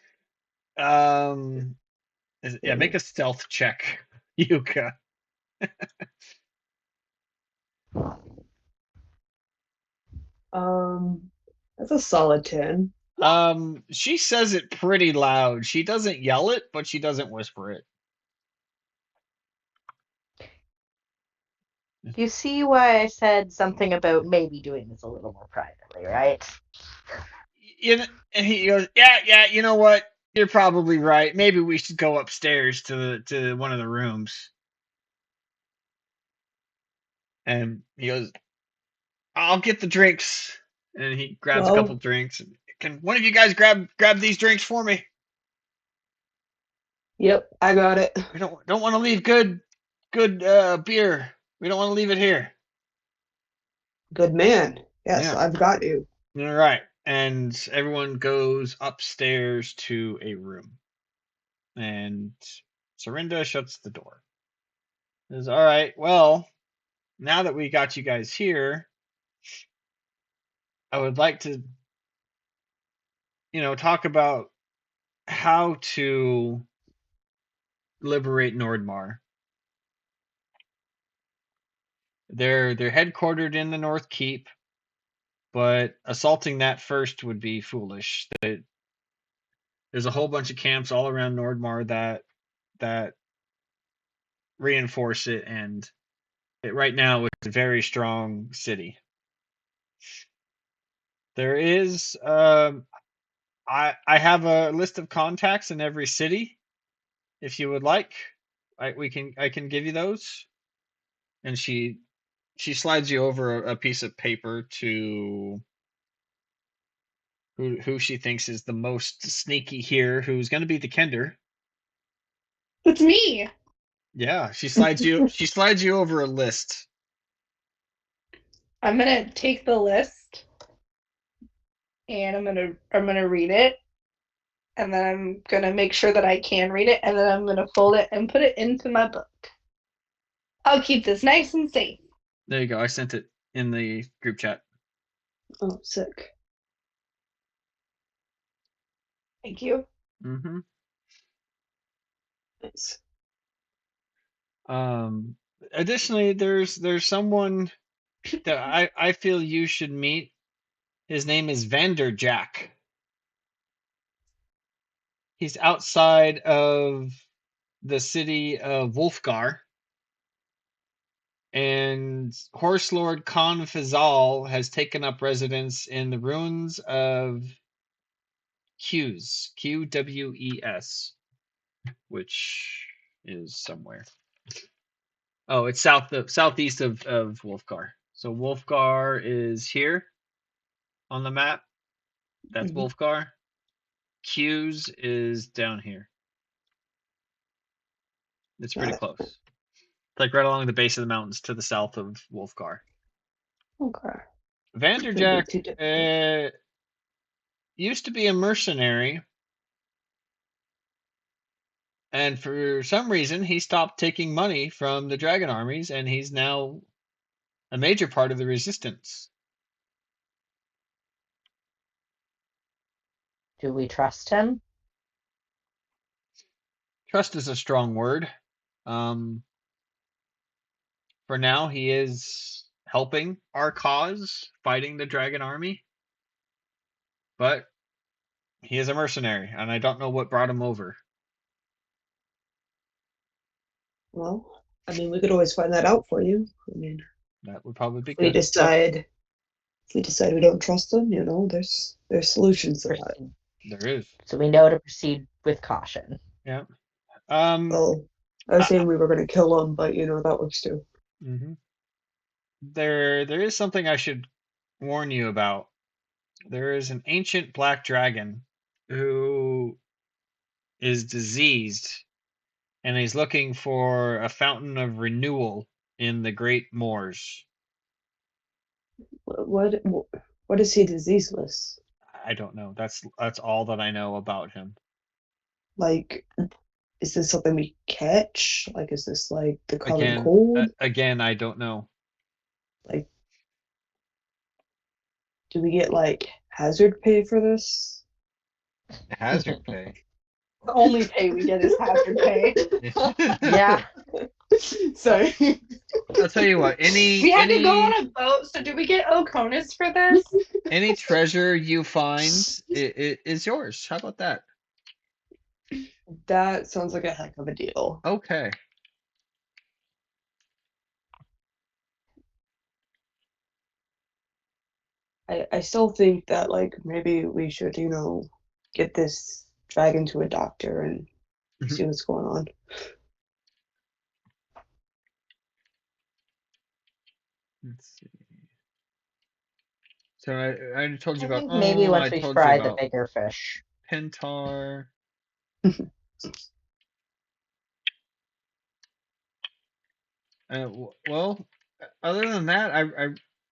make a stealth check, Yuka. That's a solid 10. She says it pretty loud. She doesn't yell it, but she doesn't whisper it. You see why I said something about maybe doing this a little more privately, right? And he goes, yeah, you know what? You're probably right. Maybe we should go upstairs to one of the rooms. And he goes, I'll get the drinks. And he grabs a couple drinks. Can one of you guys grab these drinks for me? Yep, I got it. We don't want to leave good beer. We don't want to leave it here. Good man. Yes, Yeah. I've got you. All right. And everyone goes upstairs to a room. And Sorinda shuts the door. Says, all right, well, now that we got you guys here, I would like to, talk about how to liberate Nordmaar. They're headquartered in the North Keep, but assaulting that first would be foolish. There's a whole bunch of camps all around Nordmaar that reinforce it, and right now it's a very strong city. There is I have a list of contacts in every city. If you would like, I can give you those. And she slides you over a piece of paper to who she thinks is the most sneaky here, who's going to be the Kender. It's me. Yeah, she slides you over a list. I'm gonna take the list and I'm gonna read it, and then I'm gonna make sure that I can read it, and then I'm gonna fold it and put it into my book. I'll keep this nice and safe. There you go. I sent it in the group chat. Oh, sick. Thank you. Mm-hmm. Nice. Additionally, there's someone that I feel you should meet. His name is Vanderjack. He's outside of the city of Wolfgar. And Horse Lord Khan Fazal has taken up residence in the ruins of Qs, Qwes, which is somewhere. Oh, it's southeast of Wolfgar. So Wolfgar is here on the map. That's Wolfgar. Qs is down here. It's pretty close. It's like right along the base of the mountains to the south of Wolfgar. Okay. Vanderjack used to be a mercenary, and for some reason he stopped taking money from the dragon armies, and he's now a major part of the resistance. Do we trust him? Trust is a strong word. For now, he is helping our cause, fighting the dragon army. But he is a mercenary, and I don't know what brought him over. Well, I mean, we could always find that out for you. I mean, That would probably be if we good. decide we don't trust them, there's solutions to that. There is. So we know to proceed with caution. Yeah. Well, I was saying we were going to kill them, but that works too. Mm-hmm. There is something I should warn you about. There is an ancient black dragon who is diseased, and he's looking for a fountain of renewal in the Great Moors. What is he diseaseless? I don't know. That's all that I know about him. Like, is this something we catch? Like, is this like the common Again, cold? again, I don't know. Like, do we get like hazard pay for this? Hazard pay. The only pay we get is hazard pay. Yeah. Sorry. I'll tell you what. We had to go on a boat, so do we get Oconus for this? Any treasure you find it is yours. How about that? That sounds like a heck of a deal. Okay. I still think that like maybe we should, get this dragon to a doctor and see what's going on. Let's see. So I told you I about. think maybe once I we told fry you the about bigger fish. Pentar. Well, other than that, I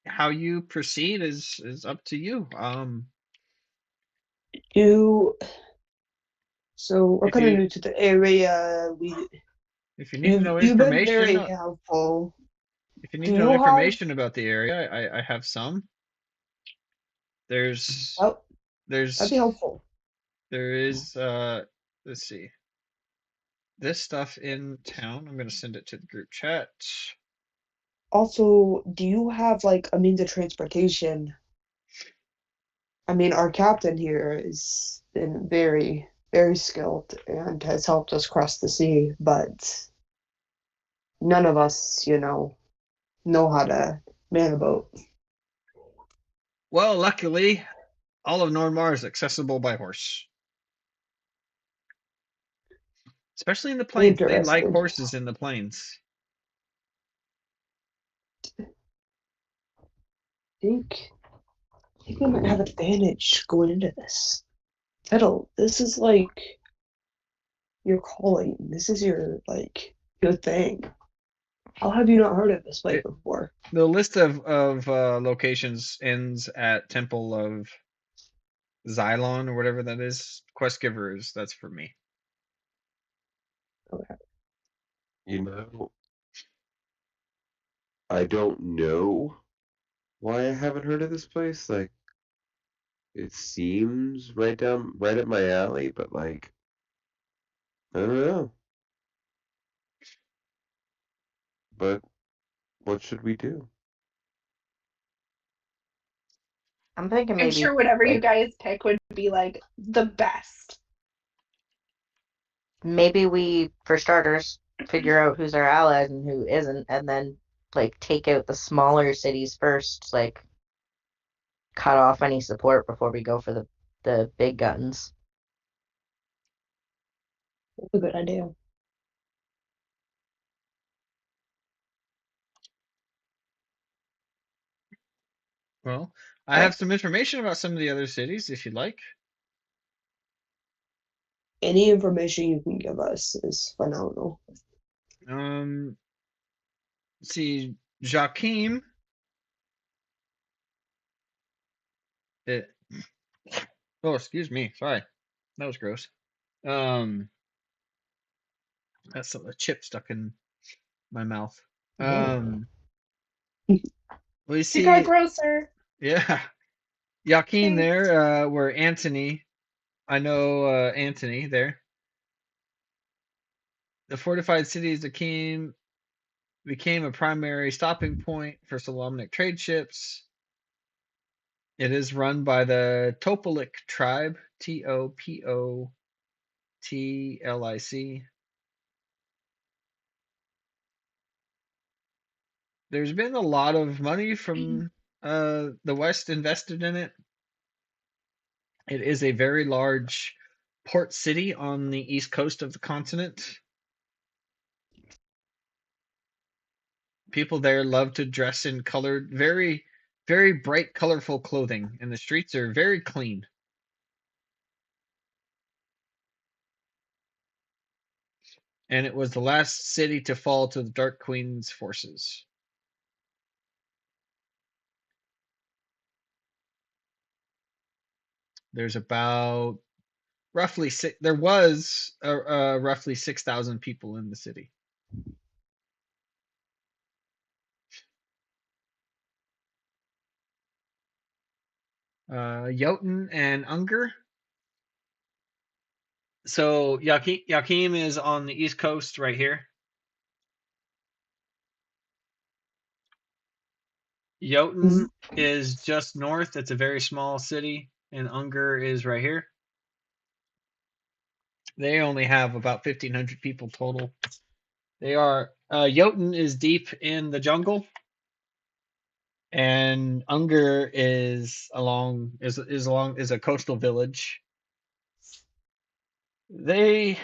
how you proceed is up to you. So we're If kind of you new to the area. if you need to know You've been information, very helpful. if you need Do to know you have? information about the area, I have some. There's Oh, there's that'd be helpful. there is let's see. This stuff in town. I'm gonna send it to the group chat. Also, do you have like a means of transportation? I mean, our captain here has been very, very skilled and has helped us cross the sea, but none of us, know how to man a boat. Well, luckily, all of Nordmaar is accessible by horse. Especially in the plains. They like Interesting. horses in the plains. I think we might have an advantage going into this. Fiddle, this is like your calling. This is your thing. How have you not heard of this place before? The list of locations ends at Temple of Xylon or whatever that is. Quest givers, that's for me. Okay. I don't know why I haven't heard of this place. Like, it seems right up my alley, but like, I don't know. But what should we do? I'm thinking I'm maybe sure whatever you guys pick would be like the best. maybe we, for starters, figure out who's our allies and who isn't, and then take out the smaller cities first, cut off any support before we go for the big guns. That's a good idea. Well, I have some information about some of the other cities if you'd like. Any information you can give us is phenomenal. Let's see, Joachim. Oh, excuse me. Sorry, that was gross. That's a chip stuck in my mouth. We see. She got grosser. Yeah, Joachim there, where Antony I know Anthony there. The fortified cities became a primary stopping point for Solomonic trade ships. It is run by the Topolic tribe, Topotlic. There's been a lot of money from the West invested in it. It is a very large port city on the east coast of the continent. People there love to dress in colored, very, very bright, colorful clothing, and the streets are very clean. And it was the last city to fall to the Dark Queen's forces. There's about roughly there was roughly 6,000 people in the city. Jotun and Unger. So Yakim is on the east coast right here. Jotun is just north. It's a very small city, and Unger is right here. They only have about 1,500 people total. They are Jotun is deep in the jungle, and Unger is a coastal village. They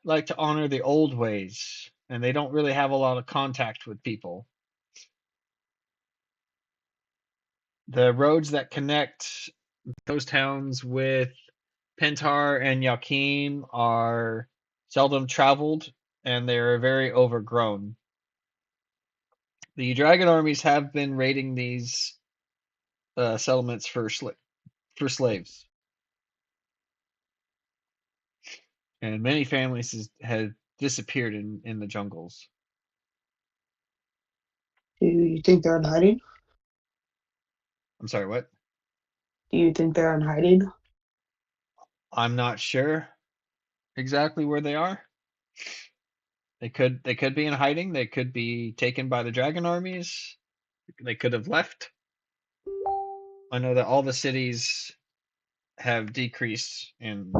like to honor the old ways, and they don't really have a lot of contact with people. The roads that connect those towns with Pentar and Yakim are seldom traveled, and they're very overgrown. The dragon armies have been raiding these settlements for slaves, and many families have disappeared in the jungles. Do you think they're in hiding? I'm sorry, what? Do you think they're in hiding? I'm not sure exactly where they are. They could be in hiding. They could be taken by the dragon armies. They could have left. I know that all the cities have decreased in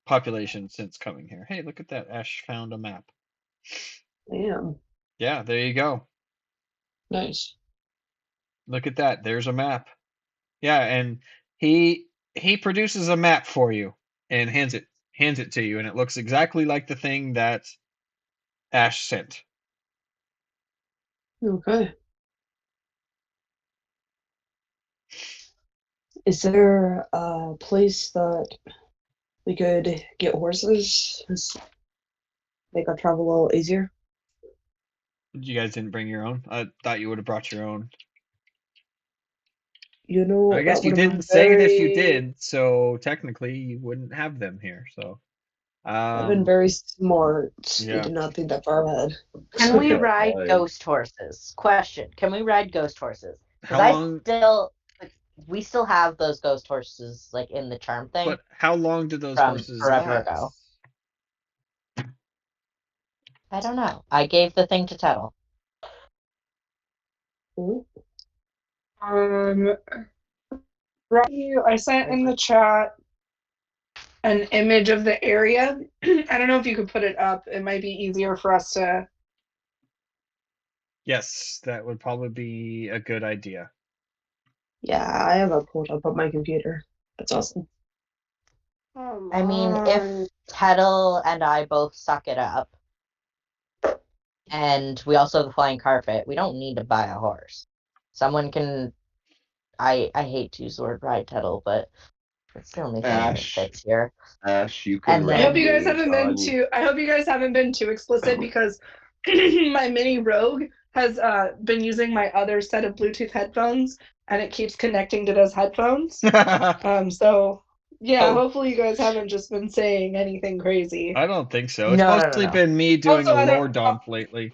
population since coming here. Hey, look at that. Ash found a map. Damn. Yeah, there you go. Nice. Look at that. There's a map. Yeah, and he produces a map for you and hands it to you, and it looks exactly like the thing that Ash sent. Okay. Is there a place that we could get horses? Make our travel a little easier? You guys didn't bring your own? I thought you would have brought your own. You know, I guess that you would have didn't been say it if you very, did, so technically you wouldn't have them here. So, that'd been very smart. We yeah. did not think that far ahead. Can we ride Fine. ghost horses? Question: can we ride ghost horses? How long? We still have those ghost horses like in the charm thing But how long did those from horses forever last? ago. I don't know. I gave the thing to Tuttle. Rocky, I sent in the chat an image of the area. I don't know if you could put it up. It might be easier for us to. Yes, that would probably be a good idea. Yeah, I have it pulled up on my computer. That's awesome. I mean, if Tuttle and I both suck it up, and we also have the flying carpet, we don't need to buy a horse. Someone can. I hate to use the word ride Tuttle, but it's the only thing that fits here. Ash, you can And I then- hope you guys ride haven't me, been Tanya. too. I hope you guys haven't been too explicit because my mini Rogue has been using my other set of Bluetooth headphones, and it keeps connecting to those headphones. So yeah, hopefully you guys haven't just been saying anything crazy. I don't think so. It's No. mostly been me doing Also, a lore dump lately.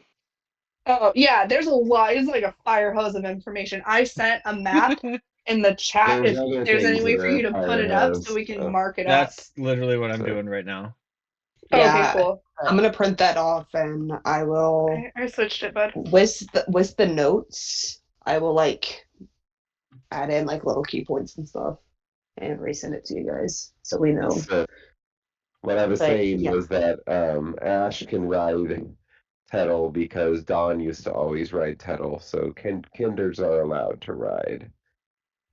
Oh yeah, there's a lot. It's like a fire hose of information. I sent a map in the chat There's if other there's any things way that for you to Empire put it up has, so we can so mark it up. That's literally what I'm So- doing right now. Okay, Yeah, cool. I'm gonna print that off and I will I switched it, bud. with the notes. I will like add in like little key points and stuff and resend it to you guys so we know. So, what I was But, saying yeah. was that Ash can ride Tettle because Dawn used to always ride Tettle, so Kinders are allowed to ride.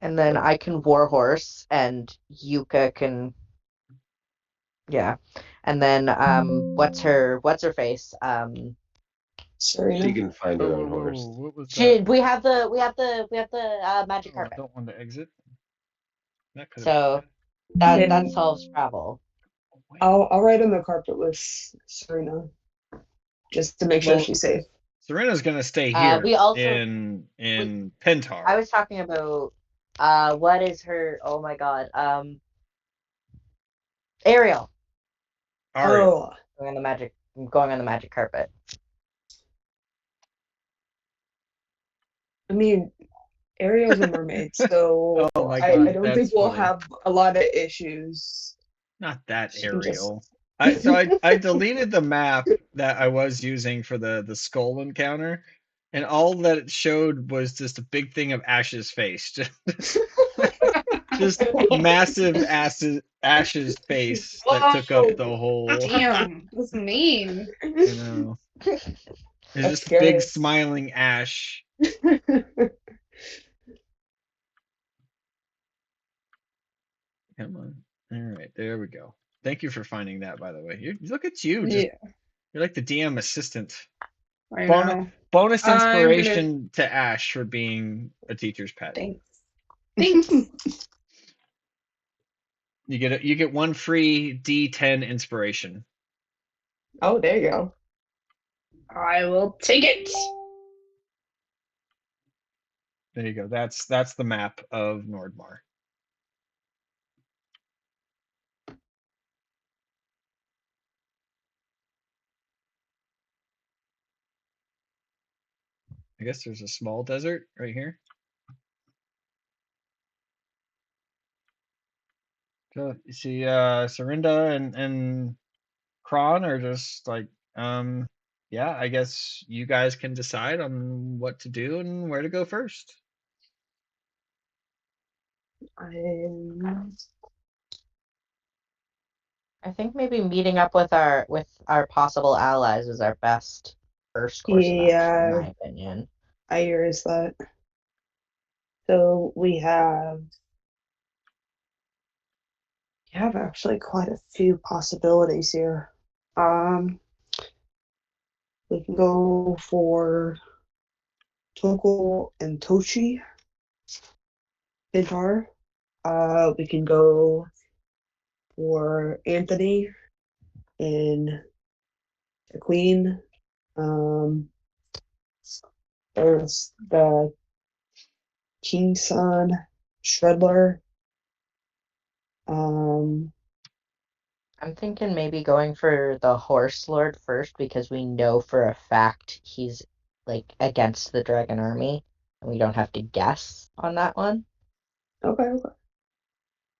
And then I can Warhorse, and Yuka can. Yeah, and then what's her face? She Serena. can find her own horse. What was We have the magic Oh, I carpet. don't want to exit. That could have So Yeah. that solves travel. I'll ride on the carpet with Serena just to make sure Well, she's safe. Serena's gonna stay here We also in Pentar. I was talking about what is her? Oh my god, Ariel. Ariel. Oh, Going on the magic carpet. I mean, Ariel's a mermaid, so Oh my I god, don't that's think we'll funny. have a lot of issues. Not that She can just- Ariel. I deleted the map that I was using for the skull encounter, and all that it showed was just a big thing of Ash's face. Just massive Ash's face that took up the whole. Damn, that's mean. You know, it's That's just scary. big smiling Ash. Come on. All right, there we go. Thank you for finding that, by the way. Look at you, just Yeah, you're like the DM assistant. I Bonus, know. bonus I'm gonna- inspiration to Ash for being a teacher's pet. Thanks. Thanks. You get one free D10 inspiration. Oh, there you go. I will take it. There you go. That's the map of Nordmaar. I guess there's a small desert right here. So you see, Serinda and Kron are just like, yeah, I guess you guys can decide on what to do and where to go first. I think maybe meeting up with our possible allies is our best first course of action, in my opinion. I hears that. So we have actually quite a few possibilities here. We can go for Toko and Tochi, Pintar. We can go for Anthony and the Queen. There's the King's Son, Shredler. I'm thinking maybe going for the Horse Lord first because we know for a fact he's like against the Dragon Army, and we don't have to guess on that one. Okay.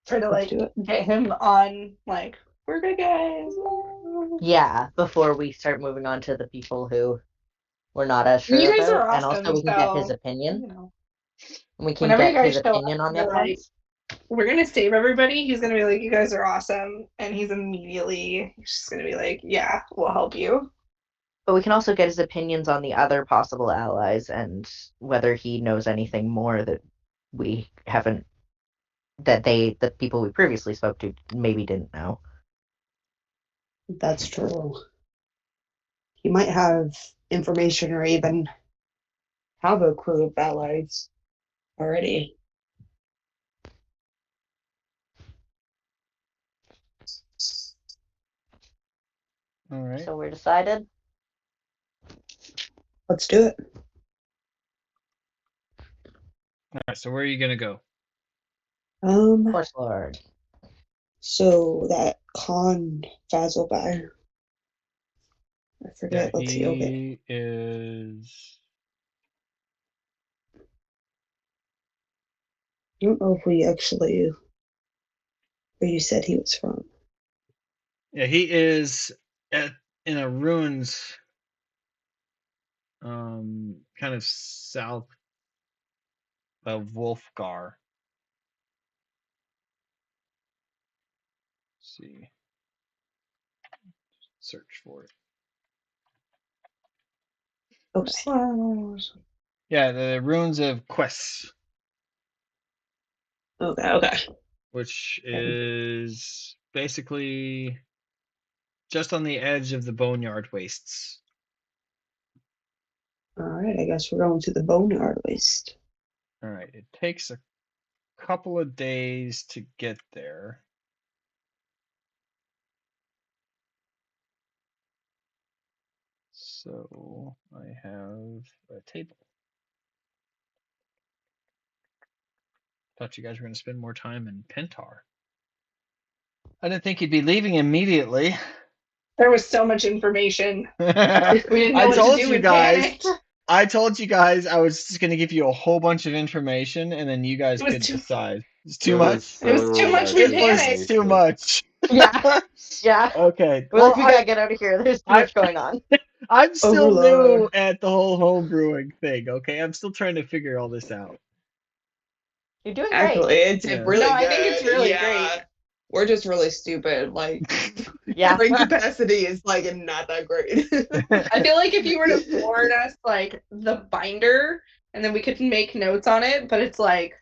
Try to Let's like do it. get him on like we're good guys. Yeah, before we start moving on to the people who we're not as sure You guys about, are and also awesome. we can get his So opinion. you know, And we can whenever you get guys his show opinion up, on the you're other like, ones. we're gonna save everybody. He's gonna be like, you guys are awesome, and he's just gonna be like, yeah, we'll help you. But we can also get his opinions on the other possible allies and whether he knows anything more that we haven't, the people we previously spoke to maybe didn't know. That's true. He might have information or even have a crew of allies already. All right. So we're decided. Let's do it. All right. So where are you gonna go? Horse Lord. So that Khan Fazil guy. I Yeah, forget. Let's see. Okay. he is. I don't know if we actually where you said he was from. Yeah, he is in a ruins, kind of south of Wolfgar. Let's see, search for it. Okay. Yeah, the ruins of Quest, Okay. which is basically just on the edge of the Boneyard Wastes. Alright, I guess we're going to the Boneyard Waste. All right, it takes a couple of days to get there. So I have a table. Thought you guys were going to spend more time in Pentar. I didn't think you'd be leaving immediately. There was so much information. We didn't know I what to told do. you We guys. panicked. I told you guys I was just going to give you a whole bunch of information, and then you guys It was could too- decide. It's too much. It was too much. We It was panicked. too much. Yeah. Yeah. Okay. We're like, we gotta get out of here. There's too much going on. I'm still Overload. new at the whole home brewing thing. Okay, I'm still trying to figure all this out. You're doing great. Actually, it's Yeah. really No, good. I think it's really Yeah. great. We're just really stupid. Like, Yeah. brain capacity is like not that great. I feel like if you were to forward us like the binder, and then we could make notes on it, but it's like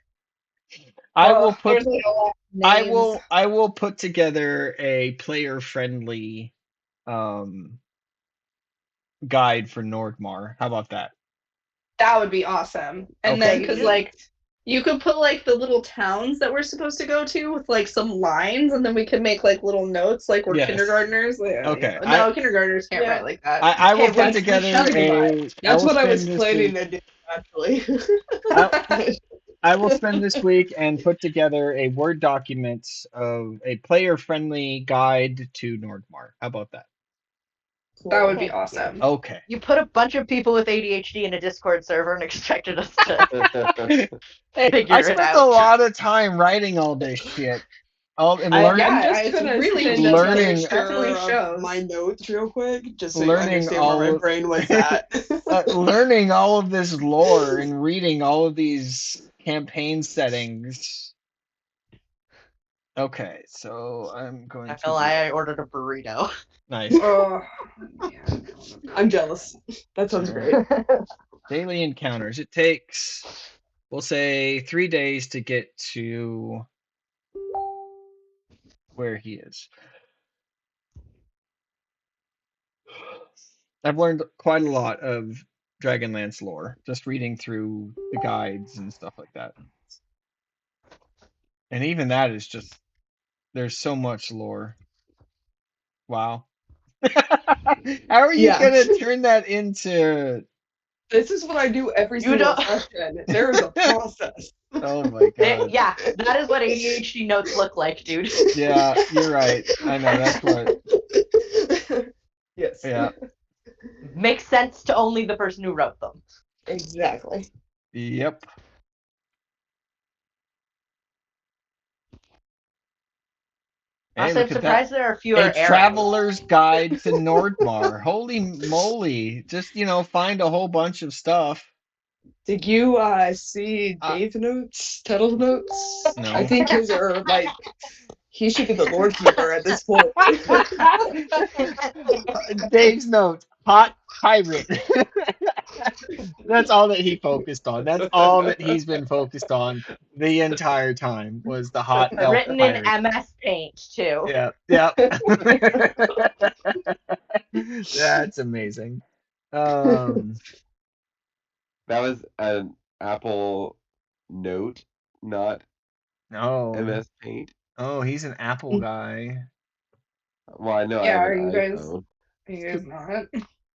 I will put there's like a lot of names. I will put together a player friendly guide for Nordmaar. How about that? That would be awesome. And Okay. then because like you could put like the little towns that we're supposed to go to with like some lines, and then we could make like little notes like we're Yes. kindergartners. Like, Okay. No, kindergartners can't Yeah. write like that. I will Okay, put well, together that'd be a. That's what I was spend this planning week- to do, actually. I will spend this week and put together a Word document of a player-friendly guide to Nordmaar. How about that? That would be Okay. awesome. Okay. You put a bunch of people with ADHD in a Discord server and expected us to. Hey, Figure I it spent out. a lot of time writing all this shit. And learning. Yeah, I'm just it's gonna really send just a learning- picture definitely of shows. my notes real quick, just so Learning you understand all where my of- brain was at. Learning all of this lore and reading all of these campaign settings. Okay, so I'm going Not to. gonna lie, I ordered a burrito. Nice. Oh, man. I'm jealous. That sounds great. Daily encounters. It takes, we'll say, 3 days to get to where he is. I've learned quite a lot of Dragonlance lore just reading through the guides and stuff like that. And even that is just, there's so much lore. Wow. How are you Yeah. gonna turn that into? This is what I do every You single don't- session. There is a process. Oh my god. Yeah, that is what ADHD notes look like, dude. Yeah, you're right. I know that's what. Yes. Yeah. Makes sense to only the person who wrote them. Exactly. Yep. Also, I'm look at that. surprised there are fewer A arrows. traveler's guide to Nordmaar. Holy moly! Just find a whole bunch of stuff. Did you see Dave's notes? Tuttle's notes? No. I think his are like he should be the Lord Keeper at this point. Dave's notes. Hot pirate. That's all that he focused on. That's all that he's been focused on the entire time was the hot elf Written pirate. in MS Paint, too. Yeah, yeah. That's amazing. That was an Apple Note, not No. MS Paint. Oh, he's an Apple guy. Well, I know. Yeah, I have are an you guys? iPhone. Are you guys not?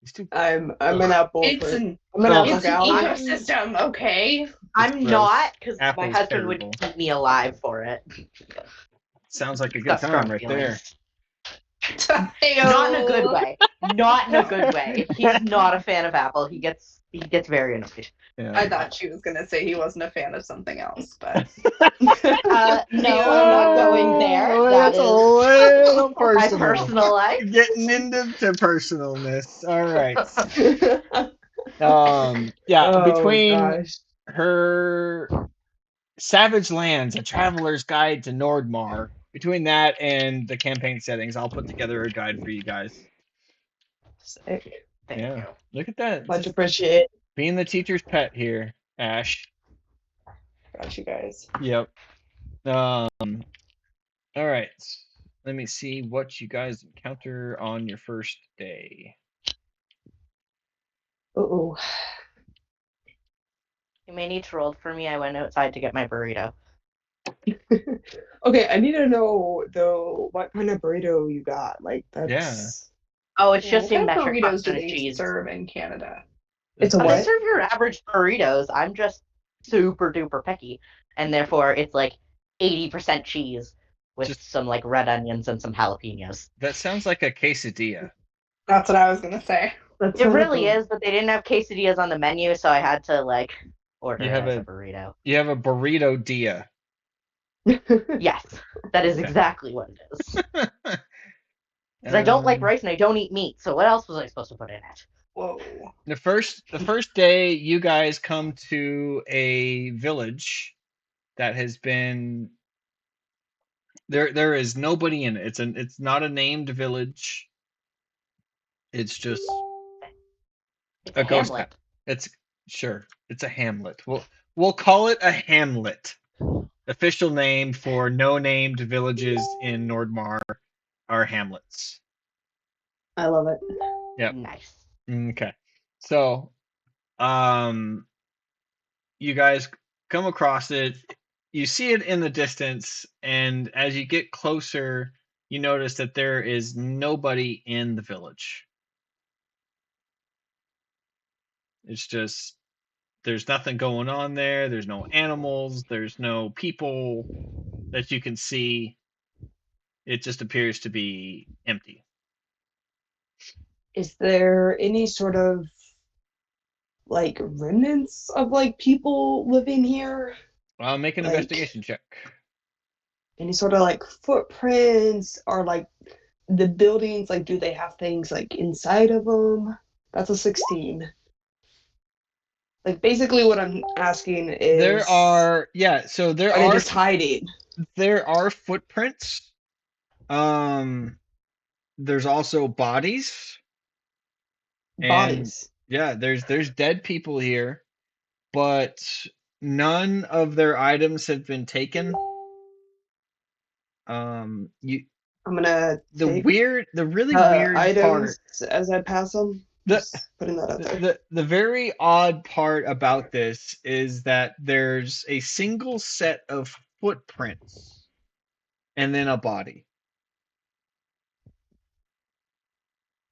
He's too. I'm an Apple. It's for- an I'm an Oh. Apple it's an gal. ecosystem, okay. I'm gross. not, because my Apple's husband terrible. would keep me alive for it. Sounds like a good Got strong time right there. feelings. Not in a good way. Not in a good way. He's not a fan of Apple. He gets very annoyed. Yeah. I thought she was gonna say he wasn't a fan of something else, but No, I'm not going there. That It's a is little my personal. personal life. Getting into personalness. All right. Oh, Between gosh. her Savage Lands, A Traveler's Guide to Nordmaar, between that and the campaign settings, I'll put together a guide for you guys. Sick. Thank you. Look at that. Much Just appreciated. being the teacher's pet here, Ash. got you guys. Yep. All right. Let me see what you guys encounter on your first day. Uh-oh. You may need to roll for me. I went outside to get my burrito. Okay, I need to know though what kind of burrito you got. Like that's Oh, it's Yeah, just what in kind of metric burritos tons do and they cheese. serve in Canada? it's a They what? serve your average burritos. I'm just super duper picky, and therefore it's like 80% cheese with Just- some like red onions and some jalapenos. That sounds like a quesadilla. That's what I was gonna say. That's It really is, but they didn't have quesadillas on the menu, so I had to like order You it have as a- a burrito. You have a burrito dia. Yes, that is Okay. exactly what it is. Because I don't like rice and I don't eat meat, so what else was I supposed to put in it? Whoa. The first day, you guys come to a village that has been there is nobody in it. It's not a named village. It's just It's a ghost hamlet. It's a hamlet. We'll call it a hamlet. Official name for no named villages in Nordmaar are hamlets. I love it. Yep. Nice. Okay. So, you guys come across it. You see it in the distance, and as you get closer, you notice that there is nobody in the village. It's just there's nothing going on there. There's no animals. There's no people that you can see. It just appears to be empty. Is there any sort of like remnants of like people living here? Make an Like- investigation check. Any sort of like footprints or like the buildings? Like, do they have things like inside of them? That's a 16. Like, basically, what I'm asking is There are there are they are just hiding? there are footprints. There's also bodies. Bodies. Yeah, there's dead people here, but none of their items have been taken. I'm gonna The take really weird items part. as I pass them. The- Just putting that out there. The very odd part about this is that there's a single set of footprints and then a body.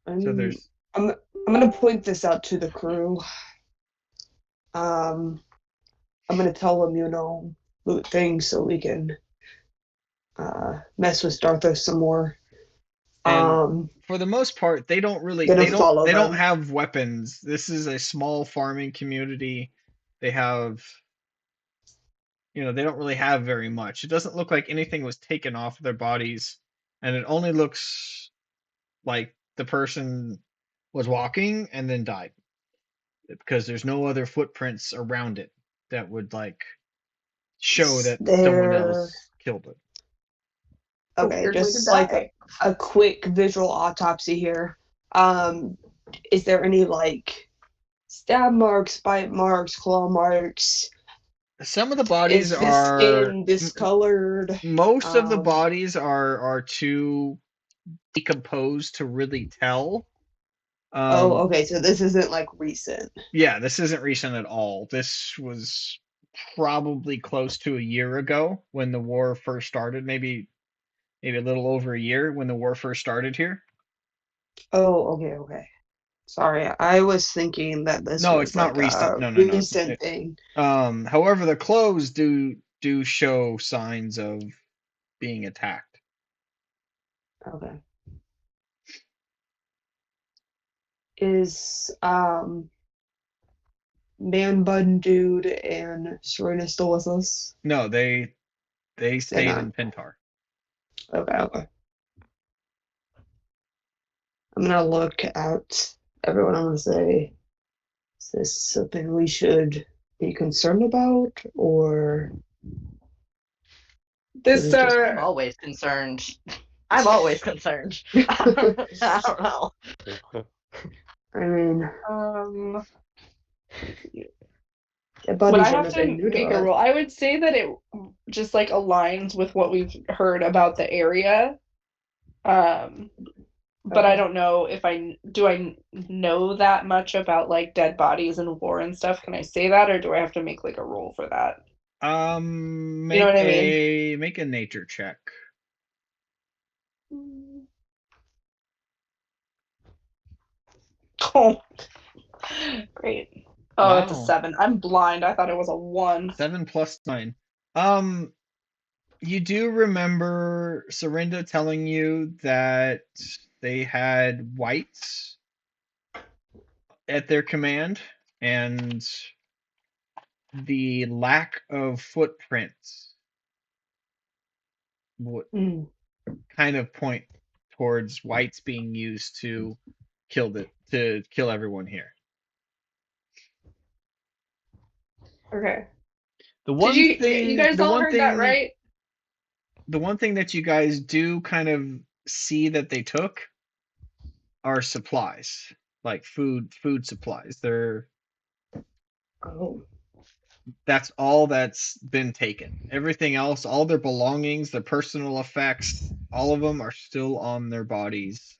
So there's I'm gonna point this out to the crew. I'm gonna tell them, loot things so we can mess with Darthos some more. And for the most part, they don't really Gonna they follow don't them. have weapons. This is a small farming community. They have they don't really have very much. It doesn't look like anything was taken off of their bodies, and it only looks like the person was walking and then died. Because there's no other footprints around it that would like show that someone else killed it. Okay, Weird way just to like die. a quick visual autopsy here. Is there any like stab marks, bite marks, claw marks? Some of the bodies Is the are skin discolored? Most of the bodies are too decomposed to really tell. Okay, so this isn't like recent. Yeah, this isn't recent at all. This was probably close to a year ago when the war first started, maybe a little over a year when the war first started here. Oh, okay. Sorry, I was thinking that this No, was it's not like recent. a No. recent thing. However, the clothes do show signs of being attacked. Okay. Is Man Bun Dude and Serena still with us? No, they stayed not. in Pintar. Okay. I'm gonna look at everyone. I'm gonna say, is this something we should be concerned about, or This I'm always concerned. I'm always concerned. I don't know. I mean, would I have to make a rule? I would say that it just like aligns with what we've heard about the area. But I don't know if I know that much about like dead bodies and war and stuff. Can I say that, or do I have to make like a rule for that? Make You know what I mean? make a nature check. Oh, great. Oh, it's a Wow. 7. I'm blind. I thought it was a 1. 7 plus 9. You do remember Serinda telling you that they had whites at their command, and the lack of footprints would kind of point towards whites being used to kill everyone here. Okay. The one thing, you guys the all one heard that, thing, right? the one thing that you guys do kind of see that they took are supplies, like food supplies. That's all that's been taken. Everything else, all their belongings, their personal effects, all of them are still on their bodies,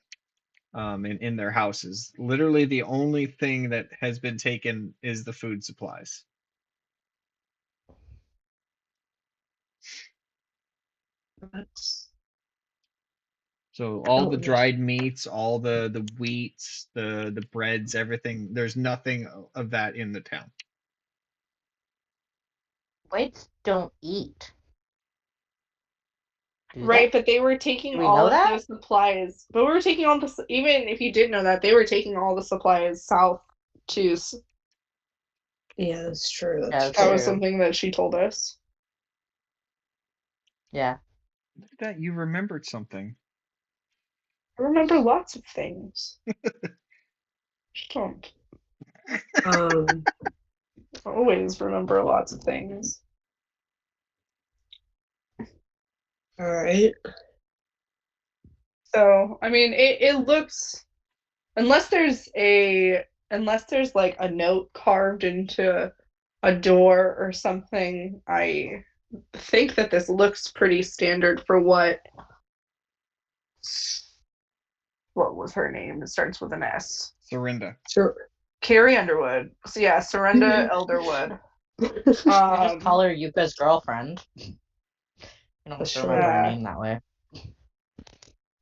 in their houses. Literally, the only thing that has been taken is the food supplies. So all the dried meats, all the wheats, the breads, everything. There's nothing of that in the town. Whites don't eat. Right, but they were taking all of those supplies. But we were taking all the, even if you did know that, they were taking all the supplies south to. Yeah, that's true. That was something that she told us. Yeah. Look at that, you remembered something. I remember lots of things. Don't. Always remember lots of things. All right. So, I mean, it looks, unless there's like a note carved into a door or something, I think that this looks pretty standard for what was her name? It starts with an S. Serinda. Sure. Carrie Underwood. So yeah, Serinda Elderwood. You just call her Yuka's girlfriend. You don't remember her name that way.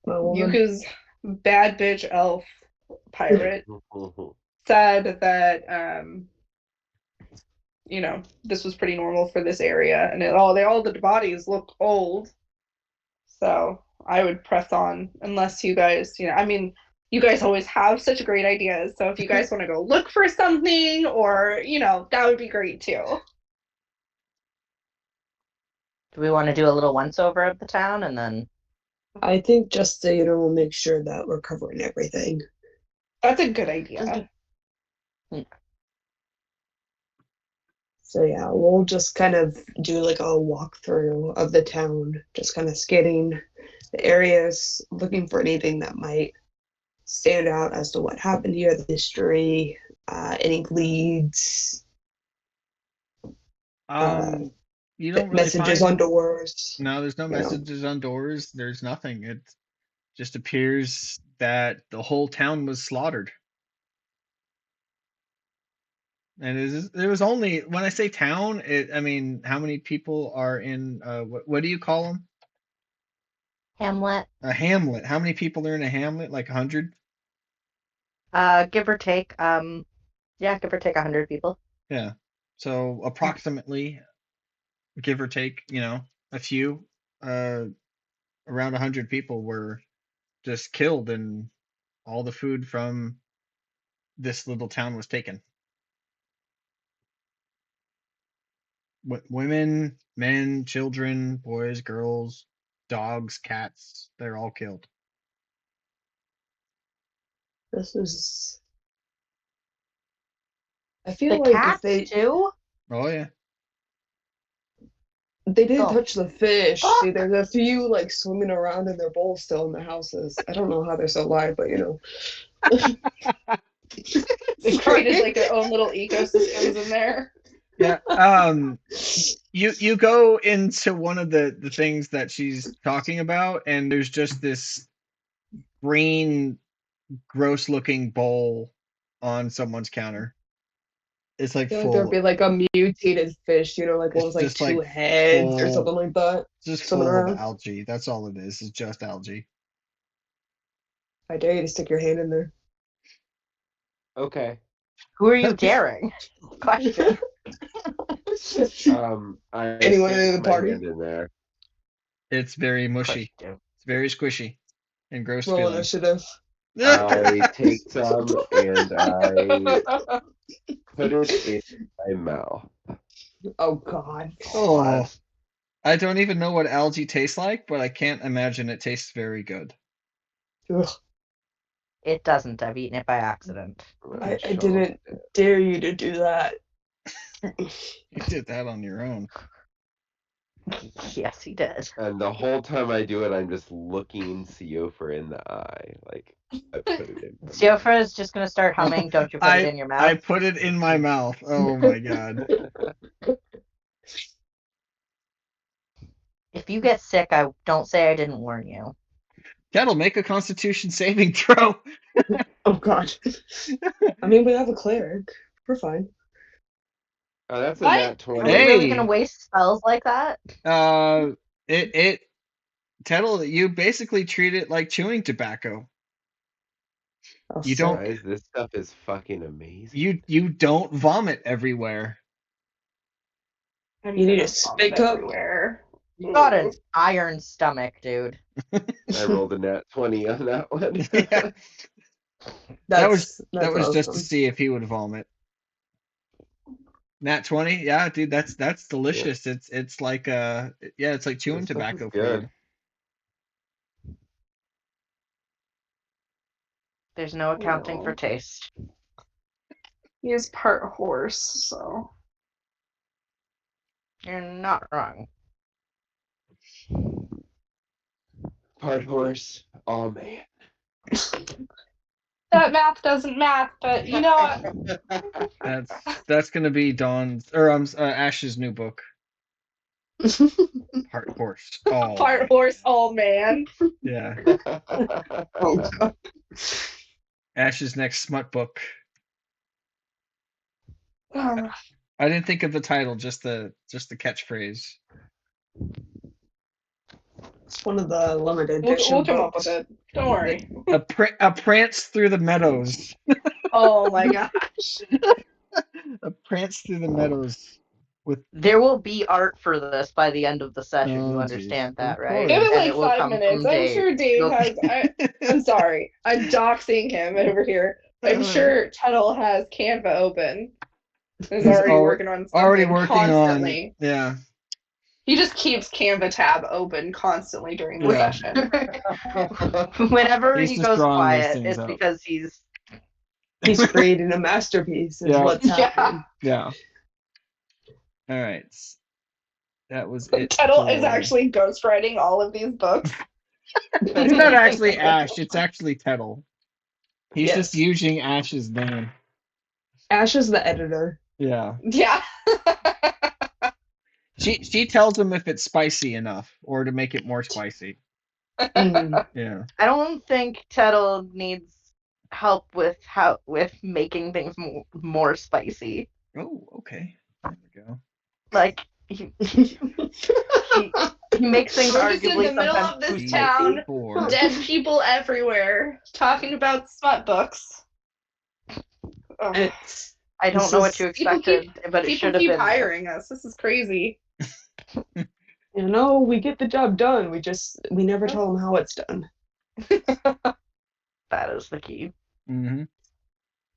Yuka's bad bitch elf pirate said that this was pretty normal for this area, and all the bodies look old. So I would press on, unless you guys, I mean, you guys always have such great ideas. So if you guys want to go look for something, or that would be great too. Do we want to do a little once over of the town and then? I think just so we'll make sure that we're covering everything. That's a good idea. So yeah, we'll just kind of do like a walkthrough of the town, just kind of scanning the areas, looking for anything that might stand out as to what happened here, the history, any leads. You don't really messages on doors. No, there's no messages on doors. There's nothing. It just appears that the whole town was slaughtered. And there was only, when I say town, I mean, how many people are in, what do you call them? Hamlet. A hamlet. How many people are in a hamlet? Like 100? Give or take. Give or take 100 people. Yeah. So approximately, give or take, a few, around 100 people were just killed, and all the food from this little town was taken. Women, men, children, boys, girls, dogs, cats, they're all killed. This is. I feel The like cats if they too? Oh yeah. they didn't Oh, touch the fish. fuck. See, there's a few like swimming around in their bowls still in the houses. I don't know how they're still alive, but you know. They created like their own little ecosystems in there. Yeah. You go into one of the things that she's talking about, and there's just this green, gross looking bowl on someone's counter. It's I like feel like there'd full. be like a mutated fish, you know, like one It's with like just two like heads or full. something like that. Just Swimming full of around. algae. That's all it is. It's just algae. I dare you to stick your hand in there. Okay. Who are you daring? Question. I Anyone stick in the my party? hand in there. It's very mushy. Question. It's very squishy and gross Roll feeling. initiative. I take some and I put it in my mouth. Oh God. Oh, I don't even know what algae tastes like, but I can't imagine it tastes very good. Ugh. It doesn't. I've eaten it by accident. I didn't dare you to do that. You did that on your own. Yes, he did. And the whole time I do it, I'm just looking Seofer in the eye. Like, I put it in. Seofra is just gonna start humming. Don't you put it in your I mouth? put it in my mouth. Oh my god. If you get sick, I don't say I didn't warn you. That'll make a Constitution saving throw. Oh God. I mean, we have a cleric. We're fine. Oh, that's a What? nat Are 20. we really Hey. gonna waste spells like that? Tettle, you basically treat it like chewing tobacco. Oh, You sick. don't- Guys, this stuff is fucking amazing. You don't vomit everywhere. I'm You need gonna a spit vomit cup? everywhere. You got an iron stomach, dude. I rolled a nat 20 on that one. Yeah. That was just to awesome. see if he would vomit. Nat 20, yeah, dude, that's delicious. It's like it's like chewing This stuff is tobacco for good. you. There's no accounting No. for taste. He is part horse, so. You're not wrong. Part horse. Oh, man. That math doesn't math, but you know what? That's gonna be Dawn's or Ash's new book. Part horse. Oh, Part horse, all man. yeah. Oh God. Ash's next smut book. Ugh. I didn't think of the title, just the catchphrase. It's one of the limited We'll edition come up books. with it. Don't worry. A prance through the meadows. Oh my gosh. A prance through the meadows with There will be art for this by the end of the session. Oh, You geez. understand that, Of right? course. Give it And like will 5 come minutes. from I'm Dave. sure Dave You'll- has. I'm sorry. I'm doxing him over here. I'm sure Tuttle has Canva open. Is already working on something already working constantly. on yeah. He just keeps Canva tab open constantly during the Yeah. session. Whenever He's he just goes drawing these quiet, things it's out. because he's He's creating a masterpiece. Is Yeah. what's happening. Yeah. All right. That was it. Tuttle is for- actually ghostwriting all of these books. It's not actually Ash, it's actually Tettle. He's Yes. just using Ash's name. Ash is the editor. Yeah. Yeah. She tells him if it's spicy enough or to make it more spicy. Mm. Yeah. I don't think Tettle needs help with making things more spicy. Oh, okay. There we go. Like he makes things We're just in arguably the middle sometimes of this too town. Four. Dead people everywhere talking about smut books. Ugh. It's I don't This know what is- you People expected, but it People should have keep been. hiring us. This is crazy. we get the job done. We never tell them how it's done. That is the key. Mm-hmm.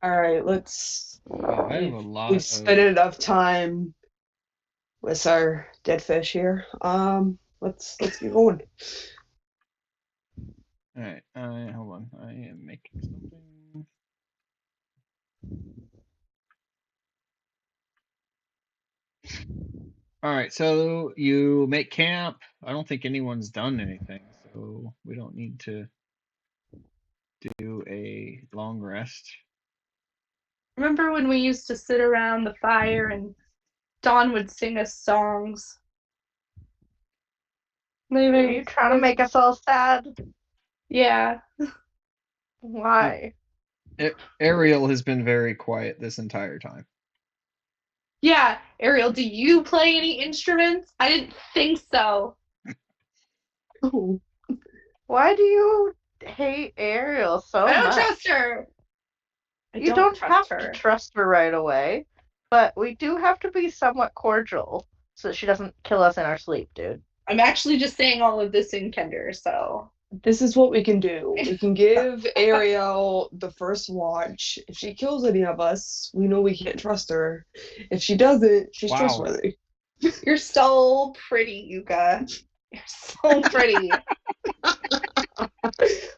All right, let's. Wow, I have a lot We've of. spent enough time with our dead fish here. Let's get going. All right, hold on. I am making something. All right, so you make camp. I don't think anyone's done anything, so we don't need to do a long rest. Remember when we used to sit around the fire and Dawn would sing us songs? Are you trying to make us all sad? Yeah. Why? Ariel has been very quiet this entire time. Yeah, Ariel, do you play any instruments? I didn't think so. Why do you hate Ariel so I don't much? trust her. You don't have to trust her right away, but we do have to be somewhat cordial so that she doesn't kill us in our sleep, dude. I'm actually just saying all of this in Kender, so. This is what we can do. We can give Ariel the first watch. If she kills any of us, we know we can't trust her. If she doesn't, she's Wow. trustworthy. You're so pretty, Yuka. You're so pretty.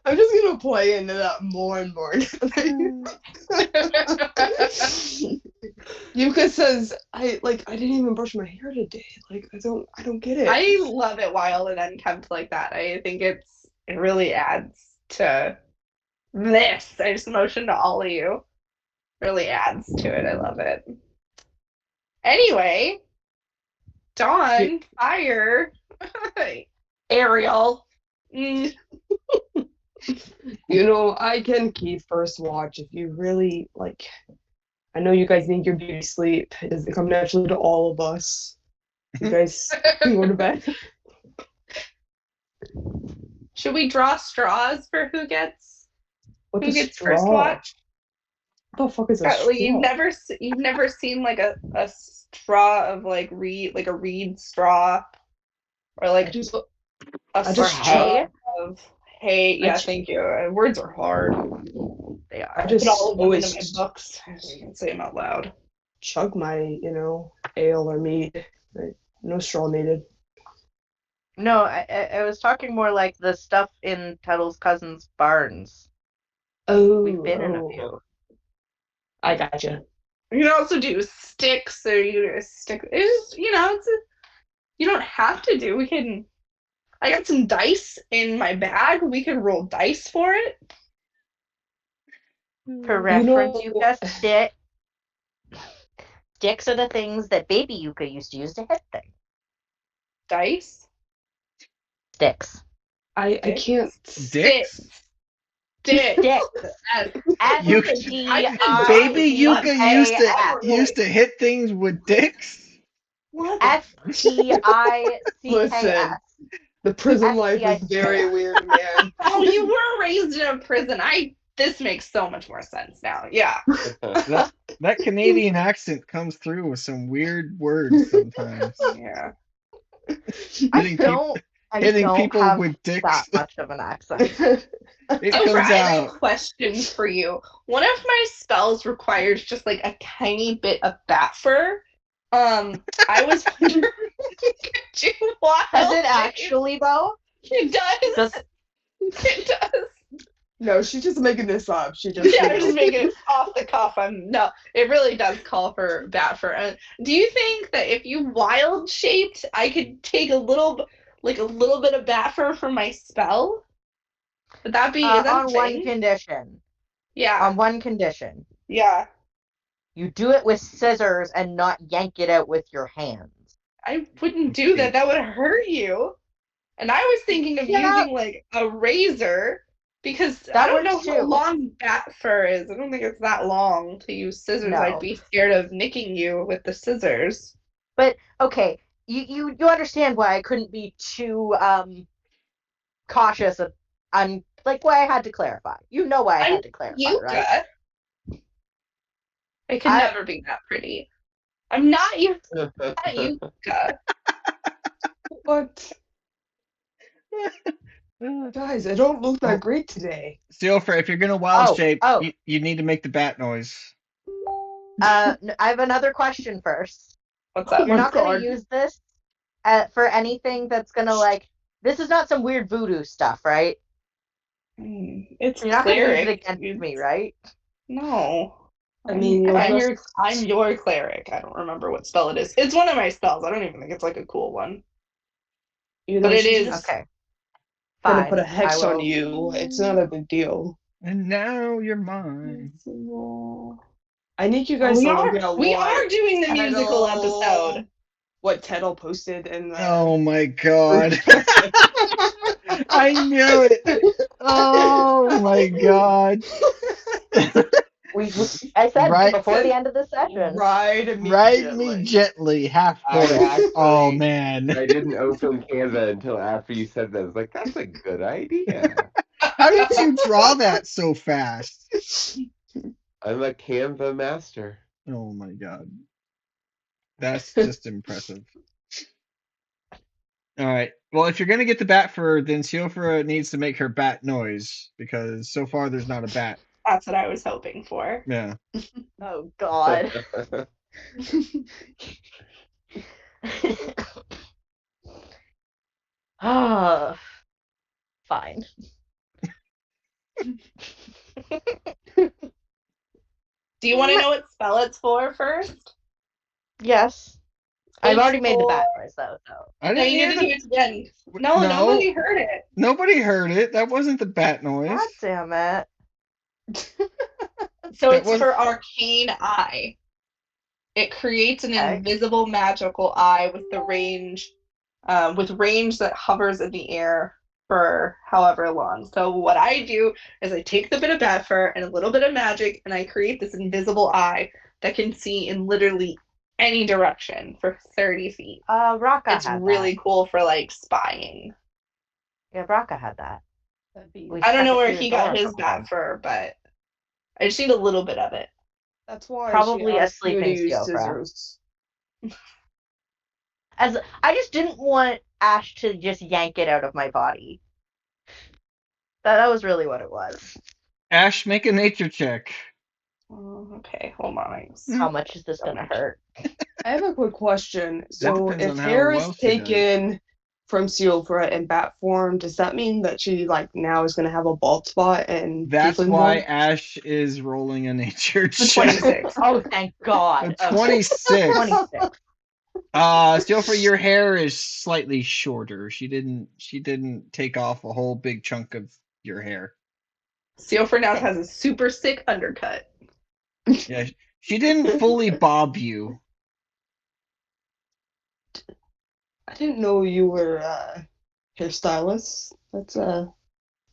I'm just gonna play into that more and more. Yuka says, I didn't even brush my hair today. Like, I don't get it. I love it wild and unkempt like that. I think it really adds to this. I just motioned to all of you. Really adds to it. I love it. Anyway, Dawn, fire, Ariel. You know, I can keep first watch if you really like. I know you guys need your beauty sleep. It doesn't come naturally to all of us. You guys can go to bed. Should we draw straws for who gets first straw? watch? What the fuck is a straw? You've never seen like a straw of like a reed straw, or like a straw of hay. Yeah, thank you. Words are hard. They are. I put all of them into my books. I can't say them out loud. Chug my, ale or mead. No straw needed. No, I was talking more like the stuff in Tuttle's cousin's barns. Oh, we've been in a few. I gotcha. You can also do sticks, so you do a stick. It's you don't have to do. We can. I got some dice in my bag. We could roll dice for it. For reference, Yuka, sticks are the things that baby Yuka used to use to hit things. Dice? Sticks. I can't. Dicks? Sticks. Baby Yuka used to hit things with dicks? STICKS. Listen, the prison life is very weird, man. Oh, you were raised in a prison. This makes so much more sense now. Yeah. That Canadian accent comes through with some weird words sometimes. Yeah. I don't people have with dicks. that much of an accent. It comes out. I have a question for you. One of my spells requires just like a tiny bit of bat fur. I was wondering, could you Does it actually though? It does. It does. No, she's just making this up. I'm just making it off the cuff. No, it really does call for bat fur. Do you think that if you wild shaped, I could take a little bit of bat fur from my spell? Would that be on one condition? Yeah. On one condition. Yeah. You do it with scissors and not yank it out with your hands. I wouldn't do that. That would hurt you. And I was thinking of using like a razor. Because I don't know how long bat fur is. I don't think it's that long to use scissors. No. I'd be scared of nicking you with the scissors. But okay, you understand why I couldn't be too cautious of why I had to clarify. You know why I had to clarify, Yuka. Right? I could never be that pretty. I'm not Yuka. What? Guys, I don't look that great today. Steelfur, if you're gonna wild shape, oh. you need to make the bat noise. I have another question first. What's up? You're my not going God. to use this for anything that's going to, like... This is not some weird voodoo stuff, right? It's You're not going to use it cleric. against me, right? No. I mean, you'll I'm just... your cleric. I don't remember what spell it is. It's one of my spells. I don't even think it's like a cool one. You know, But it she's is. just Okay. gonna Fine. put a hex I on will... you. It's not a big deal. And now you're mine. I need you guys to look at we are doing the musical episode. What Teddle posted in the... Oh my god. I knew it. Oh my god. I said Right- before the end of the session. Ride me Ride me gently, half I horse. actually- Oh man. I didn't open Canva until after you said that. I was like, that's a good idea. How did you draw that so fast? I'm a Canva master. Oh my god. That's just impressive. Alright. Well, if you're gonna get the bat fur, then Siofra needs to make her bat noise, because so far there's not a bat. That's what I was hoping for. Yeah. Oh, God. Ah, fine. Do you want to know what spell it's for first? Yes. I've It's already made the for- bat noise, though. So. I No, didn't you hear didn't the... hear it again. No, No. nobody heard it. Nobody heard it. That wasn't the bat noise. God damn it. So That it's was- for Arcane Eye. It creates an Okay. invisible magical eye with the range, with range that hovers in the air for however long. So what I do is I take the bit of bat fur and a little bit of magic, and I create this invisible eye that can see in literally any direction for 30 feet. Raka It's had really that. cool for like spying. Yeah, Raka had that. We I don't know stuck it where through he the door got a his couple bat times. fur, but I just need a little bit of it. That's why Probably she a asked you to sleeping use Siofra. scissors. As I just didn't want Ash to just yank it out of my body. That was really what it was. Ash, make a nature check. Oh, okay, hold on. How much is this gonna hurt? I have a quick question. So depends if on how hair well is she does. taken from Siofra in bat form, does that mean that she like now is gonna have a bald spot and That's tiefling why form? Ash is rolling a nature The check. 26. Oh, thank God. A Okay. 26. 26. Still, your hair is slightly shorter. She didn't take off a whole big chunk of your hair. Siofra now has a super sick undercut. Yeah, she didn't fully bob you. I didn't know you were hairstylist. It's a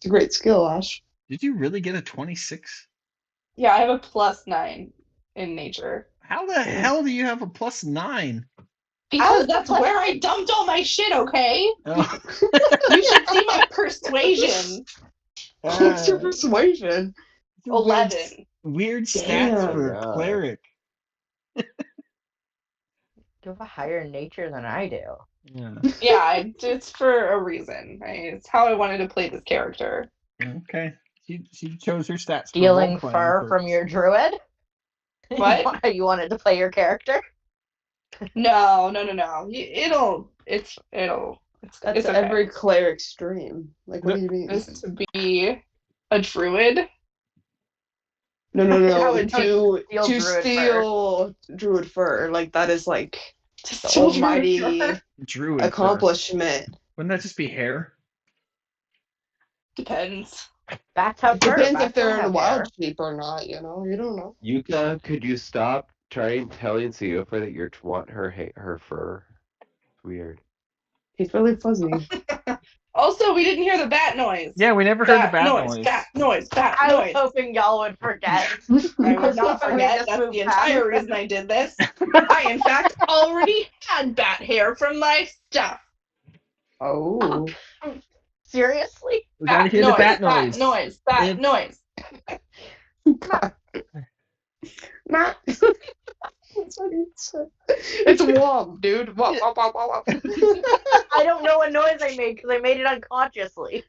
great skill, Ash. Did you really get a 26? Yeah, I have a +9 in nature. How the hell do you have a +9? Because that's where I dumped all my shit, okay? Oh. You should see my persuasion. What's your persuasion? 11. Weird stats Damn. for a God. cleric. You have a higher nature than I do. Yeah. Yeah, it's for a reason. It's how I wanted to play this character. Okay. She chose her stats. Stealing for fur from your druid? What? You wanted to play your character? No. It's That's okay. every cleric's dream. Like, what do you mean? Is to be a druid. No. How would you To steal druid steal druid fur. Like, that is like the steal druid almighty fur? Druid fur. accomplishment. Wouldn't that just be hair? Depends. Bats have fur. Depends Bats if they're don't in a have wild hair. shape or not, you know? You don't know. Yuka, could you stop trying telling Siofra that you want her fur? It's weird. He's really fuzzy. Also, we didn't hear the bat noise. Yeah, we never heard the bat noise. noise. Bat noise. Bat I was noise. hoping y'all would forget. I was would not hoping we'd forget. just That's move the past entire it. reason I did this. I, in fact, already had bat hair from my stuff. Oh. Seriously? We gotta hear the bat noise. Bat noise. Matt. That's what he said. It's womp, dude. Womp, womp, womp, womp. I don't know what noise I made because I made it unconsciously.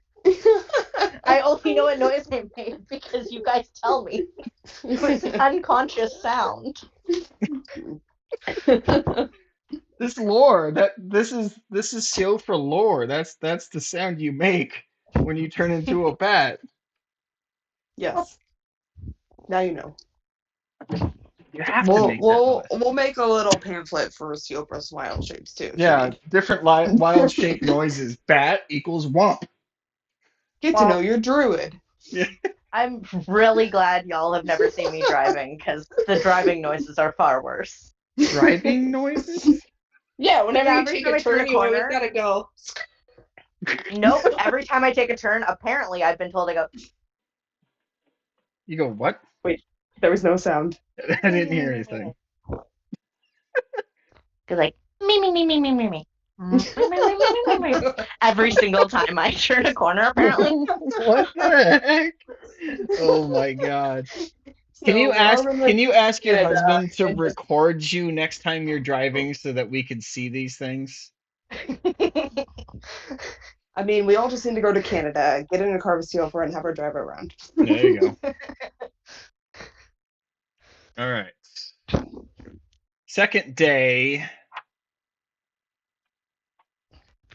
I only know what noise I made because you guys tell me. It was an unconscious sound. This lore, this is SEO for lore. That's the sound you make when you turn into a bat. Yes. Now you know. You have to make that noise. We'll make a little pamphlet for Seal Press wild shapes too. Yeah, different wild shape noises. Bat equals womp. Get to know your druid. Yeah. I'm really glad y'all have never seen me driving because the driving noises are far worse. Driving noises? Yeah, whenever you every take time a I turn turn, a you always corner- gotta go. Nope. Every time I take a turn, apparently I've been told I go. You go, what? There was no sound. I didn't hear anything. Because like me. Every single time I turn a corner, apparently. What the heck? Oh my god. Can you ask your husband to record you next time you're driving so that we can see these things? I mean, we all just need to go to Canada, get in a car with Seal for and have her drive around. There you go. All right. Second day.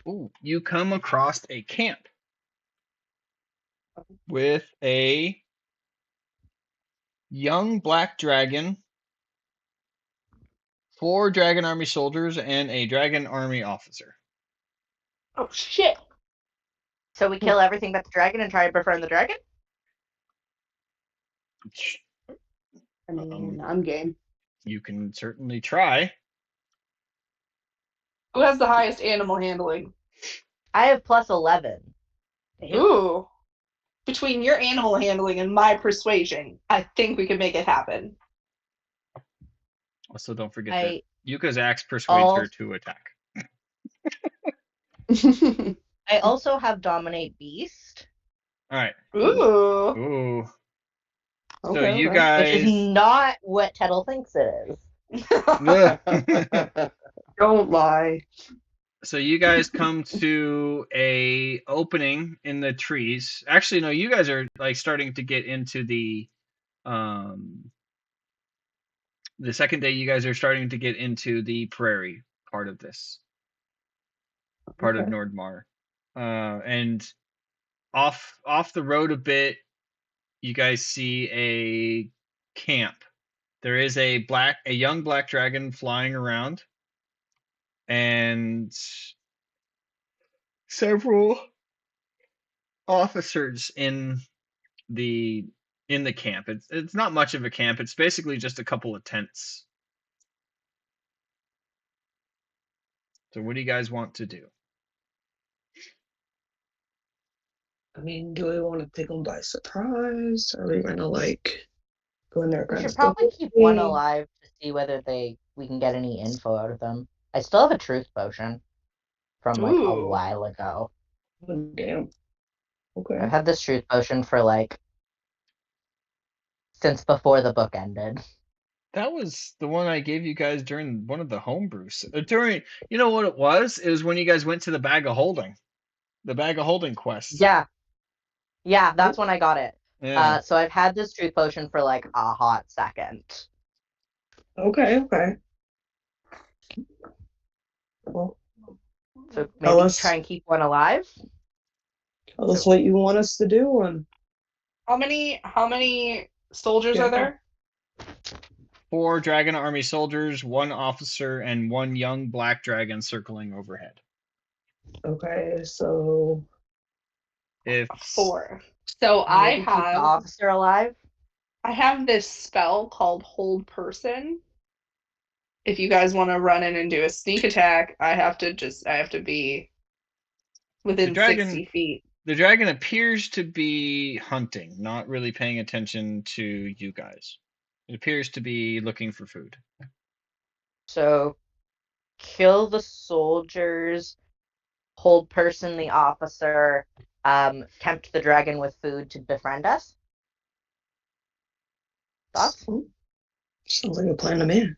Ooh, you come across a camp with a young black dragon, 4 dragon army soldiers, and a dragon army officer. Oh shit! So we kill everything but the dragon and try to befriend the dragon? I mean, I'm game. You can certainly try. Who has the highest animal handling? I have plus 11. Ooh. Between your animal handling and my persuasion, I think we can make it happen. Also, don't forget that Yuka's axe persuades her to attack. I also have Dominate Beast. All right. Ooh. Ooh. So Okay, you okay. guys. Which is not what Tettle thinks it is. Don't lie. So you guys come to a opening in the trees. Actually, no, you guys are like starting to get into the second day. You guys are starting to get into the prairie part of this part of Nordmaar, and off the road a bit, you guys see a camp. There is a young black dragon flying around, and several officers in the camp. It's not much of a camp. It's basically just a couple of tents. So what do you guys want to do? I mean, do we want to take them by surprise? Are we gonna go in there? We should probably keep one alive to see whether we can get any info out of them. I still have a truth potion from like a while ago. Oh, damn. Okay. I've had this truth potion for since before the book ended. That was the one I gave you guys during one of the homebrews. You know what it was? It was when you guys went to the bag of holding. The bag of holding quest. Yeah. Yeah, that's when I got it. Yeah. So I've had this truth potion for like a hot second. Okay. Well, so maybe try and keep one alive. Tell us what you want us to do. And how many soldiers are there? 4 dragon army soldiers, 1 officer, and 1 young black dragon circling overhead. Okay, so if 4. So I have keep the officer alive. I have this spell called Hold Person. If you guys want to run in and do a sneak attack, I have to be within 60 feet. The dragon appears to be hunting, not really paying attention to you guys. It appears to be looking for food. So, kill the soldiers, hold person the officer, tempt the dragon with food to befriend us. Thoughts? Sounds like a plan to me.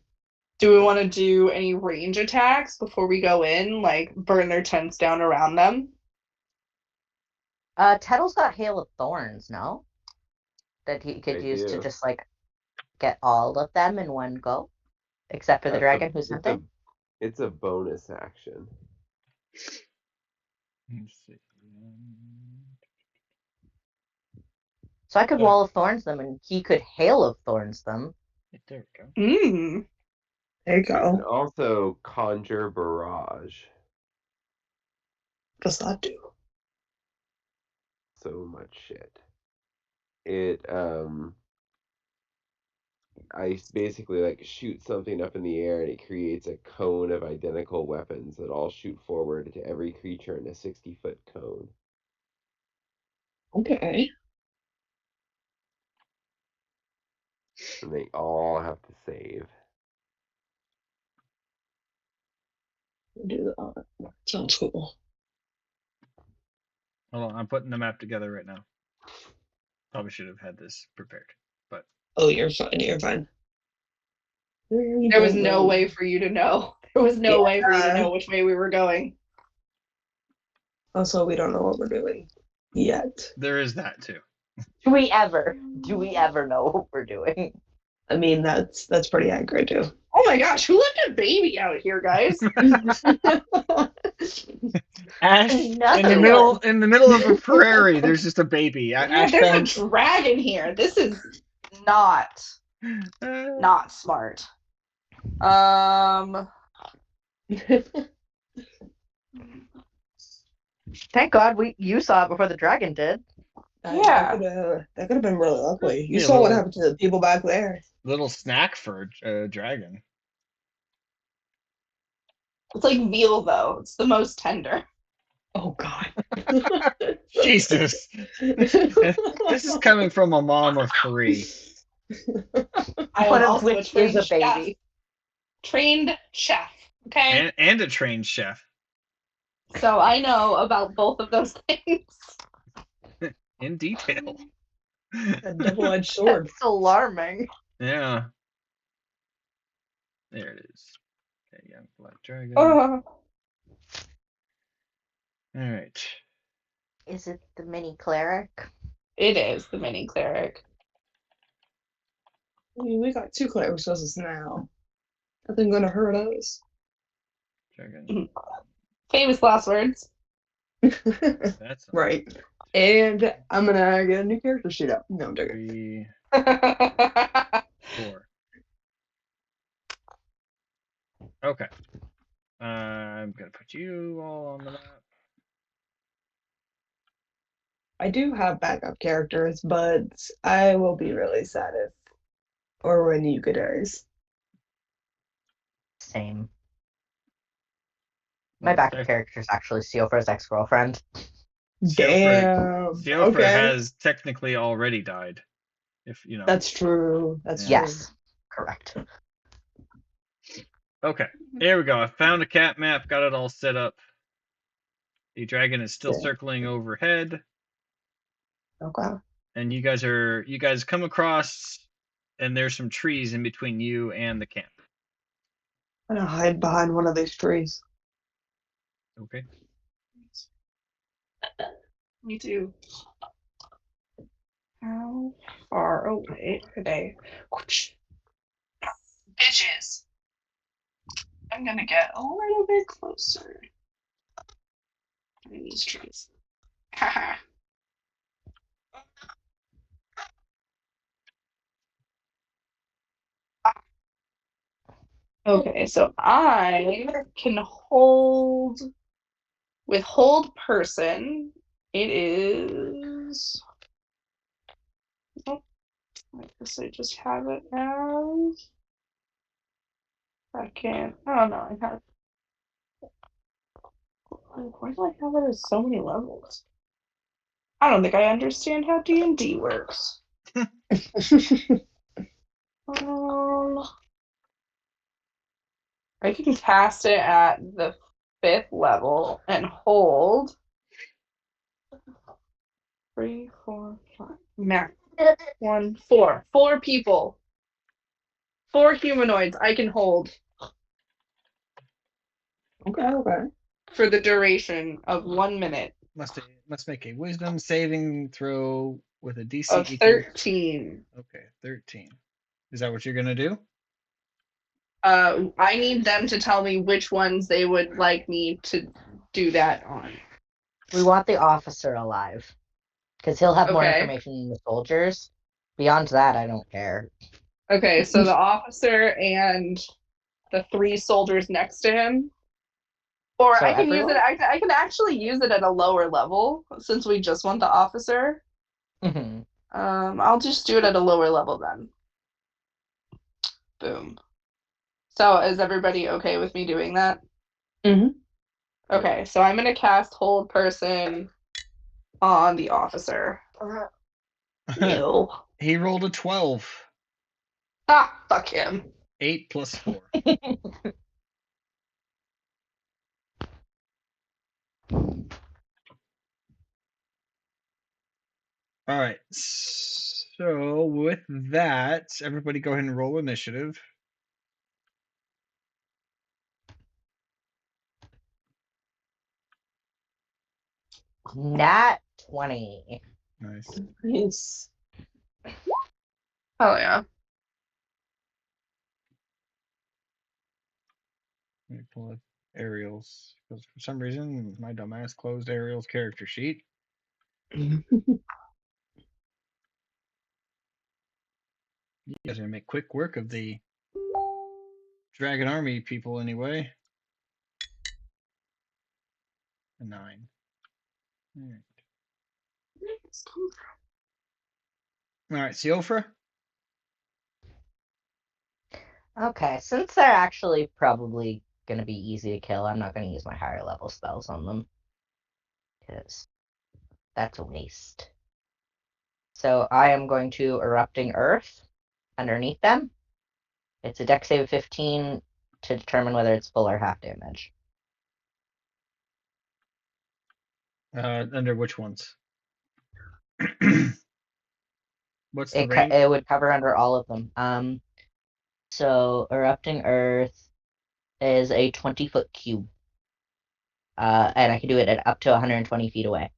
Do we want to do any range attacks before we go in, like burn their tents down around them? Tettle's got Hail of Thorns, no? That he could I use to do. just like get all of them in one go, except for the dragon who's hunting. It's a bonus action. Let's see. So I could Wall of Thorns them, and he could Hail of Thorns them. There we go. There you You can go. also conjure barrage. What does that do? So much shit. It I basically like shoot something up in the air and it creates a cone of identical weapons that all shoot forward to every creature in a 60-foot cone. Okay. And they all have to save. Do that. Sounds cool. Hold on, I'm putting the map together right now. Probably should have had this prepared, but Oh, you're fine. You're fine. There was no way for you to know. There was no way for you to know which way we were going. Also, we don't know what we're doing yet. there is that too. Do we ever know what we're doing? I mean, that's pretty accurate too. Oh my gosh, who left a baby out here, guys? Ash in the middle of a prairie. There's just a baby. Yeah, Ash there's found... a dragon here. This is not smart. Thank God you saw it before the dragon did. Yeah. That could have been really ugly. You Yeah, saw what happened to the people back there. Little snack for a dragon. It's like veal, though. It's the most tender. Oh God. Jesus. This is coming from a mom of 3. I One am of also which is a baby. Trained chef. Okay. And a trained chef. So I know about both of those things. In detail. A double-edged sword. That's alarming. Yeah. There it is. Okay, young black dragon. Uh, Alright. Is it the mini cleric? it is the mini cleric. I mean, we got 2 clerics with us now. Nothing gonna hurt us. Dragon. Famous last words. That's right. And I'm gonna get a new character sheet up. No, I'm joking. 3, 4. Okay. I'm gonna put you all on the map. I do have backup characters, but I will be really sad if or when Yuka dies. Same. My backup character is actually Seofer's ex-girlfriend. Damn. Seofer Okay. has technically already died. If you know. That's true. That's true. Yes. Correct. Okay. There we go. I found a cat map, got it all set up. The dragon is still circling overhead. Okay. And you guys come across, and there's some trees in between you and the camp. I'm gonna hide behind one of these trees. Okay. Me too. How far away are they? Bitches. I'm gonna get a little bit closer. In these trees. Haha. Okay, so I can hold with hold person. It is. Oh, I guess I just have it as. I can't. Oh no, I have. Why do I have it as so many levels? I don't think I understand how D&D works. I can cast it at the 5th level and hold 3, 4, 5. Max 1, 4. 4 people. 4 humanoids I can hold. Okay. For the duration of 1 minute. must make a wisdom saving throw with a DC Of equal. 13. Okay, 13. Is that what you're gonna do? I need them to tell me which ones they would like me to do that on. We want the officer alive. Because he'll have more Okay. information than the soldiers. Beyond that, I don't care. Okay, so the officer and the 3 soldiers next to him. Or So I can use it. everyone? I can actually use it at a lower level since we just want the officer. Mhm. I'll just do it at a lower level then. Boom. So is everybody okay with me doing that? Mhm. Okay, so I'm gonna cast Hold Person on the officer. Ew. He rolled a 12. Ah, fuck him. 8 plus 4. All right. So with that, everybody go ahead and roll initiative. Nat 20. Nice. Nice. Oh yeah. Let me pull up Ariel's because for some reason my dumbass closed Ariel's character sheet. You guys are gonna make quick work of the Dragon Army people anyway. A 9. All right. All right, Siofra. Okay, since they're actually probably going to be easy to kill, I'm not going to use my higher level spells on them. Because that's a waste. So I am going to Erupting Earth underneath them. It's a dex save of 15 to determine whether it's full or half damage. Under which ones? What's the It, range? it would cover under all of them. So Erupting Earth is a 20-foot cube. And I can do it at up to 120 feet away.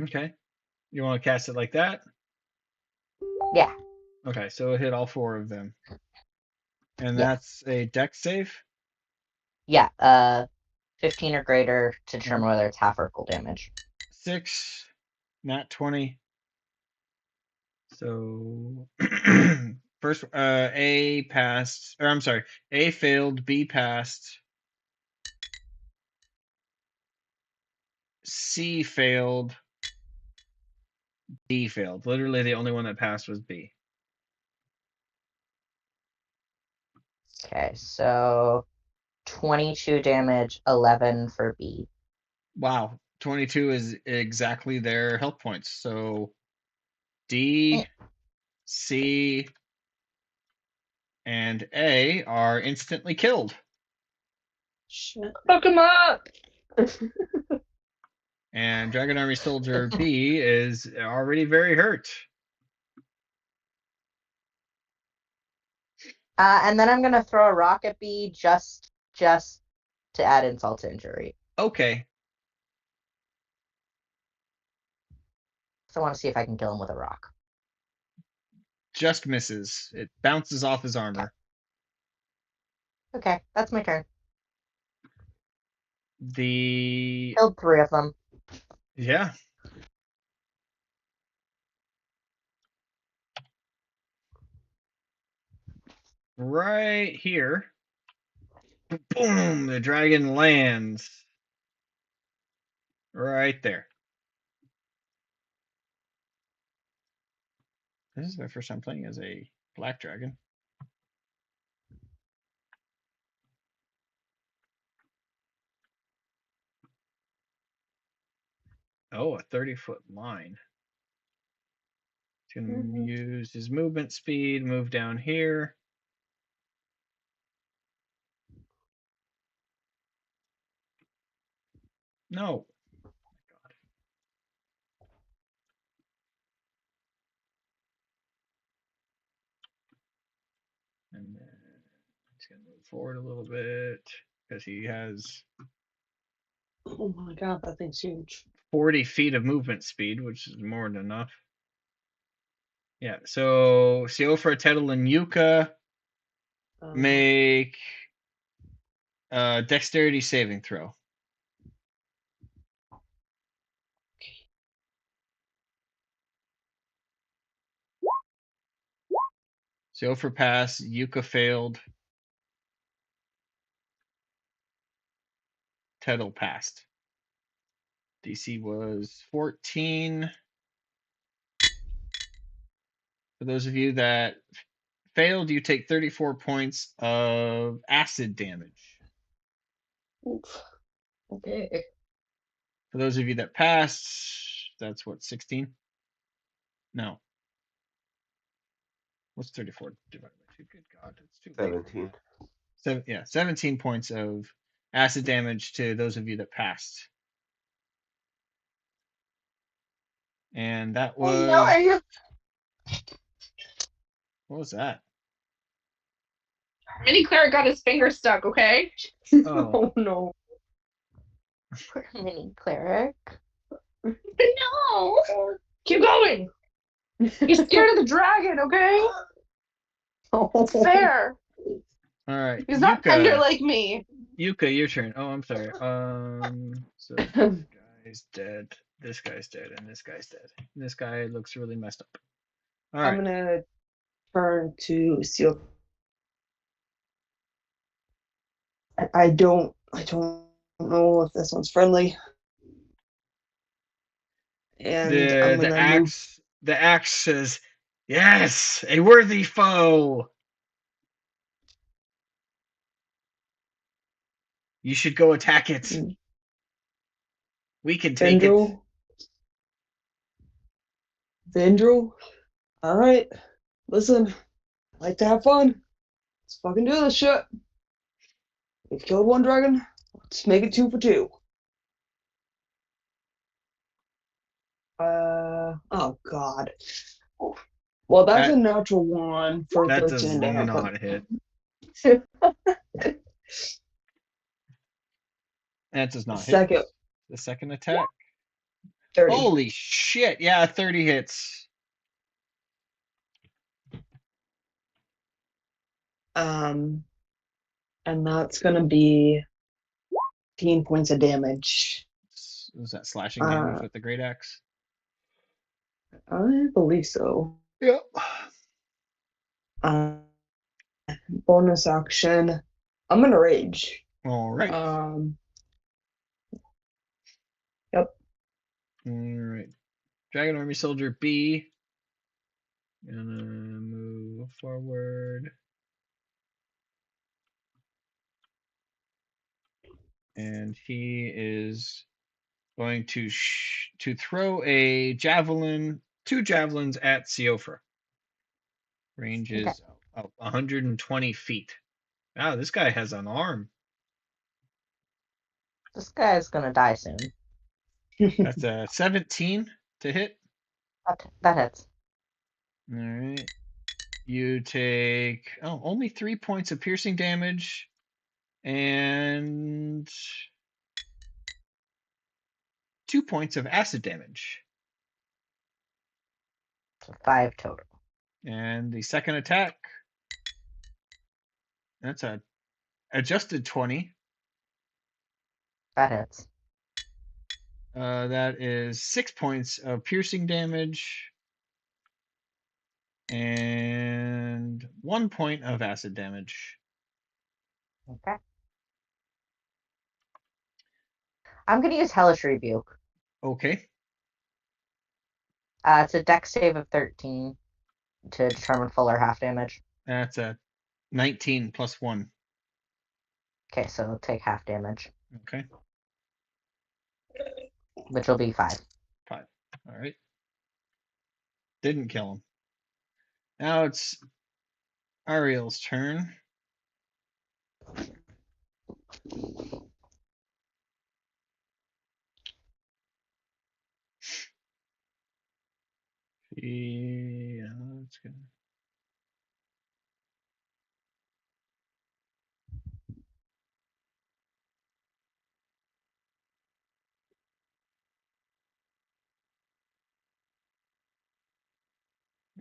Okay. You want to cast it like that? Yeah. Okay, so it hit all 4 of them. And Yes. that's a dex save? Yeah, 15 or greater to determine whether it's half or full damage. 6, nat 20. So first A passed, or I'm sorry, A failed, B passed, C failed, D failed. Literally the only one that passed was B. Okay, so 22 damage, 11 for B. Wow, 22 is exactly their health points. So D, C, and A are instantly killed. Shit. Fuck him up. And Dragon Army Soldier B is already very hurt. And then I'm gonna throw a rock at B just to add insult to injury. Okay. So I want to see if I can kill him with a rock. Just misses. It bounces off his armor. Okay, that's my turn. The Killed 3 of them. yeah. Right here. Boom! The dragon lands. Right there. This is my first time playing as a black dragon. Oh, a 30-foot line. He's gonna use his movement speed, move down here. No. And then gonna move forward a little bit because he has Oh my god, that thing's huge. 40 feet of movement speed, which is more than enough. Yeah, so Siofra, Tettle, and Yuka make dexterity saving throw. Siofra passed, Yuka failed, Tettle passed. DC was 14. For those of you that failed, you take 34 points of acid damage. Oof. Okay. For those of you that passed, that's what, 16? No. What's 34 divided by 2? Good God, it's too late. 17. 17 points of acid damage to those of you that passed. And that was... What was that? Mini cleric got his finger stuck, okay? Oh, no. Poor mini cleric. No! Keep going! He's scared of the dragon, okay? It's fair. all right. He's not tender Yuka, like me. your turn. Oh, I'm sorry. So this guy's dead. This guy's dead, and this guy's dead. And this guy looks really messed up. All right. I'm gonna turn to Seal. I don't know if this one's friendly. And I'm The gonna move. axe says, "Yes, a worthy foe. You should go attack it. We can take it." Vendril? Alright. Listen, I like to have fun. Let's fucking do this shit. We've killed one dragon. Let's make it 2 for 2. Oh god. Well, that's a natural 1 for That does 13 to hit. not hit. That does not hit. The second attack. 30. Holy shit! Yeah, 30 hits. And that's gonna be 15 points of damage. Was that slashing damage with the great axe? I believe so. Yep. Bonus action. I'm gonna rage. All right. Yep. All right. Dragon Army Soldier B. Gonna move forward. And he is going to throw a javelin, 2 javelins at Siofra. Range is 120 feet. Wow, this guy has an arm. This guy's gonna die soon. That's a 17 to hit. That hits. All right. You take only 3 points of piercing damage and 2 points of acid damage. So 5 total. And the second attack, that's a adjusted 20. That hits. That is 6 points of piercing damage and 1 point of acid damage. Okay. I'm gonna use Hellish Rebuke. Okay. It's a dex save of 13 to determine full or half damage. That's a 19 plus 1. Okay, so it'll take half damage. Okay. Which will be 5. 5. All right. Didn't kill him. Now it's Ariel's turn. Yeah, that's good.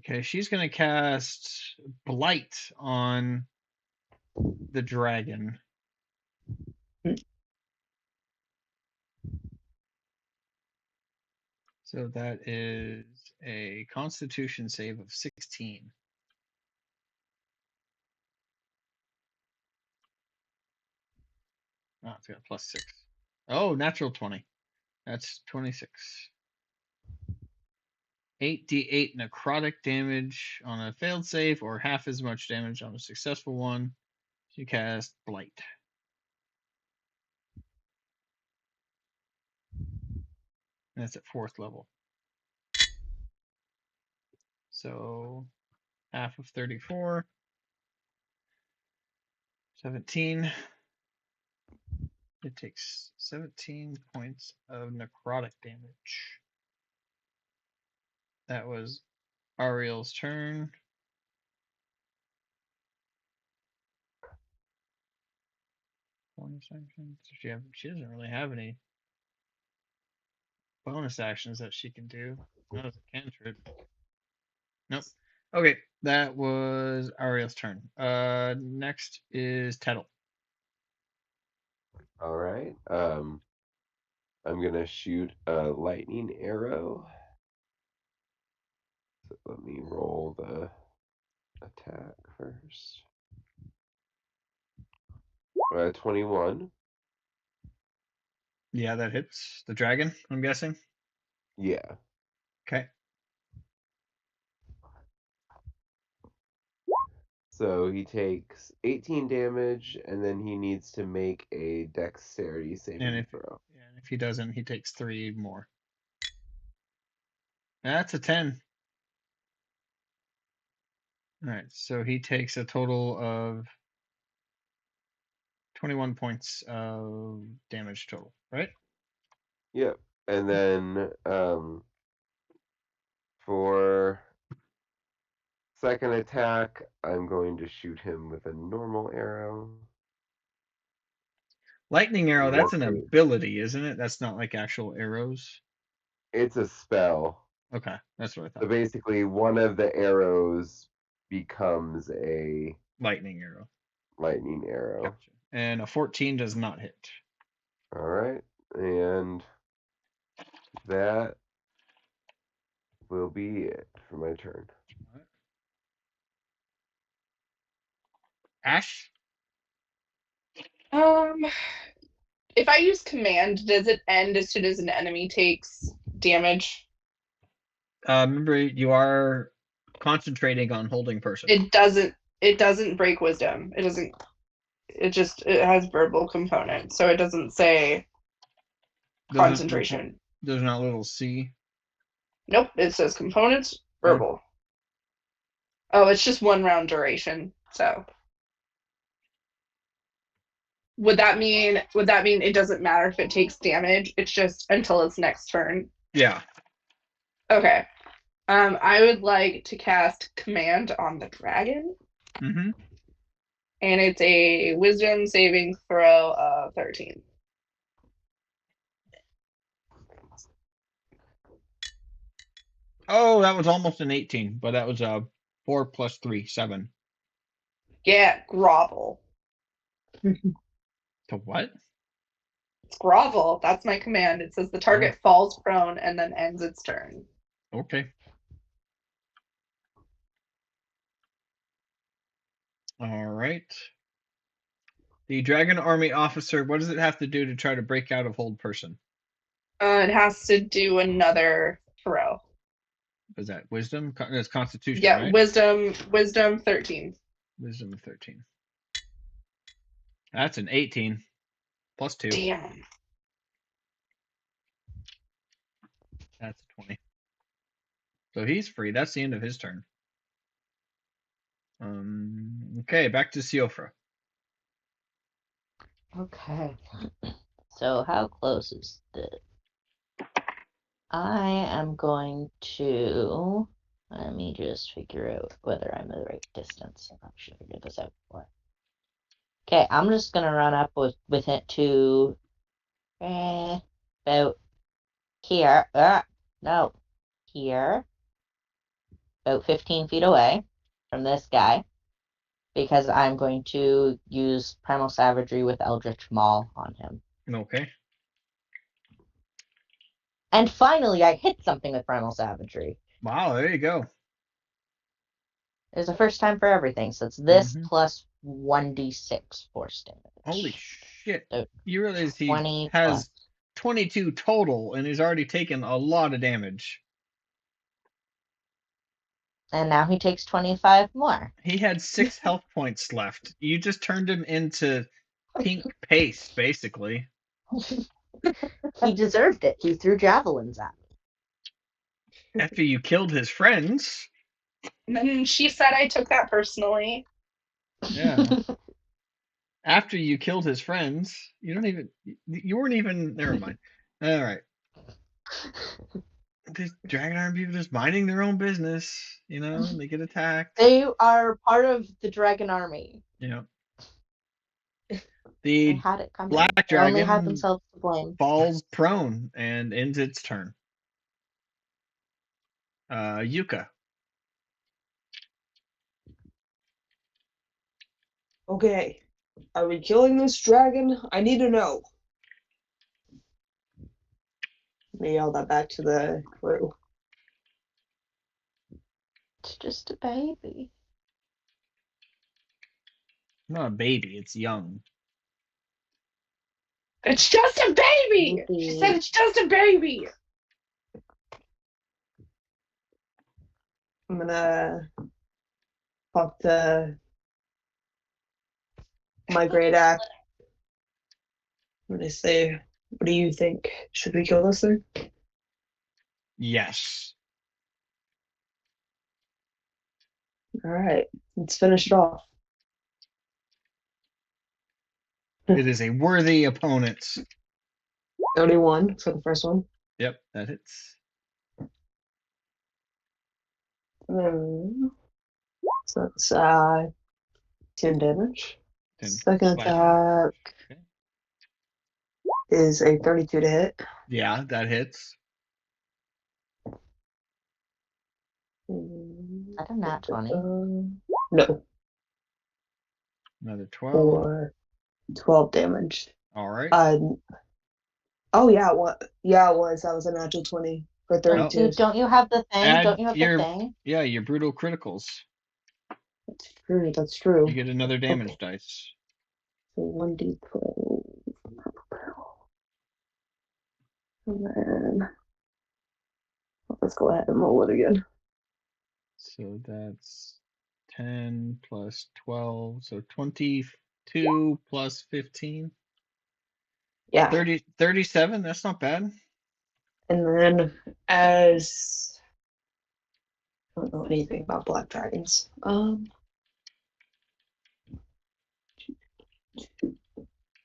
Okay, she's gonna cast Blight on the dragon. So that is a Constitution save of 16. Oh, it's got +6. Oh, natural 20. That's 26. 8d8 necrotic damage on a failed save, or half as much damage on a successful one. She cast Blight. That's at 4th level. So half of 34. 17. It takes 17 points of necrotic damage. That was Ariel's turn. Bonus actions. She doesn't really have any bonus actions that she can do. Not as a cantrip. Nope. Okay, that was Ariel's turn. Next is Tettle. All right. I'm gonna shoot a lightning arrow. So let me roll the attack first. 21. Yeah, that hits the dragon, I'm guessing. Yeah. Okay. So he takes 18 damage, and then he needs to make a dexterity saving throw. And if he doesn't, he takes 3 more. That's a 10. All right, so he takes a total of 21 points of damage total, right? Yep. And then for second attack, I'm going to shoot him with a normal arrow. Lightning arrow, that's an That's ability, isn't it? That's not like actual arrows. It's a spell. Okay, that's what I So thought. basically, one of the arrows becomes a Lightning arrow. lightning arrow. Gotcha. And a 14 does not hit. All right. And that will be it for my turn. Ash? If I use command, does it end as soon as an enemy takes damage? Remember, you are concentrating on holding person. It doesn't break wisdom. It has verbal component, so it doesn't say concentration. There's not a little C. Nope, it says components verbal. Oh, it's just 1 round duration. So would that mean it doesn't matter if it takes damage? It's just until its next turn. Yeah. Okay. I would like to cast command on the dragon. Mm-hmm. And it's a wisdom saving throw of 13. Oh, that was almost an 18, but that was 4 plus 3, 7. Yeah, grovel. To what? It's grovel. That's my command. It says the target falls prone and then ends its turn. Okay. All right. The Dragon Army officer, what does it have to do to try to break out of hold person? It has to do another throw. Is that wisdom? That's constitution, Yeah, right? wisdom 13. Wisdom 13. That's an 18 plus 2. Damn. That's a 20. So he's free. That's the end of his turn. Okay, back to Siofra. Okay. So how close is this? I am going to... Let me just figure out whether I'm the right distance. I should figure this out before. Okay, I'm just gonna run up with it to about here. No, here. about 15 feet away from this guy because I'm going to use Primal Savagery with Eldritch Maul on him. Okay. And finally, I hit something with Primal Savagery. Wow, there you go. It's the first time for everything, so it's this Mhm. plus 1d6 force damage. Holy shit. So You realize he 20 has plus. 22 total and he's already taken a lot of damage. And now he takes 25 more. He had 6 health points left. You just turned him into pink paste, basically. He deserved it. He threw javelins at me. After you killed his friends. And then she said I took that personally. Yeah. After you killed his friends, you weren't even, never mind. All right. These Dragon Army people just minding their own business, and they get attacked. They are part of the Dragon Army. Yeah. They The had it coming. black They only had dragon themselves to blame. falls prone and ends its turn. Yuka. Okay. Are we killing this dragon? I need to know. Let me yell that back to the crew. It's just a baby. Not a baby, it's young. It's just a baby! She said it's just a baby! I'm gonna talk to my great axe. I'm gonna say, what do you think? Should we kill this thing? Yes. Alright, let's finish it off. It is a worthy opponent. 31 for the first one. Yep, that hits. So that's 10 damage. 10 Second slashing. attack Okay. is a 32 to hit. Yeah, that hits. I don't nat 20. No, Another 12. for 12 damage. All right. Oh yeah, it was. That was a natural 20 for 32. Don't you have the thing? Add Don't you have your, the thing? Yeah, your brutal criticals. That's true. You get another damage dice. So 1d12. And then let's go ahead and roll it again. So that's 10 plus 12, so 22 plus 15. Yeah. 37, that's not bad. And then as I don't know anything about black dragons.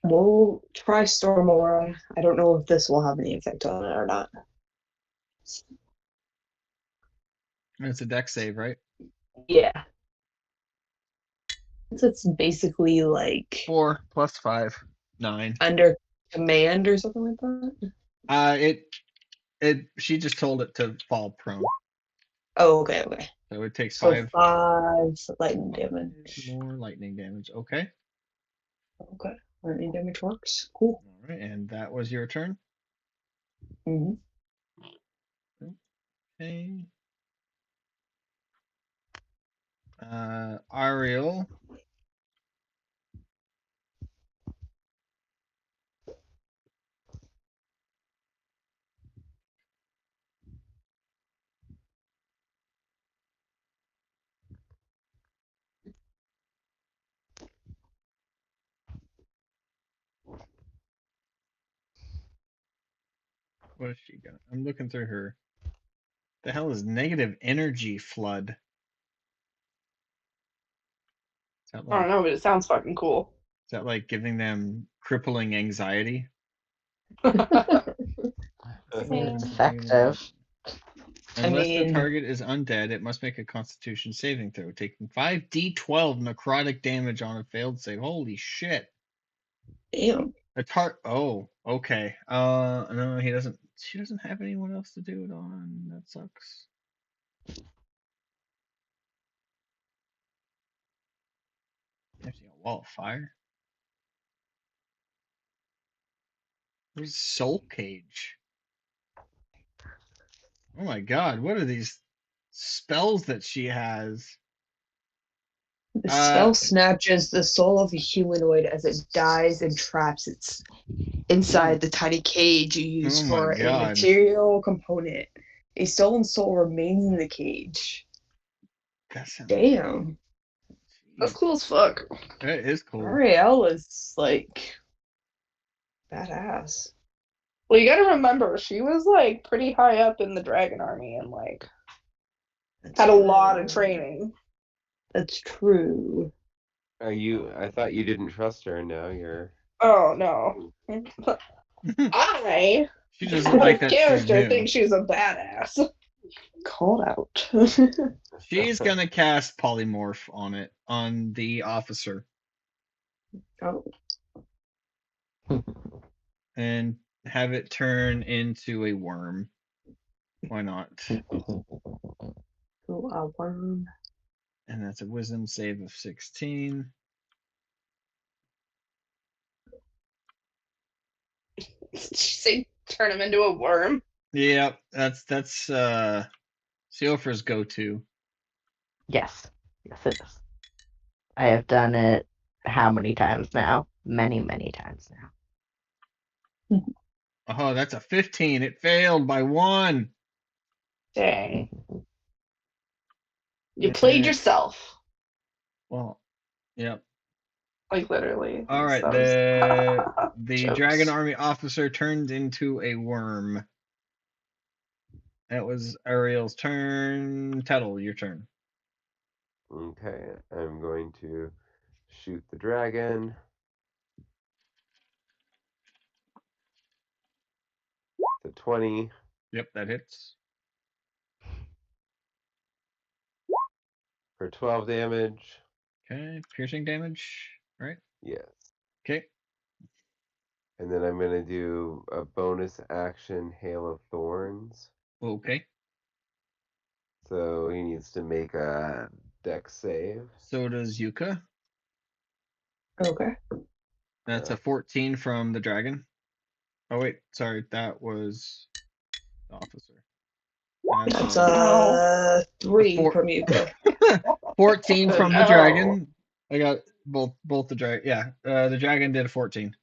We'll try Storm Aura. I don't know if this will have any effect on it or not. It's a dex save, right? Yeah. It's basically like 4 plus 5, 9. under command or something like that. She just told it to fall prone. Oh, okay. So it takes So 5 lightning damage. more lightning damage. Okay. Okay. Lightning damage works. Cool. All right, and that was your turn. Mm-hmm. Okay. Ariel. What has she got? I'm looking through her. The hell is negative energy flood? Is that I don't like know, but it sounds fucking cool. is that like giving them crippling anxiety? It's effective. Unless the target is undead, it must make a Constitution saving throw, taking 5d12 necrotic damage on a failed save. Holy shit! Damn. Oh, okay. No, he doesn't. She doesn't have anyone else to do it on. That sucks. Ball of fire. Where's Soul Cage? Oh my god, what are these spells that she has? The spell snatches the soul of a humanoid as it dies and traps its inside the tiny cage you use Oh my for a God. material component. A stolen soul remains in the cage. That sounds Damn. That's cool as fuck. That is cool. Ariel is like badass. Well, you gotta remember, she was like pretty high up in the Dragon Army and like had a lot of training. That's true. I thought you didn't trust her. Now you're. Oh no. I, She doesn't like that she's character, new. think she's a badass. Called out. She's gonna cast polymorph on the officer Oh. and have it turn into a worm. Why not? Ooh, a worm. And that's a wisdom save of 16. Say turn him into a worm. Yep, that's Seofra's go-to. Yes. Yes, it is. I have done it how many times now? Many, many times now. Oh, that's a 15. It failed by 1. Dang. You played yourself. Well, yep. Like literally. All right, the Dragon Army officer turned into a worm. That was Ariel's turn. Tettle, your turn. Okay, I'm going to shoot the dragon. The 20 Yep, that hits. for 12 damage. Okay, piercing damage, right? Yes. Okay. And then I'm going to do a bonus action, Hail of Thorns. Okay. So he needs to make a dex save. So does Yuka. Okay. That's a 14 from the dragon. Oh wait, sorry, that was the officer. That's a 3 from Yuka. 14 from the No. dragon. I got both the dragon. Yeah, the dragon did a 14.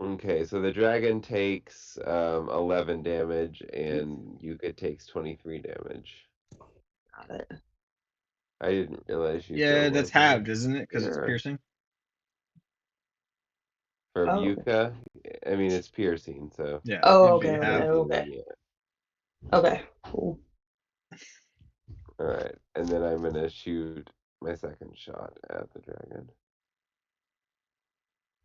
Okay, so the dragon takes 11 damage and Yuka takes 23 damage. Got it. I didn't realize Yuka Yeah, that's was halved, isn't it? Because it's Yeah. piercing. For Oh. Yuka, I mean, it's piercing, so. Yeah. Oh, it'd be okay, halved. okay. Yeah. Okay, cool. All right, and then I'm gonna shoot my second shot at the dragon.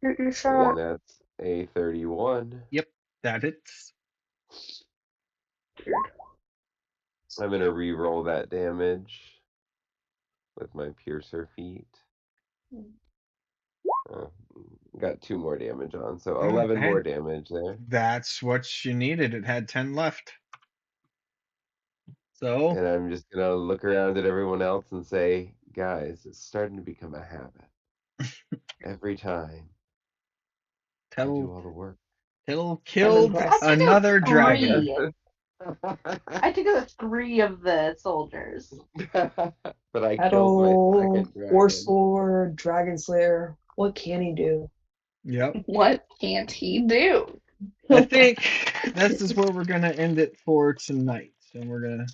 Shoot your And shot. that's a 31. Yep, that hits. I'm gonna re-roll that damage with my piercer feat. Got 2 more damage on, so 11 more damage there. That's what you needed. It had 10 left. So. And I'm just gonna look around at everyone else and say, guys, it's starting to become a habit. Every time I do all the work. Tettle killed impressed. another dragon. I took out 3 of the soldiers. But I killed my second dragon. Force Lord, Dragon Slayer. What can he do? Yep. What can't he do? I think this is where we're going to end it for tonight. And we're going to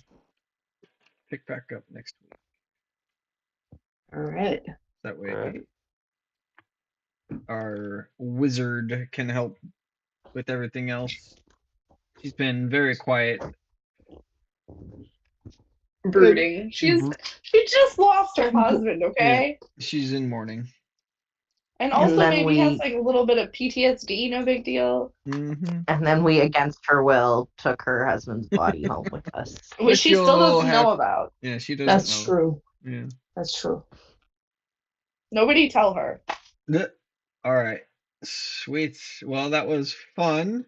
pick back up next week. All right. That way Right. our wizard can help with everything else. She's been very quiet. Brooding. She just lost her husband, okay? Yeah, she's in mourning. And also then maybe we- has like a little bit of PTSD, no big deal. Mm-hmm. And then we, against her will, took her husband's body home with us. Which she still doesn't know about. Yeah, she doesn't That's know. true. Yeah. That's true. Nobody tell her. All right. Sweet. Well, that was fun.